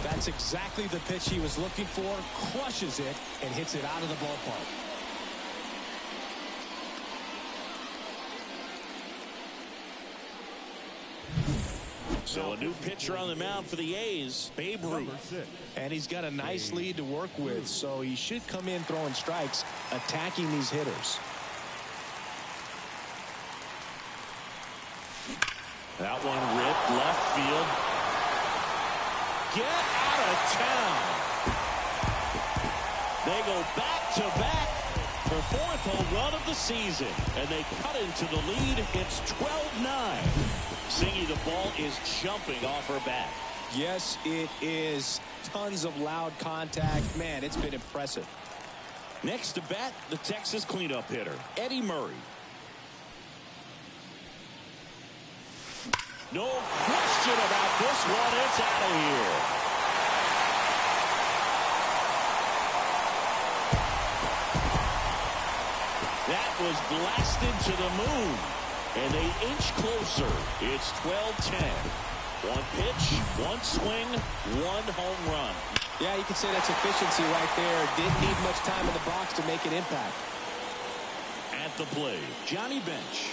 That's exactly the pitch he was looking for. Crushes it and hits it out of the ballpark. So a new pitcher on the mound for the A's, Babe Ruth. And he's got a nice lead to work with, so he should come in throwing strikes, attacking these hitters. That one ripped left field. Get out of town. They go back-to-back for fourth home run of the season. And they cut into the lead. It's 12-9. Singy, the ball is jumping off her bat. Yes, it is. Tons of loud contact. Man, it's been impressive. Next to bat, the Texas cleanup hitter, Eddie Murray. No question about this one. It's out of here. That was blasted to the moon. And they inch closer. It's 12-10. One pitch, one swing, one home run. Yeah, you can say that's efficiency right there. Didn't need much time in the box to make an impact. At the plate, Johnny Bench.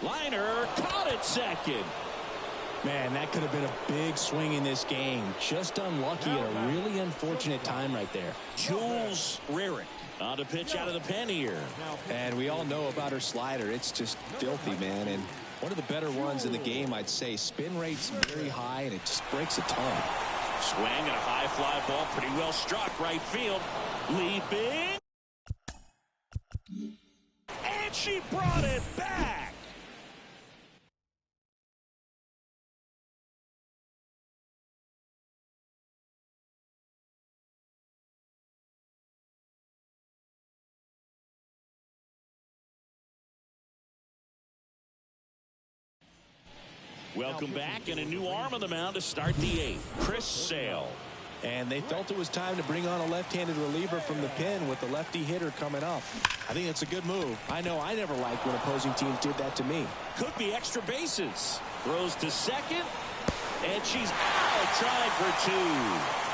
Liner caught at second. Man, that could have been a big swing in this game. Just unlucky at a really unfortunate time right there. Jules Rarick on to pitch out of the pen here. And we all know about her slider. It's just filthy, man. And one of the better ones in the game, I'd say. Spin rate's very high, and it just breaks a ton. Swing and a high fly ball, pretty well struck right field. Leaping. And she brought it back. Welcome back, and a new arm on the mound to start the eighth. Chris Sale. And they felt it was time to bring on a left-handed reliever from the pen with the lefty hitter coming up. I think that's a good move. I know I never liked when opposing teams did that to me. Could be extra bases. Throws to second, and she's out, trying for two.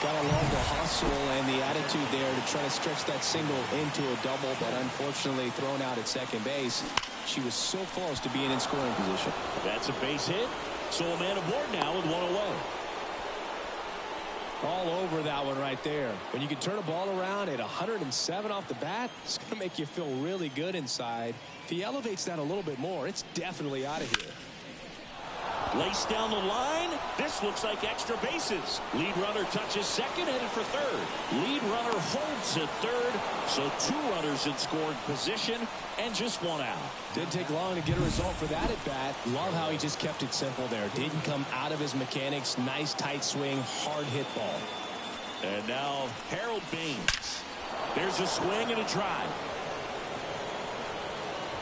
Gotta love the hustle and the attitude there to try to stretch that single into a double, but unfortunately thrown out at second base. She was so close to being in scoring position. That's a base hit. So a man aboard now with one away. All over that one right there. When you can turn a ball around at 107 off the bat, it's going to make you feel really good inside. If he elevates that a little bit more, it's definitely out of here. Laced down the line. This looks like extra bases. Lead runner touches second, headed for third. Lead runner holds at third. So two runners in scoring position and just one out. Didn't take long to get a result for that at bat. Love how he just kept it simple there. Didn't come out of his mechanics. Nice tight swing, hard hit ball. And now Harold Baines. There's a swing and a drive.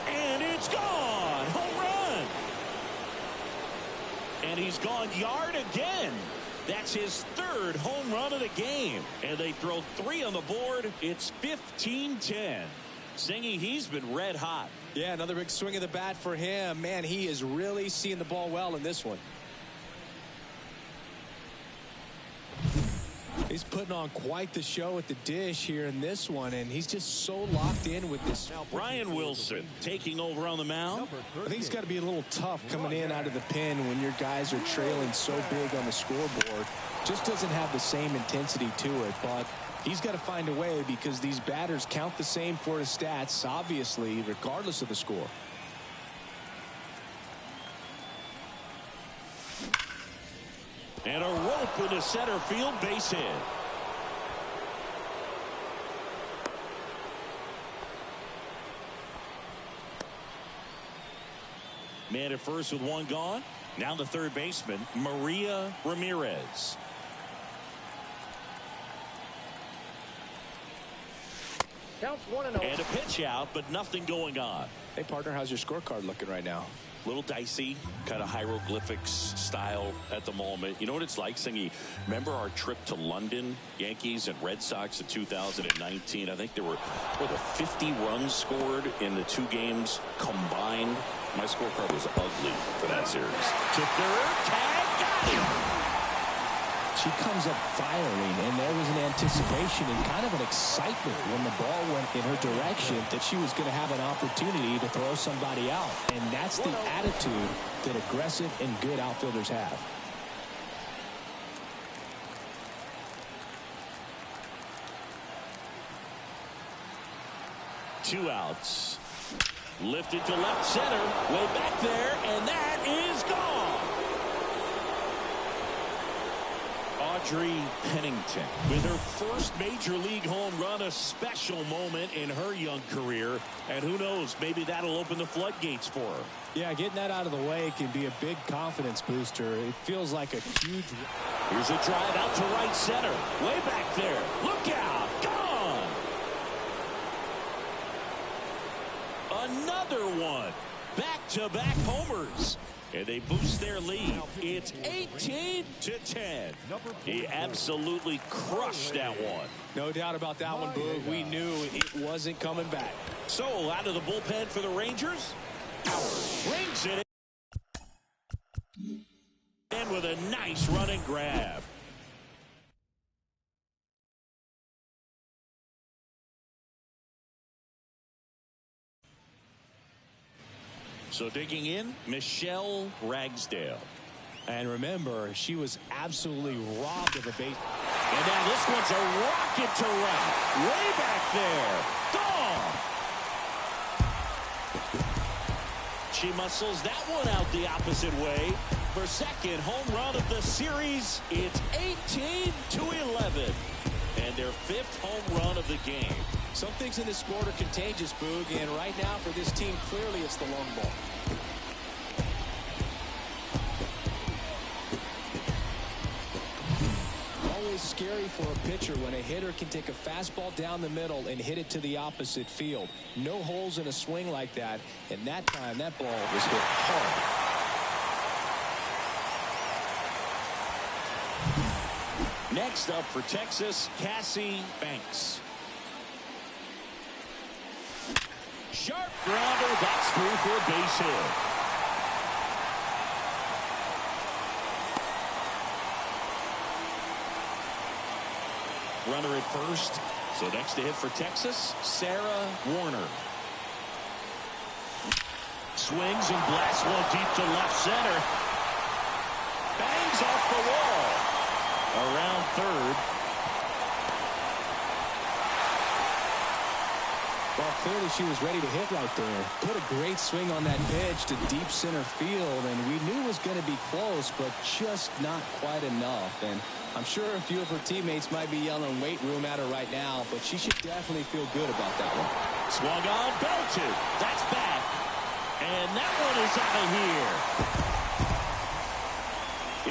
And it's gone. Home run. And he's gone yard again. That's his third home run of the game. And they throw three on the board. It's 15-10. Singy, he's been red hot. Yeah, another big swing of the bat for him. Man, he is really seeing the ball well in this one. He's putting on quite the show at the dish here in this one, and he's just so locked in with this. Brian Wilson taking over on the mound. I think it's got to be a little tough coming in out of the pen when your guys are trailing so big on the scoreboard. Just doesn't have the same intensity to it, but he's got to find a way because these batters count the same for his stats, obviously, regardless of the score. And a rope into center field, base hit. Man at first with one gone. Now the third baseman, Maria Ramirez. Counts 1-0. And a pitch out, but nothing going on. Hey, partner, how's your scorecard looking right now? Little dicey, kind of hieroglyphics style at the moment. You know what it's like, Singy? Remember our trip to London, Yankees and Red Sox in 2019? I think there were 50 runs scored in the 2 games combined. My scorecard was ugly for that series. To third, tag, got him. She comes up firing, and there was an anticipation and kind of an excitement when the ball went in her direction that she was going to have an opportunity to throw somebody out. And that's the attitude that aggressive and good outfielders have. Two outs. Lifted to left center. Way back there, and that is gone. Audrey Pennington with her first major league home run, a special moment in her young career, and who knows, maybe that'll open the floodgates for her. Yeah, getting that out of the way can be a big confidence booster. It feels like a huge... Here's a drive out to right center, way back there. Look out, gone. Another one. Back-to-back homers. And they boost their lead. It's 18-10. He absolutely crushed that one. No doubt about that one, Boog. We knew it wasn't coming back. So out of the bullpen for the Rangers. Howard brings it in. And with a nice run and grab. So digging in, Michelle Ragsdale. And remember, she was absolutely robbed of a base. And now this one's a rocket to right. Way back there. Gone. She muscles that one out the opposite way. For second home run of the series, it's 18-11. And their 5th home run of the game. Some things in this sport are contagious, Boog, and right now for this team, clearly it's the long ball. Always scary for a pitcher when a hitter can take a fastball down the middle and hit it to the opposite field. No holes in a swing like that, and that time that ball was hit hard. Next up for Texas, Cassie Banks. Sharp grounder, that's through for a base hit. Runner at first. So next to hit for Texas, Sarah Warner. Swings and blasts one deep to left center. Bangs off the wall. Around third. Well, clearly she was ready to hit right there. Put a great swing on that pitch to deep center field, and we knew it was going to be close, but just not quite enough. And I'm sure a few of her teammates might be yelling weight room at her right now, but she should definitely feel good about that one. Swung on, belted. That's back. And that one is out of here.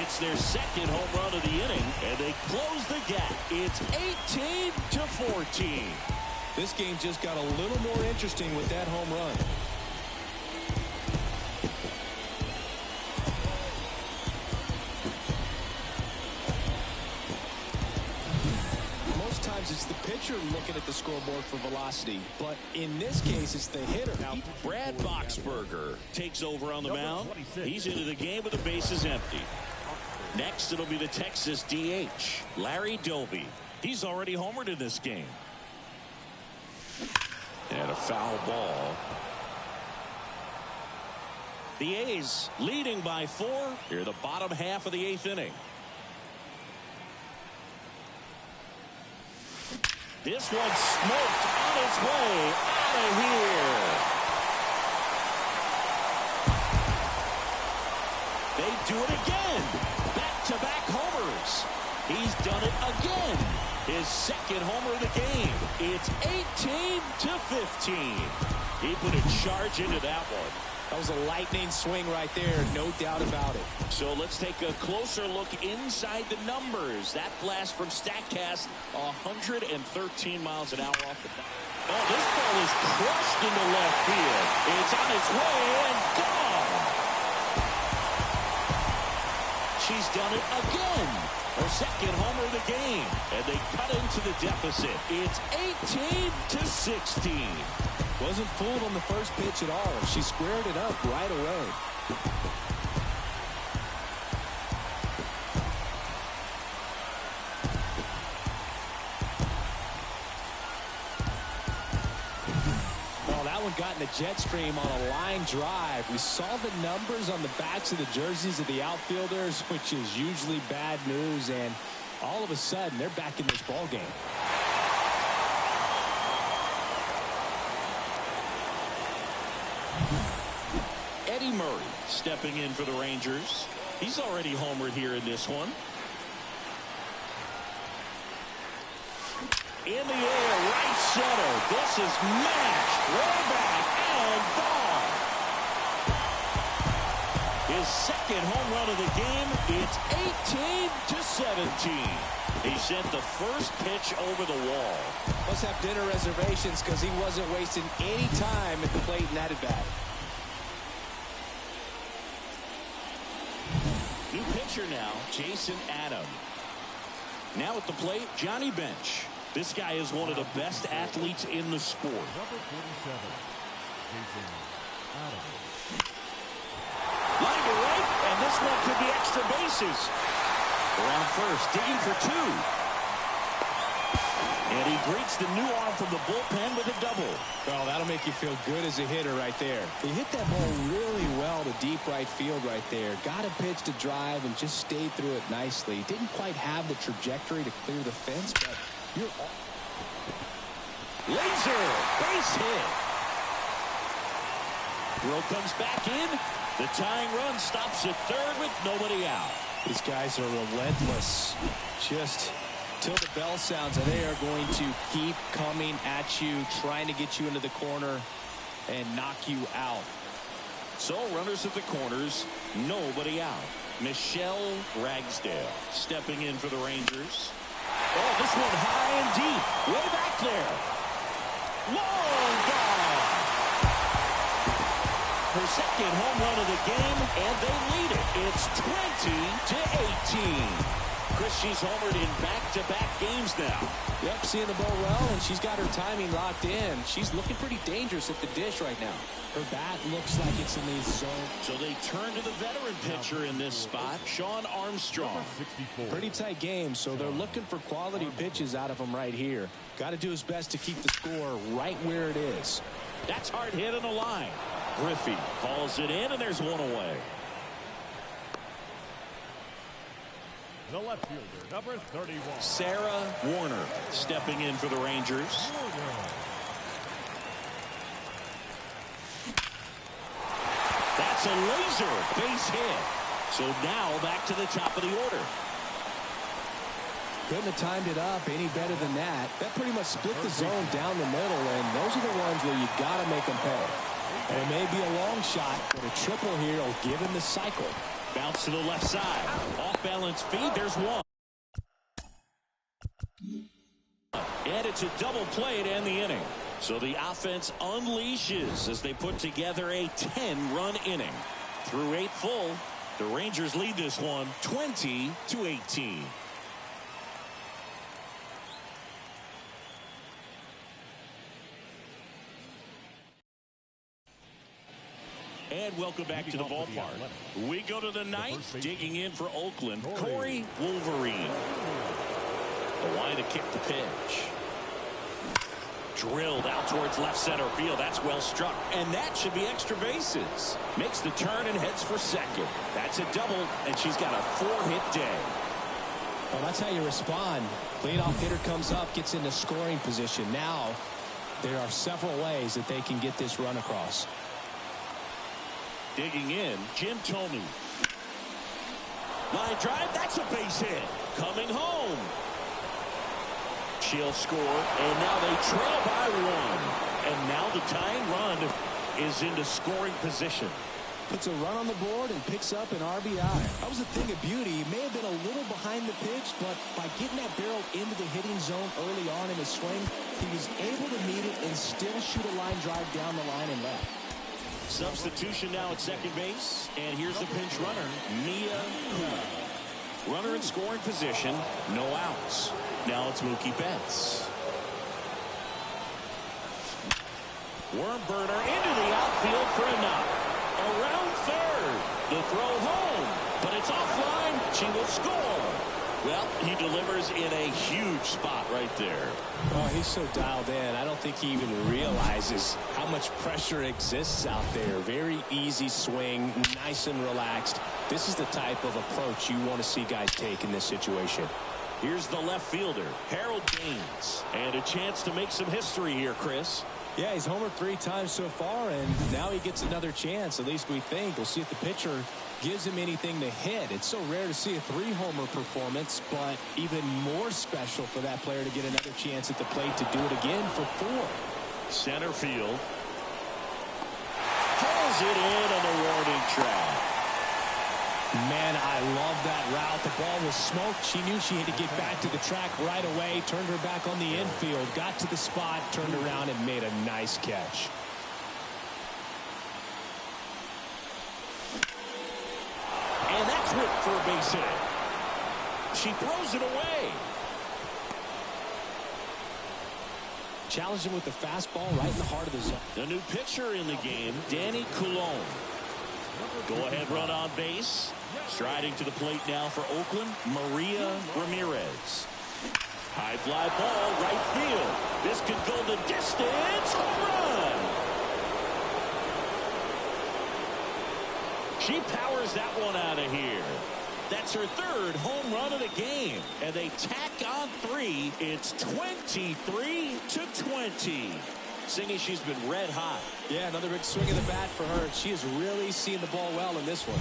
It's their second home run of the inning, and they close the gap. It's 18-14. This game just got a little more interesting with that home run. Most times it's the pitcher looking at the scoreboard for velocity, but in this case it's the hitter. Now, Brad Boxberger takes over on the mound. He's into the game with the bases empty. Next, it'll be the Texas DH, Larry Doby. He's already homered in this game. And a foul ball. The A's leading by 4 here the bottom half of the 8th inning. This one smoked on its way out of here. They do it again. Back-to-back homers. He's done it again. His second homer of the game. It's 18-15. He put a charge into that one. That was a lightning swing right there, no doubt about it. So let's take a closer look inside the numbers. That blast from StatCast, 113 miles an hour off the bat. Oh, this ball is crushed into left field. It's on its way and gone. She's done it again. Her second homer of the game. And they cut into the deficit. It's 18-16. Wasn't fooled on the first pitch at all. She squared it up right away. Oh, that one got in the jet stream on a line drive. We saw the numbers on the backs of the jerseys of the outfielders, which is usually bad news, and all of a sudden they're back in this ball game. Murray stepping in for the Rangers. He's already homered here in this one. In the air, right center. This is mashed way back and gone. His second home run of the game. It's 18-17. He sent the first pitch over the wall. Must have dinner reservations because he wasn't wasting any time at the plate in that at bat. New pitcher now, Jason Adam. Now at the plate, Johnny Bench. This guy is one of the best athletes in the sport. Number 47, Jason Adams. Line to right, and this one could be extra bases. Around first, digging for two. And he greets the new arm from the bullpen with a double. Oh, that'll make you feel good as a hitter right there. He hit that ball really well to deep right field right there. Got a pitch to drive and just stayed through it nicely. Didn't quite have the trajectory to clear the fence, but you're... Laser, base hit. Throw comes back in. The tying run stops at third with nobody out. These guys are relentless. Just... till the bell sounds, and they are going to keep coming at you, trying to get you into the corner and knock you out. So runners at the corners, nobody out. Michelle Ragsdale stepping in for the Rangers. Oh, this one high and deep, way back there. Long gone. Her second home run of the game, and they lead it. It's 20-18. Chris, she's homered in back-to-back games now. Yep, seeing the ball well, and she's got her timing locked in. She's looking pretty dangerous at the dish right now. Her bat looks like it's in the zone. So they turn to the veteran pitcher in this spot, Sean Armstrong. Pretty tight game, so they're looking for quality pitches out of him right here. Got to do his best to keep the score right where it is. That's hard hit on the line. Griffey calls it in, and there's one away. The left fielder, number 31. Sarah Warner stepping in for the Rangers. That's a laser base hit. So now back to the top of the order. Couldn't have timed it up any better than that. That pretty much split the zone down the middle, and those are the ones where you got to make them pay. And it may be a long shot, but a triple here will give him the cycle. Bounce to the left side. Off balance feed. There's one. And it's a double play to end the inning. So the offense unleashes as they put together a 10-run inning. Through 8 full, the Rangers lead this one 20-18. And welcome back to the ballpark. We go to the ninth, digging in for Oakland, Corey Wolverine. The line to kick the pitch. Drilled out towards left center field. That's well struck. And that should be extra bases. Makes the turn and heads for second. That's a double, and she's got a 4-hit day. Well, that's how you respond. Leadoff hitter comes up, gets into scoring position. Now, there are several ways that they can get this run across. Digging in, Jim Thome. Line drive, that's a base hit. Coming home. She'll score, and now they trail by 1. And now the tying run is into scoring position. Puts a run on the board and picks up an RBI. That was a thing of beauty. He may have been a little behind the pitch, but by getting that barrel into the hitting zone early on in his swing, he was able to meet it and still shoot a line drive down the line and left. Substitution now at second base, and here's the pinch runner, Mia Kula. Runner in scoring position, no outs. Now it's Mookie Betts. Worm burner into the outfield for a knock. Around third. The throw home, but it's offline. She will score. Well, he delivers in a huge spot right there. Oh, he's so dialed in. I don't think he even realizes how much pressure exists out there. Very easy swing, nice and relaxed. This is the type of approach you want to see guys take in this situation. Here's the left fielder, Harold Baines. And a chance to make some history here, Chris. Yeah, he's homered 3 times so far, and now he gets another chance, at least we think. We'll see if the pitcher gives him anything to hit. It's so rare to see a 3-homer performance, but even more special for that player to get another chance at the plate to do it again for 4. Center field. Pulls it in on the warning track. Man, I love that route. The ball was smoked. She knew she had to get back to the track right away. Turned her back on the infield. Got to the spot. Turned around and made a nice catch. And that's whipped for a base hit. She throws it away. Challenged him with the fastball right in the heart of the zone. The new pitcher in the game, Danny Coulon. Go-ahead run on base. Striding to the plate now for Oakland, Maria Ramirez. High fly ball, right field. This could go the distance. Home run. She powers that one out of here. That's her 3rd home run of the game. And they tack on 3. It's 23-20. Singy, she's been red hot. Yeah, another big swing of the bat for her. She has really seen the ball well in this one.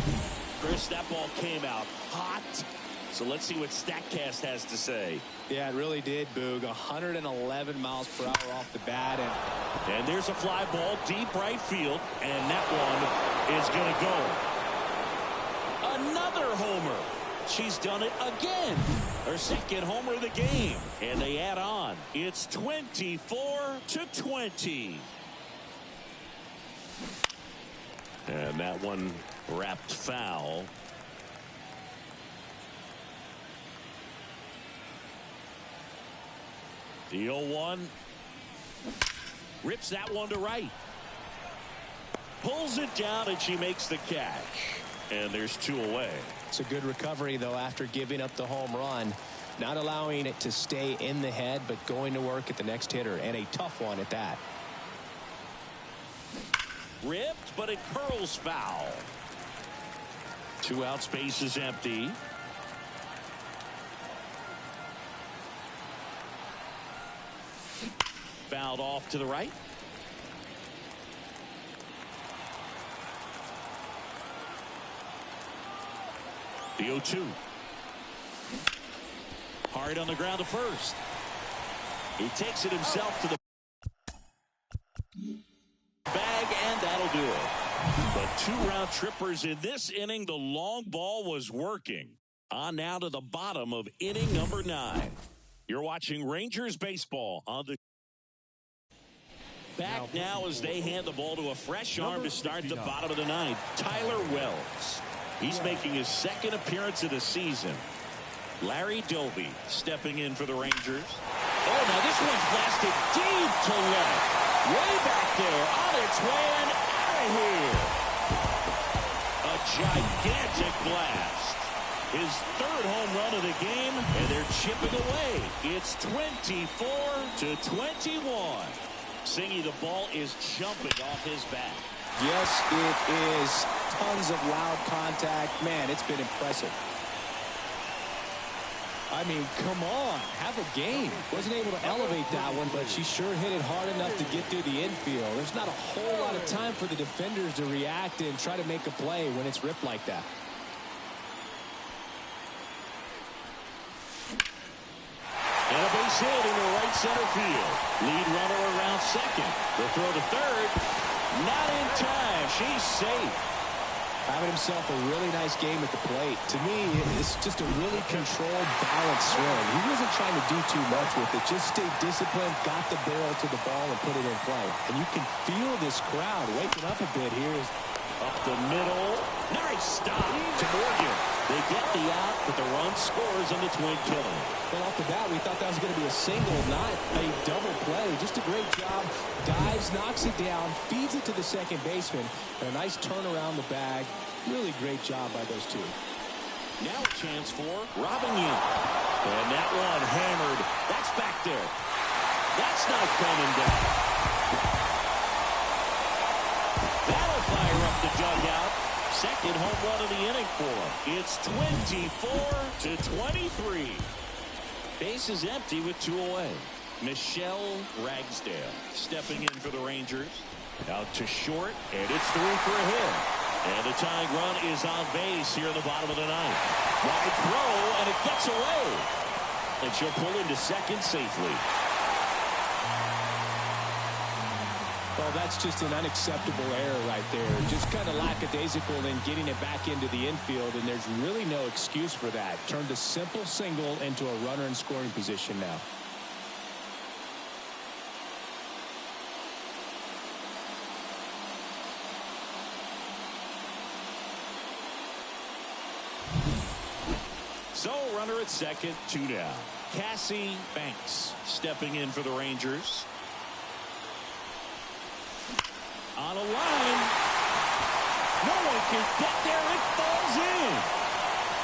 Chris, that ball came out hot. So let's see what StatCast has to say. Yeah, it really did, Boog. 111 miles per hour off the bat. And there's a fly ball deep right field. And that one is going to go. Another homer. She's done it again. Her 2nd homer of the game. And they add on. It's 24-20. And that one wrapped foul. The 0-1. Rips that one to right. Pulls it down and she makes the catch. And there's 2 away. It's a good recovery, though, after giving up the home run. Not allowing it to stay in the head, but going to work at the next hitter. And a tough one at that. Ripped, but it curls foul. 2 out, space is empty. Fouled off to the right. The 0-2. Hard on the ground to first. He takes it himself to the bag, and that'll do it. But 2 round trippers in this inning. The long ball was working. On now to the bottom of inning number 9. You're watching Rangers baseball on the back now as they hand the ball to a fresh arm to start the bottom of the 9th. Tyler Wells. He's making his 2nd appearance of the season. Larry Doby stepping in for the Rangers. Oh, now this one's blasted deep to left. Way back there, on its way and out of here. A gigantic blast. His 3rd home run of the game, and they're chipping away. It's 24-21. Singy, the ball is jumping off his bat. Yes, it is. Tons of loud contact. Man, it's been impressive. I mean, come on. Have a game. Wasn't able to elevate that one, but she sure hit it hard enough to get through the infield. There's not a whole lot of time for the defenders to react and try to make a play when it's ripped like that. And a base hit into right center field. Lead runner around second. The throw to third. Not in time. She's safe. Having himself a really nice game at the plate. To me, it's just a really controlled, balanced swing. He wasn't trying to do too much with it. Just stayed disciplined, got the barrel to the ball, and put it in play. And you can feel this crowd waking up a bit here. Up the middle. Nice stop to Morgan. They get the out, but the run scores on the twin killing. Well, off the bat, we thought that was going to be a single, not a double play. Just a great job. Dives, knocks it down, feeds it to the second baseman. And a nice turn around the bag. Really great job by those two. Now a chance for Robin Yin. And that one hammered. That's back there. That's not coming down. That'll fire up the dugout. Second home run of the inning for him. It's 24-23. Base is empty with 2 away. Michelle Ragsdale stepping in for the Rangers. Out to short, and it's through for a hit. And the tying run is on base here in the bottom of the ninth. Wide throw, and it gets away. And she'll pull into second safely. Well, that's just an unacceptable error right there. Just kind of lackadaisical in getting it back into the infield, and there's really no excuse for that. Turned a simple single into a runner in scoring position now. So, runner at second, 2 down. Cassie Banks stepping in for the Rangers. On a line. No one can get there. It falls in.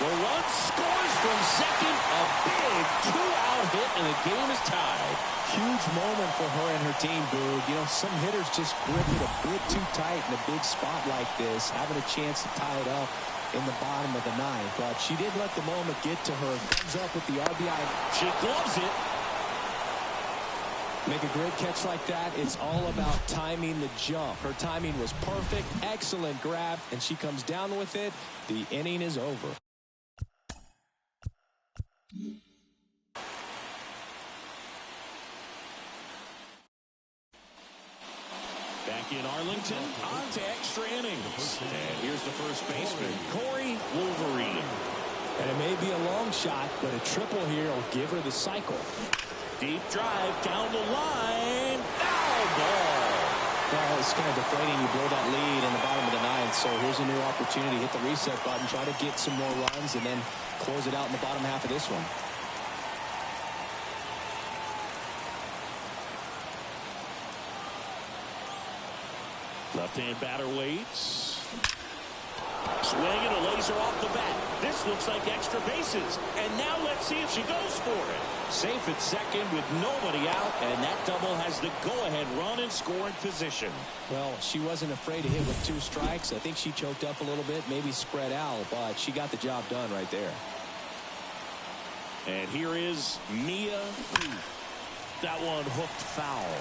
The run scores from second. A big 2-out hit, and the game is tied. Huge moment for her and her team, Boog. You know, some hitters just grip it a bit too tight in a big spot like this, having a chance to tie it up in the bottom of the ninth. But she did let the moment get to her. Comes up with the RBI. She gloves it. Make a great catch like that. It's all about timing the jump. Her timing was perfect. Excellent grab, and she comes down with it. The inning is over. Back in Arlington, on to extra innings. And here's the first baseman, Corey Wolverine. And it may be a long shot, but a triple here will give her the cycle. Deep drive down the line. Foul ball. Well, it's kind of deflating. You blow that lead in the bottom of the ninth. So here's a new opportunity. Hit the reset button. Try to get some more runs and then close it out in the bottom half of this one. Left-hand batter waits. Swing and a laser off the bat. This looks like extra bases. And now let's see if she goes for it. Safe at second with nobody out, and that double has the go-ahead run in scoring position. Well, she wasn't afraid to hit with 2 strikes. I think she choked up a little bit, maybe spread out, but she got the job done right there. And here is Mia Booth. That one hooked foul.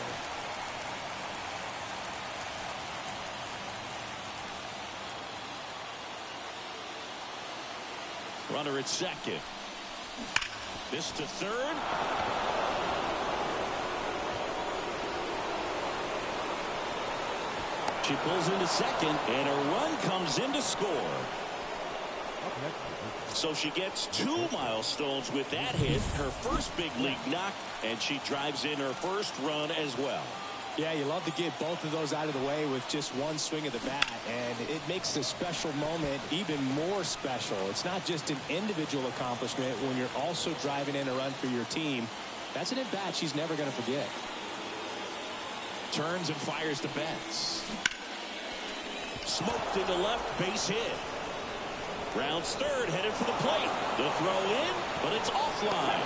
Runner at second. This to third. She pulls into second, and a run comes in to score. So she gets 2 milestones with that hit, her first big league knock, and she drives in her first run as well. Yeah, you love to get both of those out of the way with just one swing of the bat, and it makes the special moment even more special. It's not just an individual accomplishment when you're also driving in a run for your team. That's an at-bat she's never going to forget. Turns and fires to Betts. Smoked into left, base hit. Rounds third, headed for the plate. The throw in, but it's offline.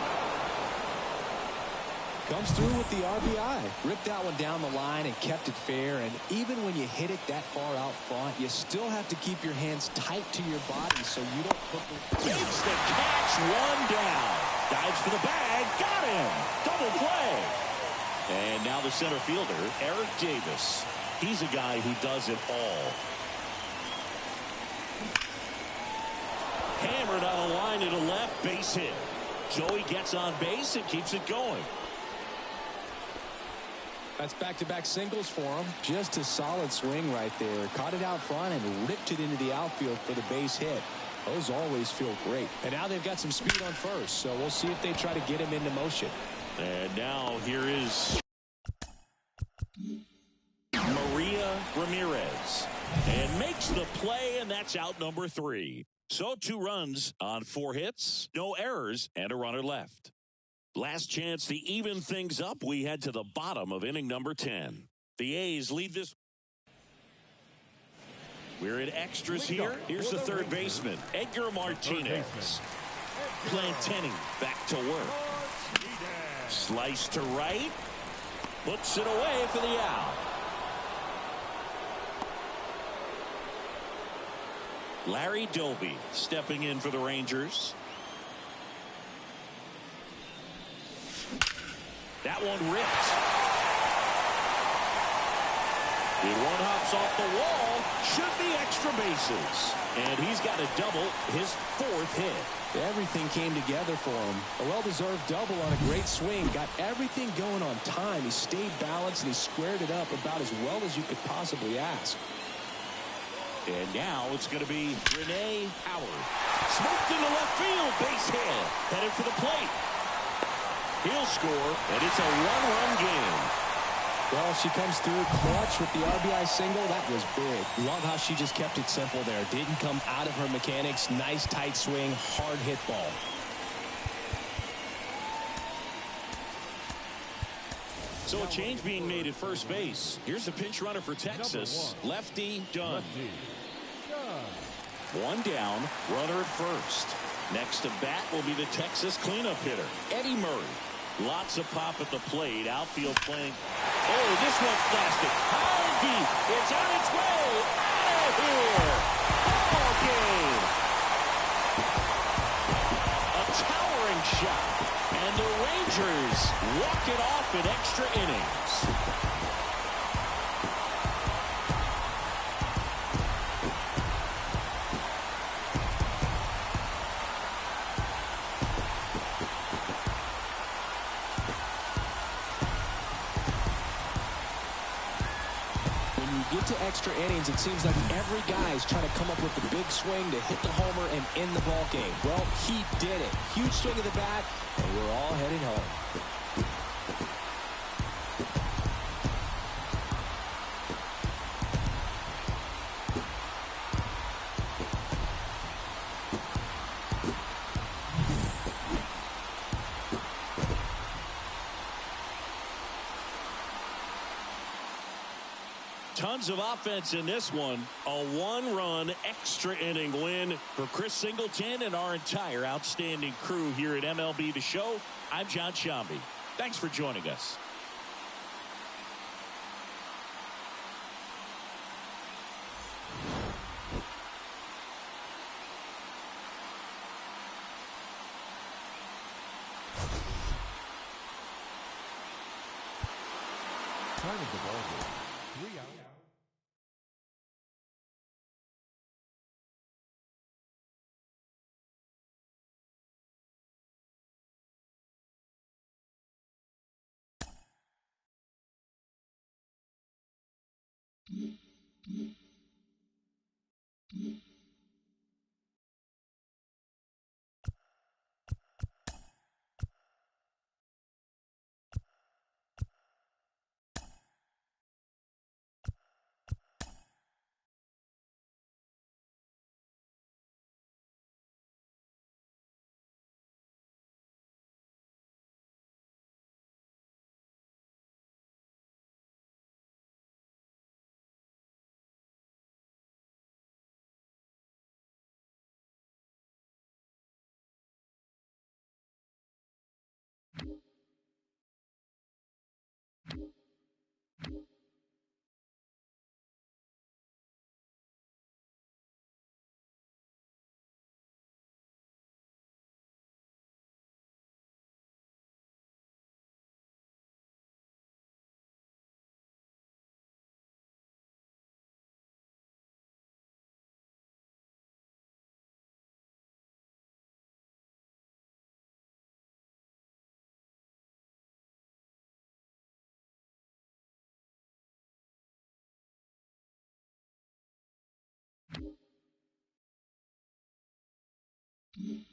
Comes through with the RBI. Ripped that one down the line and kept it fair. And even when you hit it that far out front, you still have to keep your hands tight to your body so you don't hook it. Makes the catch, 1 down. Dives for the bag, got him. Double play. And now the center fielder, Eric Davis. He's a guy who does it all. Hammered on a line to the left, base hit. Joey gets on base and keeps it going. That's back-to-back singles for him. Just a solid swing right there. Caught it out front and ripped it into the outfield for the base hit. Those always feel great. And now they've got some speed on first, so we'll see if they try to get him into motion. And now here is Maria Ramirez. And makes the play, and that's out number 3. So 2 runs on 4 hits, no errors, and a runner left. Last chance to even things up. We head to the bottom of inning number 10. The A's lead this. We're in extras here. Here's the third baseman, Edgar Martinez. Plantenny back to work. Slice to right. Puts it away for the out. Larry Doby stepping in for the Rangers. That one ripped. And one hops off the wall. Should be extra bases. And he's got a double, his 4th hit. Everything came together for him. A well-deserved double on a great swing. Got everything going on time. He stayed balanced and he squared it up about as well as you could possibly ask. And now it's going to be Renee Howard. Smoked into left field. Base hit. Headed for the plate. He'll score, and it's a 1-run game. Well, she comes through clutch with the RBI single. That was big. Love how she just kept it simple there. Didn't come out of her mechanics. Nice tight swing, hard hit ball. So a change being made at first base. Here's the pinch runner for Texas. Lefty Dunn. 1 down, runner at first. Next to bat will be the Texas cleanup hitter, Eddie Murray. Lots of pop at the plate. Outfield playing. Oh, this one's plastic. High and deep. It's on its way. Out of here. Ball game. A towering shot. And the Rangers walk it off in extra innings. Get to extra innings, it seems like every guy is trying to come up with the big swing to hit the homer and end the ball game. Well, he did it. Huge swing of the bat, and we're all heading home. Tons of offense in this one. A 1-run extra inning win for Chris Singleton and our entire outstanding crew here at MLB The Show. I'm John Shambi. Thanks for joining us. Time of the ball game, 3 out. you.